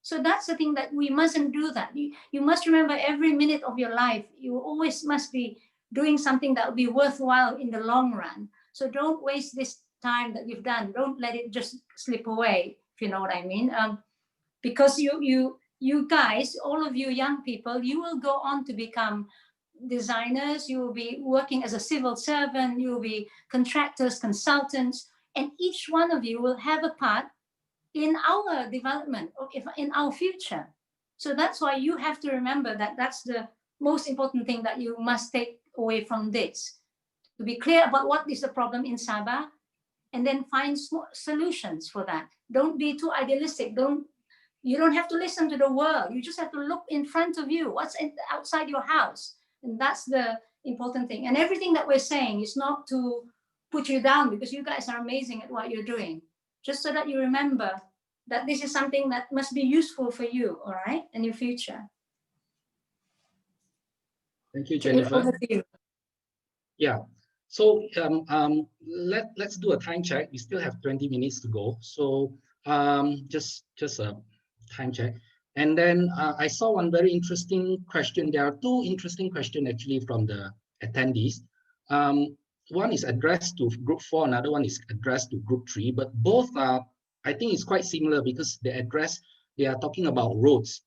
So that's the thing, that we mustn't do that. You must remember every minute of your life, you always must be doing something that will be worthwhile in the long run. So don't waste this time that you've done. Don't let it just slip away, if you know what I mean. Because you guys, all of you young people, you will go on to become designers, you will be working as a civil servant, you will be contractors, consultants, and each one of you will have a part in our development, in our future. So that's why you have to remember that that's the most important thing that you must take away from this. To be clear about what is the problem in Sabah, and then find solutions for that. Don't be too idealistic. You don't have to listen to the world. You just have to look in front of you, what's outside your house. And that's the important thing. And everything that we're saying is not to put you down, because you guys are amazing at what you're doing. Just so that you remember that this is something that must be useful for you, all right, in your future. Thank you, Jennifer. Yeah. So let's do a time check. We still have 20 minutes to go. So just a time check. And then I saw one very interesting question. There are two interesting questions actually from the attendees. One is addressed to group 4, another one is addressed to group 3, but both are, I think it's quite similar because they are talking about roads.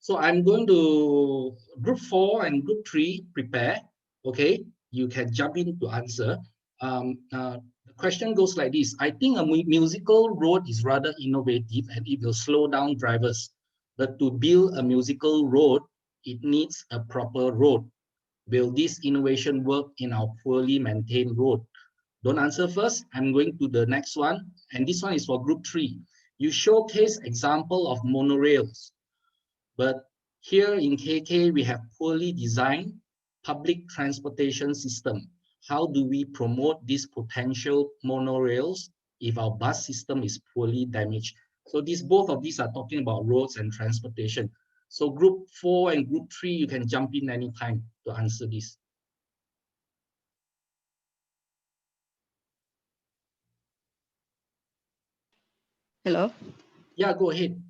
So I'm going to group 4 and group 3 prepare, okay? You can jump in to answer. The question goes like this. I think a musical road is rather innovative and it will slow down drivers. But to build a musical road, it needs a proper road. Will this innovation work in our poorly maintained road? Don't answer first. I'm going to the next one. And this one is for group 3. You showcase example of monorails. But here in KK, we have poorly designed public transportation system. How do we promote these potential monorails if our bus system is poorly damaged? So both of these are talking about roads and transportation. So group 4 and group 3, you can jump in anytime to answer this. Hello? Yeah, go ahead.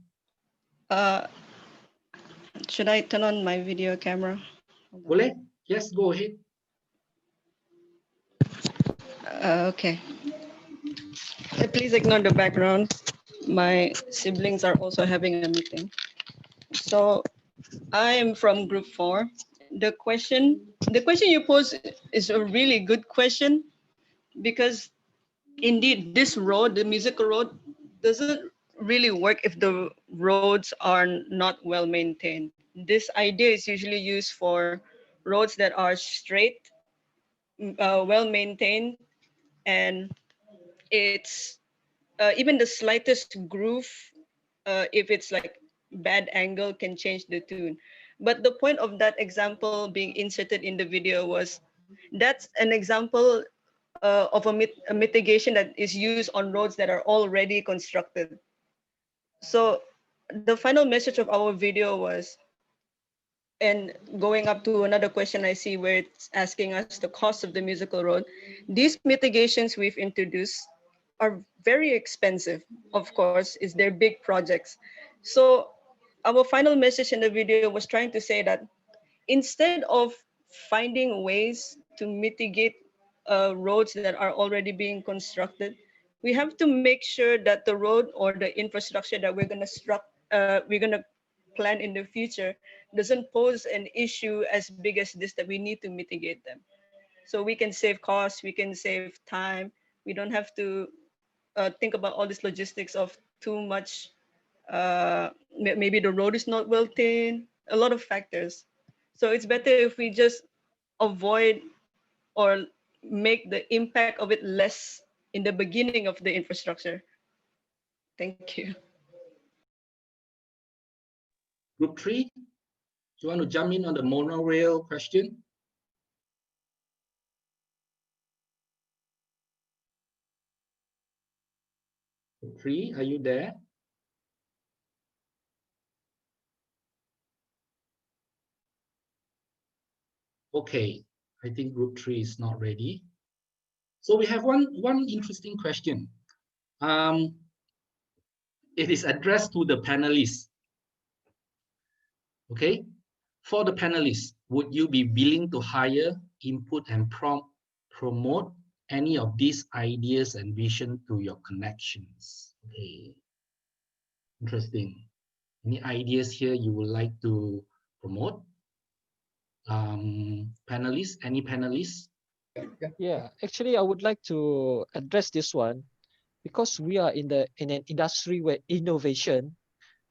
Should I turn on my video camera? Boleh? Yes, go ahead. Okay. Please ignore the background. My siblings are also having a meeting. So I am from group 4. The question you pose is a really good question, because indeed this road, the musical road, doesn't really work if the roads are not well maintained. This idea is usually used for roads that are straight, well maintained, and it's even the slightest groove, if it's like bad angle, can change the tune. But the point of that example being inserted in the video was that's an example of a mitigation that is used on roads that are already constructed. So the final message of our video was, and going up to another question I see where it's asking us the cost of the musical road, these mitigations we've introduced are very expensive. Of course, they're big projects. So our final message in the video was trying to say that instead of finding ways to mitigate roads that are already being constructed. We have to make sure that the road or the infrastructure that we're going to plan in the future doesn't pose an issue as big as this that we need to mitigate them. So we can save costs, we can save time. We don't have to think about all this logistics of too much. Maybe the road is not well thin, a lot of factors. So it's better if we just avoid or make the impact of it less in the beginning of the infrastructure. Thank you. Group 3, do you want to jump in on the monorail question? Group 3, are you there? Okay, I think group 3 is not ready. So we have one interesting question. It is addressed to the panelists. Okay, for the panelists, would you be willing to hire, input, and promote any of these ideas and vision to your connections? Okay, interesting. Any ideas here you would like to promote? Panelists, any panelists? Yeah, actually, I would like to address this one because we are in an industry where innovation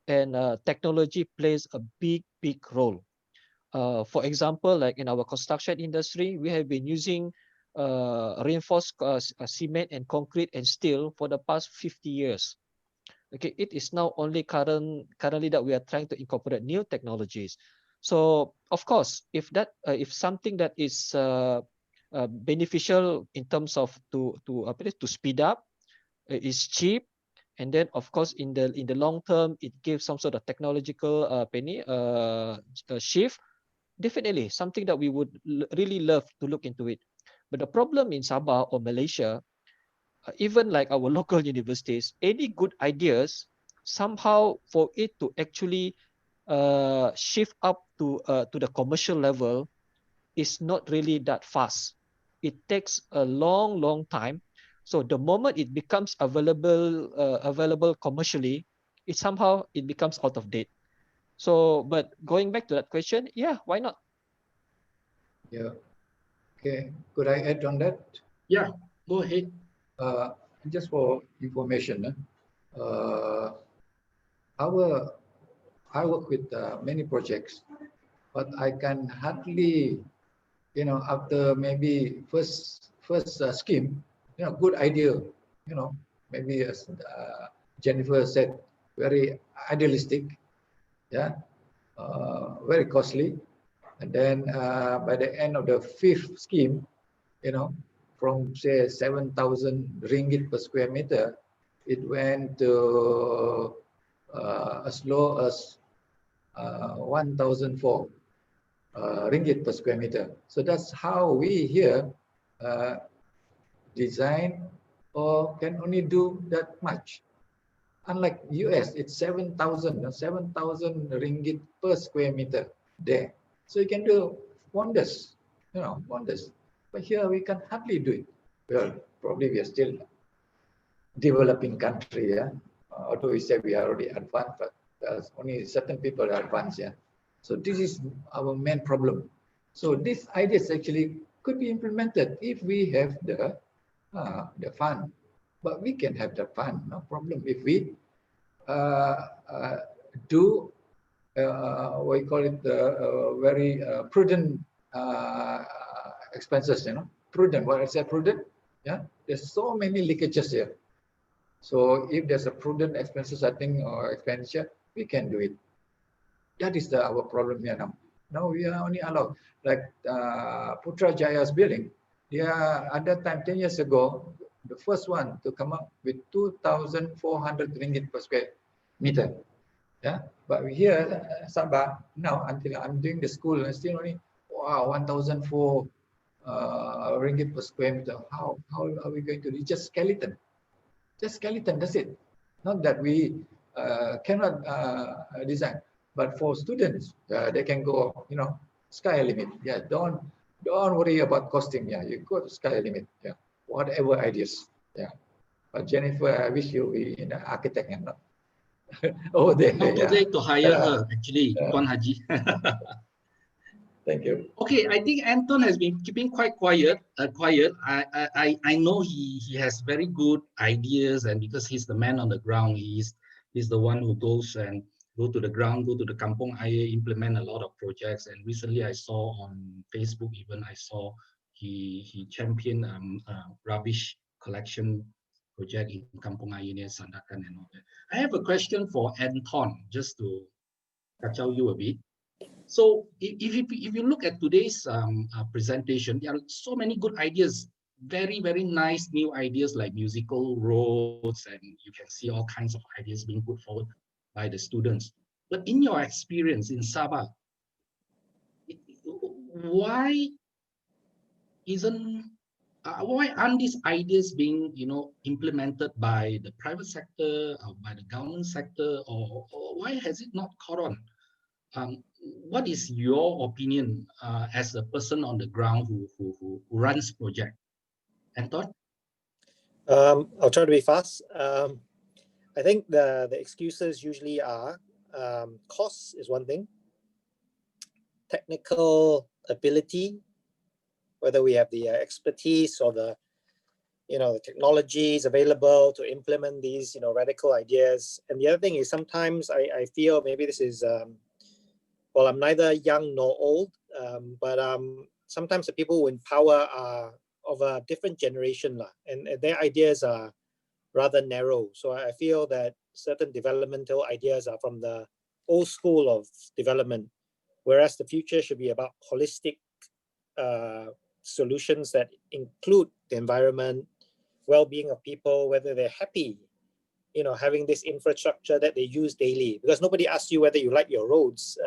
and technology plays a big role. For example, like in our construction industry, we have been using reinforced cement and concrete and steel for the past 50 years. Okay, it is now only currently that we are trying to incorporate new technologies. So of course, if something that is beneficial in terms of to speed up, is cheap, and then of course in the long term it gives some sort of technological shift, definitely something that we would really love to look into it. But the problem in Sabah or Malaysia, even like our local universities, any good ideas, somehow for it to actually shift up to the commercial level is not really that fast. It takes a long time. So the moment it becomes available commercially, it becomes out of date. So, but going back to that question, yeah, why not? Yeah. Okay. Could I add on that? Yeah, go ahead. Just for information, I work with many projects, but I can hardly, after maybe first scheme, good idea, maybe as Jennifer said, very idealistic, yeah, very costly. And then by the end of the fifth scheme, from say 7,000 ringgit per square meter, it went to as low as 1,004 ringgit per square meter. So that's how we here design or can only do that much. Unlike US, it's 7,000 ringgit per square meter there. So you can do wonders, wonders. But here we can hardly do it. Well, probably we are still developing country, yeah. Although we say we are already advanced, but only certain people are advanced, yeah. So this is our main problem. So these ideas actually could be implemented if we have the fund. But we can have the fund, no problem. If we do we call it very prudent expenses, prudent. What I say prudent, yeah. There's so many leakages here. So if there's a prudent expenses, I think, or expenditure, we can do it. That is our problem here now. Now we are only allowed, like Putrajaya's building. Yeah, at that time, 10 years ago, the first one to come up with 2,400 ringgit per square meter. Yeah, but here Sabah now, until I'm doing the school, I still only 1,004 ringgit per square meter. How are we going to do? Just skeleton, that's it. Not that we cannot design, but for students, they can go, sky limit. Yeah, don't don't worry about costing. Yeah, you go to sky limit. Yeah, whatever ideas. Yeah, but Jennifer, I wish you be in an architect and not over there. Not too Yeah. late to hire her, actually, Tuan Haji. Thank you. Okay, I think Anton has been keeping quite quiet. I know he has very good ideas, and because he's the man on the ground, he's the one who goes and go to the ground, go to the Kampong Ayer, implement a lot of projects. And recently, I saw on Facebook, even I saw he championed rubbish collection project in Kampong Ayer near Sandakan and all that. I have a question for Anton, just to kacau you a bit. So if you look at today's presentation, there are so many good ideas, very, very nice new ideas like musical roads, and you can see all kinds of ideas being put forward by the students. But in your experience in Sabah, why aren't these ideas being implemented by the private sector or by the government sector, or why has it not caught on? What is your opinion as a person on the ground who runs project? Anton? I'll try to be fast. I think the excuses usually are costs is one thing, technical ability, whether we have the expertise or the the technologies available to implement these radical ideas. And the other thing is sometimes I feel maybe this is well, I'm neither young nor old, but sometimes the people who in power are of a different generation, and their ideas are rather narrow. So I feel that certain developmental ideas are from the old school of development, whereas the future should be about holistic solutions that include the environment, well-being of people, whether they're happy having this infrastructure that they use daily, because nobody asks you whether you like your roads,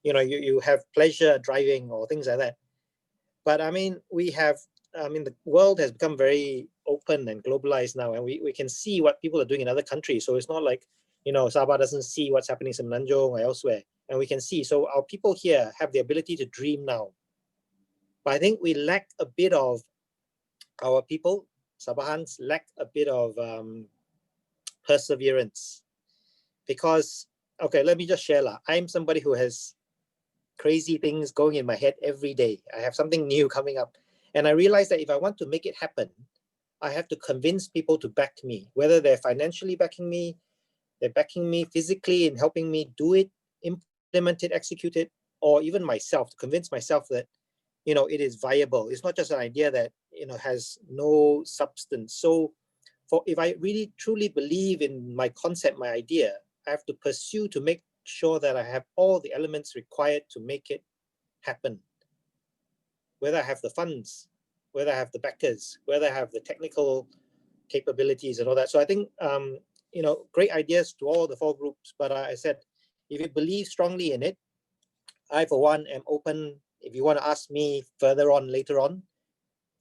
you have pleasure driving or things like that. But I mean, the world has become very open and globalized now, and we can see what people are doing in other countries. So it's not like Sabah doesn't see what's happening in Semenanjung or elsewhere, and we can see. So our people here have the ability to dream now, but I think we lack a bit of, our people, Sabahans, lack a bit of perseverance. Because, okay, let me just share. I'm somebody who has crazy things going in my head every day. I have something new coming up. And I realize that if I want to make it happen, I have to convince people to back me, whether they're financially backing me, they're backing me physically and helping me do it, implement it, execute it, or even myself, to convince myself that, it is viable. It's not just an idea that, has no substance. So if I really truly believe in my concept, my idea, I have to pursue to make sure that I have all the elements required to make it happen. Whether I have the funds, whether I have the backers, whether I have the technical capabilities and all that. So I think, great ideas to all the 4 groups. But I said, if you believe strongly in it, I, for one, am open. If you want to ask me later on,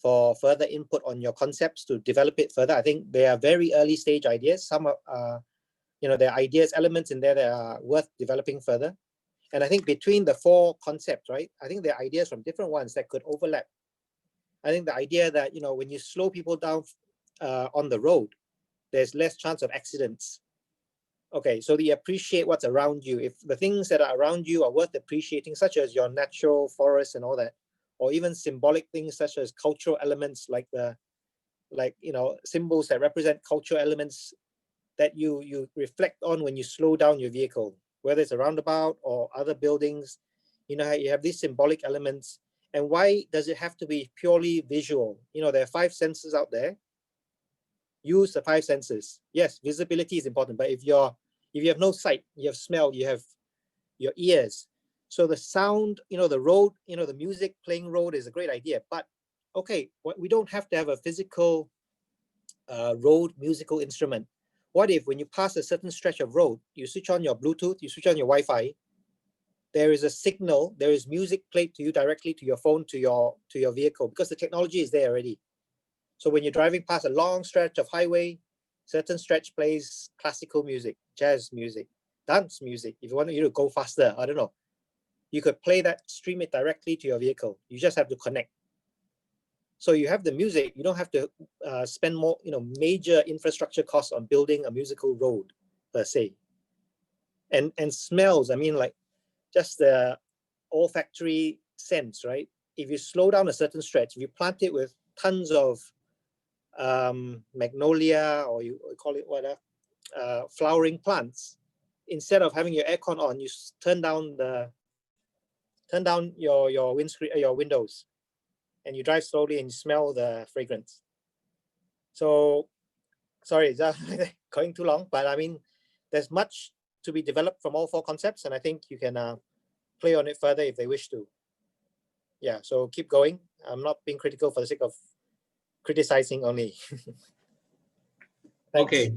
for further input on your concepts to develop it further. I think they are very early stage ideas. Some are, there are ideas, elements in there that are worth developing further. And I think between the 4 concepts, right, I think there are ideas from different ones that could overlap. I think the idea that, when you slow people down on the road, there's less chance of accidents. Okay, so you appreciate what's around you. If the things that are around you are worth appreciating, such as your natural forests and all that, or even symbolic things such as cultural elements like symbols that represent cultural elements that you reflect on when you slow down your vehicle, whether it's a roundabout or other buildings, you have these symbolic elements. And why does it have to be purely visual? There are 5 senses out there. Use the 5 senses. Yes, visibility is important, but if you have no sight, you have smell, you have your ears. So the sound, the road, the music playing road is a great idea. But okay, we don't have to have a physical road musical instrument. What if when you pass a certain stretch of road, you switch on your Bluetooth, you switch on your Wi-Fi, there is a signal, there is music played to you directly to your phone, to your vehicle, because the technology is there already. So when you're driving past a long stretch of highway, certain stretch plays classical music, jazz music, dance music. If you want you to go faster, I don't know. you could play that, stream it directly to your vehicle. You just have to connect. So you have the music, you don't have to spend more, major infrastructure costs on building a musical road per se. And smells, I mean, like just the olfactory sense, right? If you slow down a certain stretch, if you plant it with tons of magnolia, or you call it whatever, flowering plants, instead of having your aircon on, you turn down your windscreen, your windows, and you drive slowly and you smell the fragrance. So, sorry, is that going too long? But I mean, there's much to be developed from all 4 concepts, and I think you can play on it further if they wish to. Yeah, so keep going. I'm not being critical for the sake of criticizing only. Okay,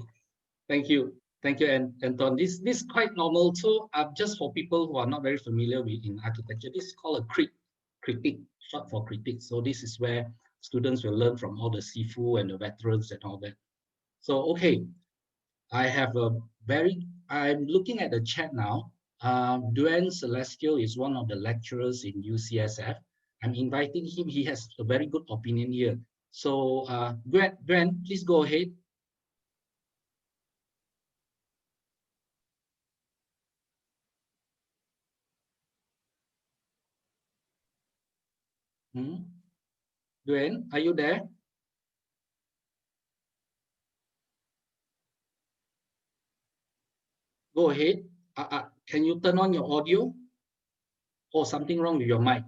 thank you. Thank you, Anton. This is quite normal. So just for people who are not very familiar with in architecture, this is called a critique, short for critique. So this is where students will learn from all the sifu and the veterans and all that. So, okay, I'm looking at the chat now. Duen Celestial is one of the lecturers in UCSF. I'm inviting him. He has a very good opinion here. So, Duen, please go ahead. Duen, are you there? Go ahead. Can you turn on your audio? Or something wrong with your mic?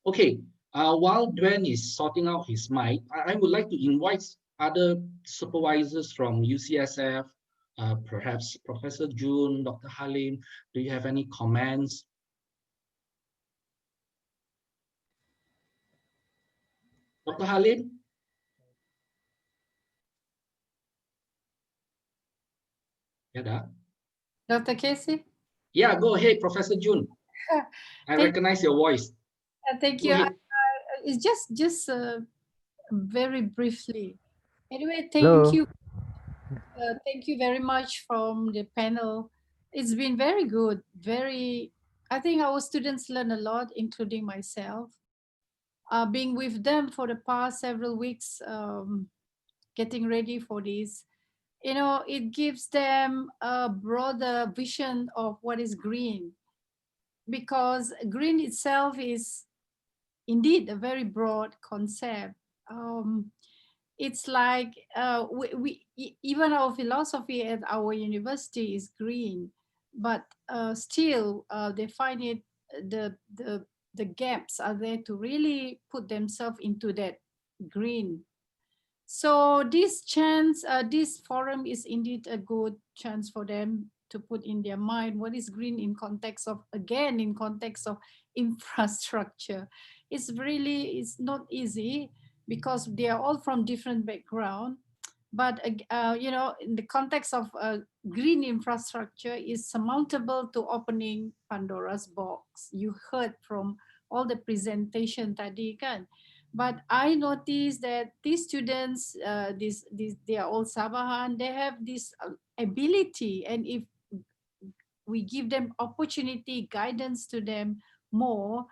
Okay. While Duen is sorting out his mic, I would like to invite other supervisors from UCSF, perhaps Professor June, Dr. Halim. Do you have any comments? Dr. Halim? Dr. Casey? Yeah, go ahead, Professor June. I recognize your voice. Thank you. It's just very briefly. Anyway, thank you. Thank you very much from the panel. It's been very good. I think our students learn a lot, including myself. Being with them for the past several weeks, getting ready for this, it gives them a broader vision of what is green, because green itself is indeed a very broad concept. It's like even our philosophy at our university is green, but still they find it the gaps are there to really put themselves into that green. So this forum is indeed a good chance for them to put in their mind what is green in context of infrastructure. It's not easy because they are all from different background. But in the context of green infrastructure is surmountable to opening Pandora's box. You heard from all the presentation tadi kan. But I noticed that these students, they are all Sabahan, they have this ability, and if we give them opportunity, guidance to them more,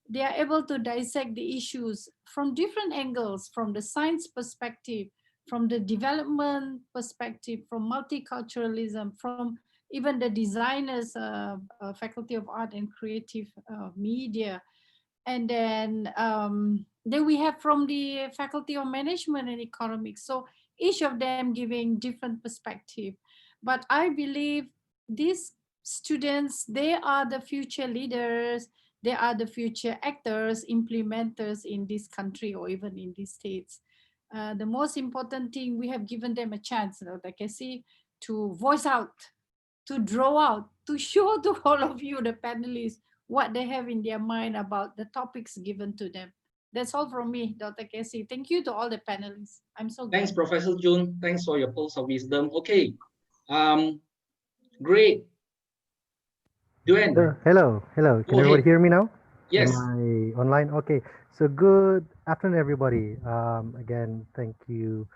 they are able to dissect the issues from different angles, from the science perspective, from the development perspective, from multiculturalism, from even the designers, Faculty of Art and Creative Media. And then we have from the Faculty of Management and Economics. So each of them giving different perspective. But I believe these students, they are the future leaders, they are the future actors, implementers in this country or even in these states. The most important thing, we have given them a chance, Dr. Casey, to voice out, to draw out, to show to all of you, the panelists, what they have in their mind about the topics given to them. That's all from me, Dr. Casey. Thank you to all the panelists. I'm so glad. Thanks, Professor June. Thanks for your pearls of wisdom. Okay, great. Duen. Hello. Can everybody hear me now? Yes. Am I online? Okay. So good afternoon, everybody. Again, thank you,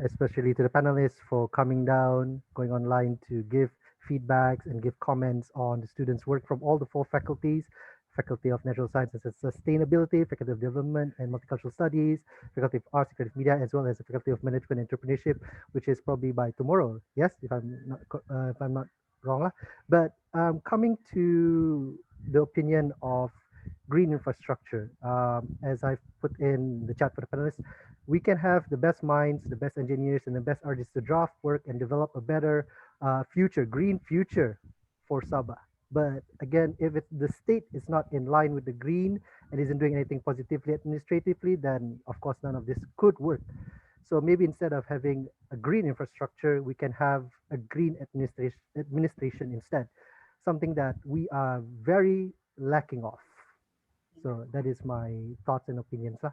especially to the panelists for coming down, going online to give feedbacks and give comments on the students' work from all the 4 faculties. Faculty of Natural Sciences and Sustainability, Faculty of Development and Multicultural Studies, Faculty of Arts and Creative Media, as well as the Faculty of Management and Entrepreneurship, which is probably by tomorrow. Yes, if I'm not wrong lah. But coming to the opinion of green infrastructure, as I've put in the chat for the panelists, we can have the best minds, the best engineers, and the best artists to draft, work, and develop a better future, green future for Sabah. But again, if the state is not in line with the green and isn't doing anything positively administratively, then of course none of this could work. So maybe instead of having a green infrastructure, we can have a green administration instead, something that we are very lacking of. So that is my thoughts and opinions. So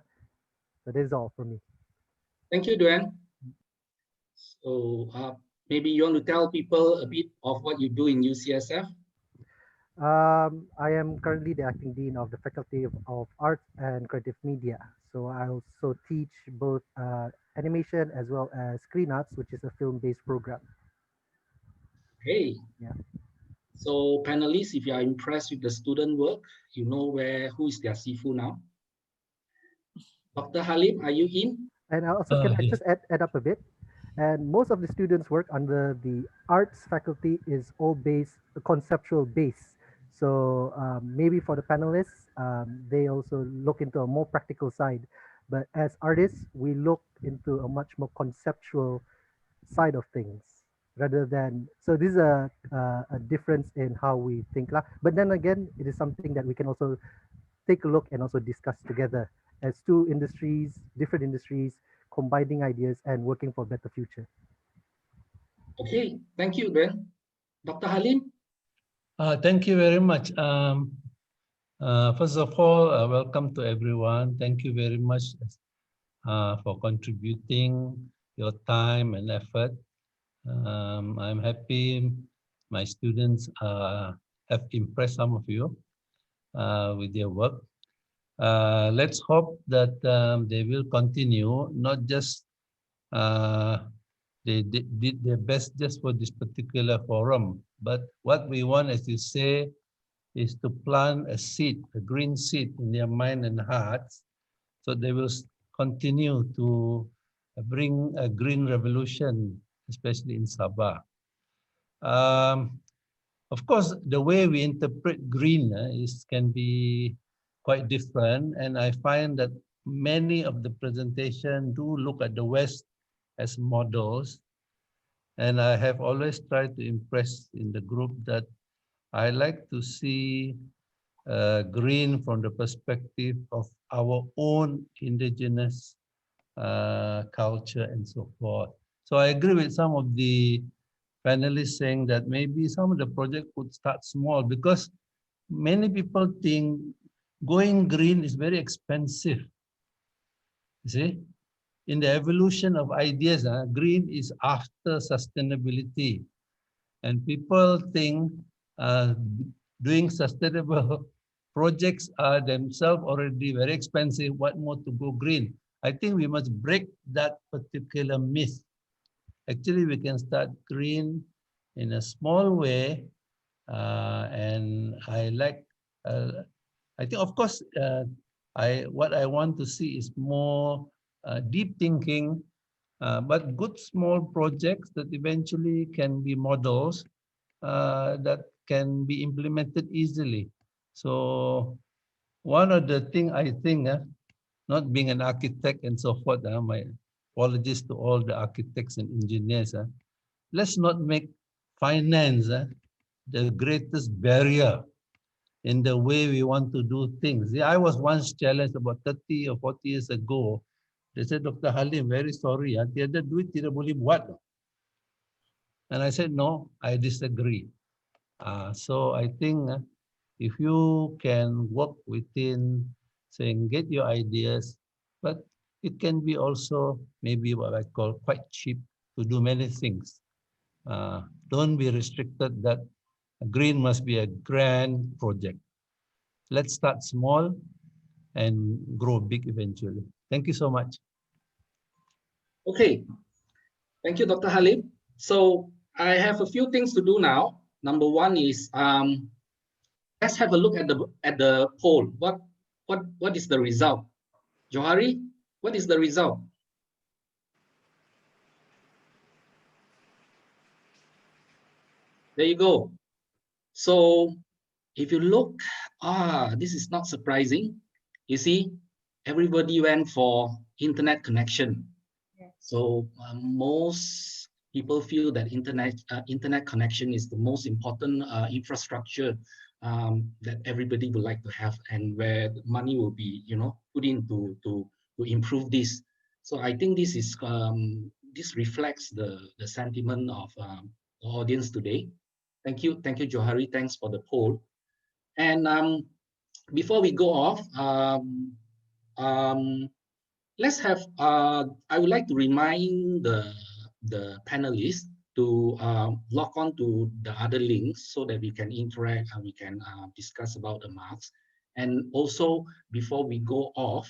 that is all for me. Thank you, Duen. So maybe you want to tell people a bit of what you do in UCSF? I am currently the acting dean of the Faculty of Arts and Creative Media. So I also teach both animation as well as Screen Arts, which is a film-based program. Hey. Yeah. So panelists, if you are impressed with the student work, you know who is their Sifu now. Dr. Halim, are you in? And also, can I just add up a bit? And most of the students' work under the arts faculty is all conceptual based. So maybe for the panelists, they also look into a more practical side. But as artists, we look into a much more conceptual side of things rather than, so this is a difference in how we think. But then again, it is something that we can also take a look and also discuss together as two industries, different industries, combining ideas and working for a better future. Okay, thank you, Ben. Dr. Halim? Thank you very much. First of all, welcome to everyone. Thank you very much for contributing your time and effort. I'm happy my students have impressed some of you with their work. Let's hope that they will continue, not just they did their best just for this particular forum, but what we want, as you say, is to plant a seed, a green seed in their mind and hearts, so they will continue to bring a green revolution, especially in Sabah. Of course, the way we interpret green can be quite different, and I find that many of the presentation do look at the West as models, and I have always tried to impress in the group that I like to see green from the perspective of our own indigenous culture and so forth. So I agree with some of the panelists saying that maybe some of the project could start small, because many people think going green is very expensive. You see, in the evolution of ideas, green is after sustainability. And people think doing sustainable projects are themselves already very expensive. What more to go green? I think we must break that particular myth. Actually, we can start green in a small way. And I like, I think, of course, what I want to see is more deep thinking, but good small projects that eventually can be models that can be implemented easily. So one of the things I think, not being an architect and so forth, my apologies to all the architects and engineers, let's not make finance the greatest barrier in the way we want to do things. I was once challenged about 30 or 40 years ago. They said, Dr. Halim, very sorry, tiada duit tidak boleh buat. And I said, no, I disagree. So I think if you can work within, saying, get your ideas, but it can be also maybe what I call quite cheap to do many things. Don't be restricted that green must be a grand project. Let's start small and grow big eventually. Thank you so much. Okay, thank you, Dr. Halim. So I have a few things to do now. Number one is let's have a look at the poll. What is the result? Johari, what is the result? There you go. So if you look, this is not surprising. You see, everybody went for internet connection. So most people feel that internet connection is the most important infrastructure that everybody would like to have, and where the money will be, put in to improve this. So I think this is this reflects the sentiment of the audience today. Thank you, Johari. Thanks for the poll. And before we go off, let's have. I would like to remind the panelists to log on to the other links so that we can interact and we can discuss about the marks. And also, before we go off,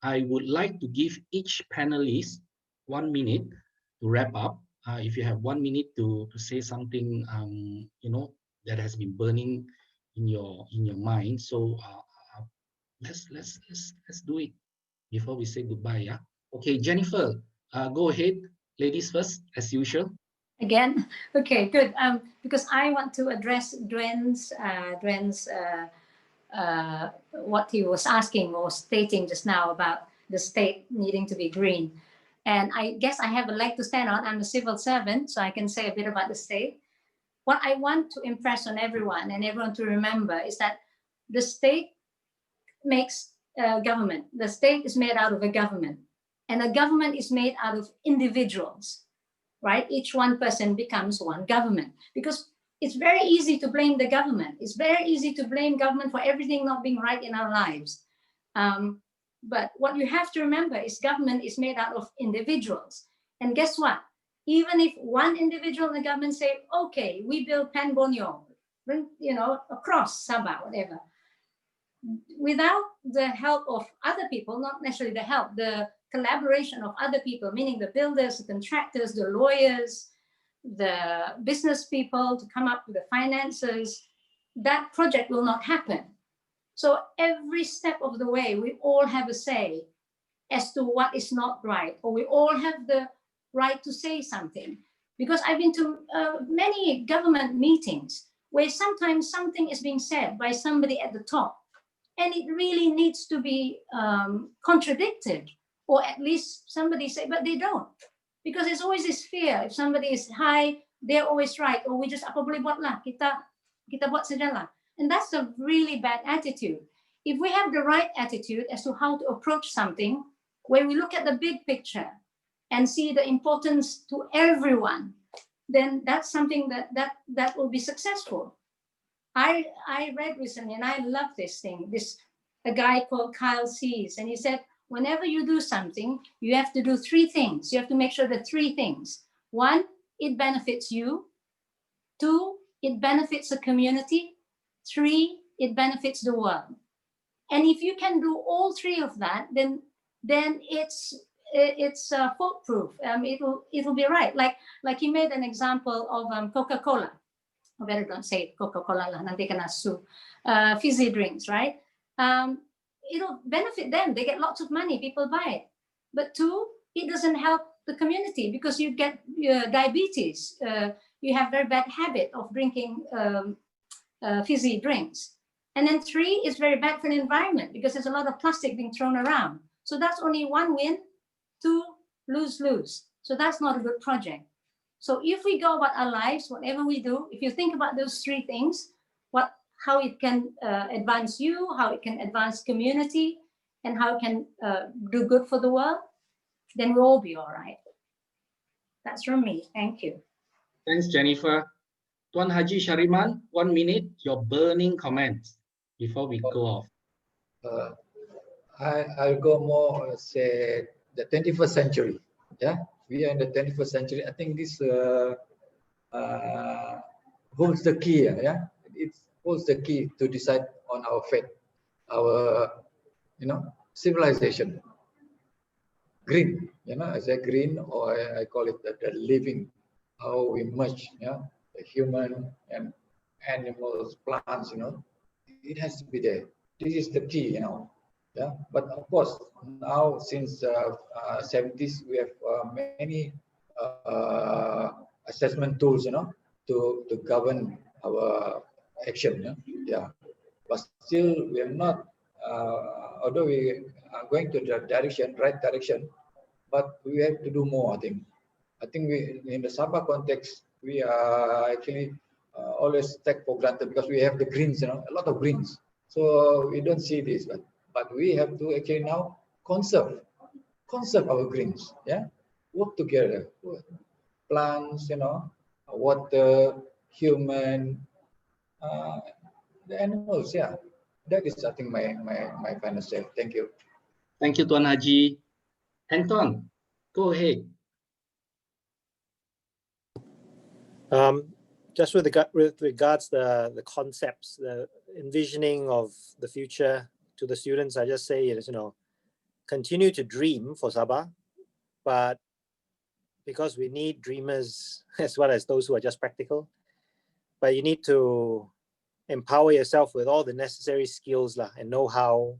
I would like to give each panelist 1 minute to wrap up. If you have 1 minute to say something, that has been burning in your mind. So let's do it before we say goodbye. Yeah. Okay, Jennifer, go ahead. Ladies first, as usual. Again, okay, good. Because I want to address Dren's what he was asking or stating just now about the state needing to be green. And I guess I have a leg to stand on. I'm a civil servant, so I can say a bit about the state. What I want to impress on everyone and everyone to remember is that the state makes government. The state is made out of a government, and a government is made out of individuals, right? Each one person becomes one government, because it's very easy to blame the government. It's very easy to blame government for everything not being right in our lives. But what you have to remember is government is made out of individuals. And guess what? Even if one individual in the government say, okay, we build Pan Borneo, across Sabah, whatever, without the help of other people, not necessarily the help, the collaboration of other people, meaning the builders, the contractors, the lawyers, the business people to come up with the finances, that project will not happen. So every step of the way, we all have a say as to what is not right, or we all have the right to say something. Because I've been to many government meetings where sometimes something is being said by somebody at the top, and it really needs to be contradicted, or at least somebody say, but they don't. Because there's always this fear, if somebody is high, they're always right, or we just apa boleh buat lah, kita buat sajalah. And that's a really bad attitude. If we have the right attitude as to how to approach something, where we look at the big picture and see the importance to everyone, then that's something that will be successful. I read recently, and I love this thing, a guy called Kyle Cease, and he said, whenever you do something, you have to do 3 things. You have to make sure that 3 things. 1, it benefits you. 2, it benefits the community. 3, it benefits the world. And if you can do all 3 of that, then it's foolproof. It'll be right. Like he made an example of Coca-Cola. I better don't say Coca-Cola lah, nanti kena sue. Fizzy drinks, right? It'll benefit them. They get lots of money. People buy it. But 2, it doesn't help the community because you get diabetes. You have very bad habit of drinking fizzy drinks. And then 3 is very bad for the environment because there's a lot of plastic being thrown around. So that's only 1 win, 2 lose-lose. So that's not a good project. So if we go about our lives, whatever we do, if you think about those 3 things, how it can advance you, how it can advance community, and how it can do good for the world, then we'll all be all right. That's from me. Thank you. Thanks, Jennifer. Tuan Haji Shariman, 1 minute, your burning comments before we go off. I'll go more, say, the 21st century. Yeah, we are in the 21st century. I think this holds the key. Yeah, it holds the key to decide on our fate, our, civilization. Green, I say green, or I call it the living, how we merge, the human and animals, plants, it has to be there. This is the key, you know. Yeah, but of course now since 70s we have many assessment tools, you know, to govern our action. Yeah, but still we are not. Although we are going to the right direction, but we have to do more. I think we in the Sabah context we are actually always take for granted because we have the greens, you know, a lot of greens. So we don't see this, but we have to actually now conserve our greens. Yeah, work together, plants, you know, water, human, the animals. Yeah, that is I think my final say. Thank you. Thank you, Tuan Haji. Anton, go ahead. Just with regards the concepts, the envisioning of the future to the students, I just say, you know, continue to dream for Sabah, but because we need dreamers as well as those who are just practical, but you need to empower yourself with all the necessary skills and know-how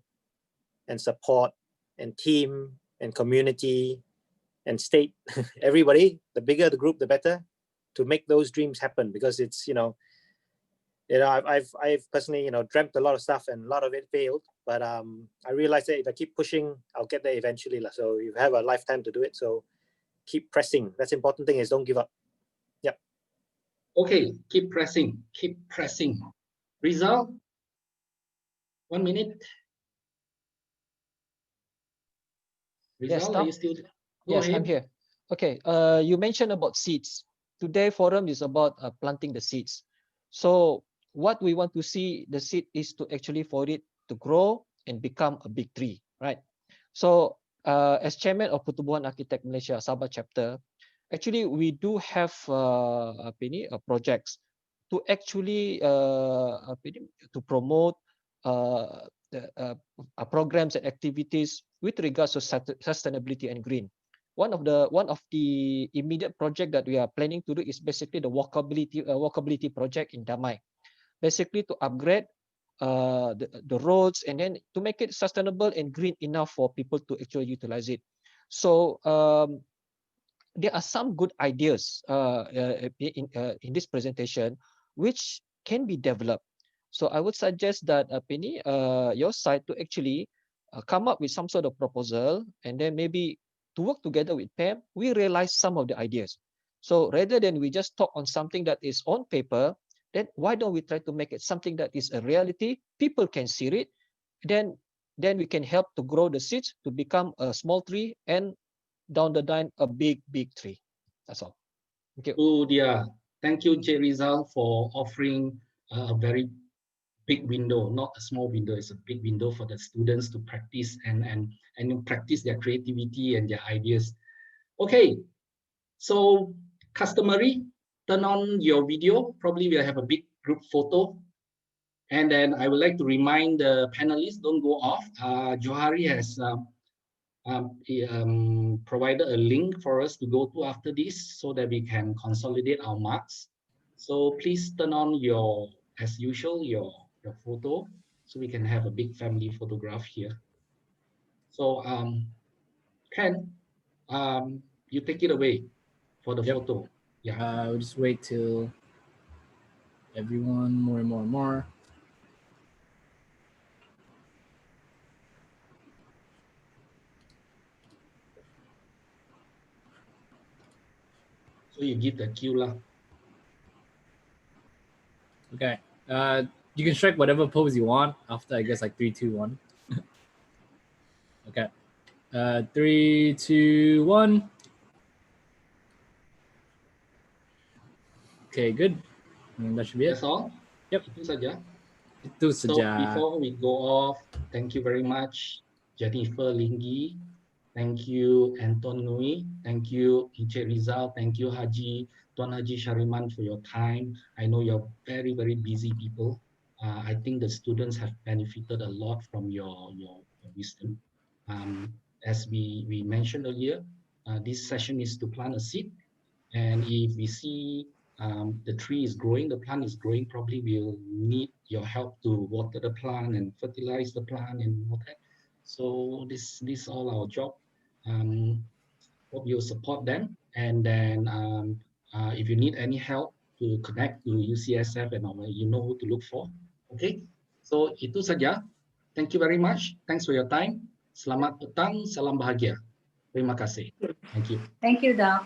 and support and team and community and state, everybody, the bigger the group, the better, to make those dreams happen. Because it's, you know, I've personally, you know, dreamt a lot of stuff and a lot of it failed, but I realized that if I keep pushing, I'll get there eventually. So you have a lifetime to do it. So keep pressing. That's the important thing, is don't give up. Yep. Okay, keep pressing, keep pressing. Rizal, 1 minute. Rizal, Yes, are you still? Go yes, ahead. I'm here. Okay, you mentioned about seeds. Today forum is about planting the seeds. So what we want to see the seed is to actually for it to grow and become a big tree, right? So as chairman of Pertubuhan Architect Malaysia Sabah chapter, actually we do have projects to actually to promote programs and activities with regards to sustainability and green. One of the immediate project that we are planning to do is basically the walkability project in Damai, basically to upgrade the roads and then to make it sustainable and green enough for people to actually utilize it. So there are some good ideas in this presentation which can be developed. So I would suggest that Penny, your side to actually come up with some sort of proposal, and then maybe to work together with PAM, we realize some of the ideas. So rather than we just talk on something that is on paper, then why don't we try to make it something that is a reality? People can see it. Then we can help to grow the seeds to become a small tree and down the line a big tree. That's all. Thank you. Oh dear. Thank you, J. Rizal, for offering a very big window, not a small window. It's a big window for the students to practice and practice their creativity and their ideas. Okay, so customary, turn on your video. Probably we'll have a big group photo. And then I would like to remind the panelists, don't go off. Johari has provided a link for us to go to after this so that we can consolidate our marks. So please turn on your, as usual, your photo so we can have a big family photograph here. So Ken, you take it away for the photo. Yeah. We'll just wait till everyone more and more. So you give the cue lah. Okay. You can strike whatever pose you want after, I guess, like 3, 2, 1. Okay. 3, 2, 1. Okay, good. And that should be it. That's all? Yep. Itu saja. Itu So saja. before we go off, thank you very much, Jennifer Linggi. Thank you, Anton Nui. Thank you, Encik Rizal. Thank you, Tuan Haji Shariman, for your time. I know you're very, very busy people. I think the students have benefited a lot from your wisdom. As we mentioned earlier, this session is to plant a seed. And if we see the tree is growing, the plant is growing, probably we'll need your help to water the plant and fertilize the plant and all that. So this is all our job. Hope you'll support them. And then if you need any help to connect to UCSF and all, you know who to look for. Okay, so itu saja. Thank you very much. Thanks for your time. Selamat petang, salam bahagia. Terima kasih. Thank you. Thank you, Doc.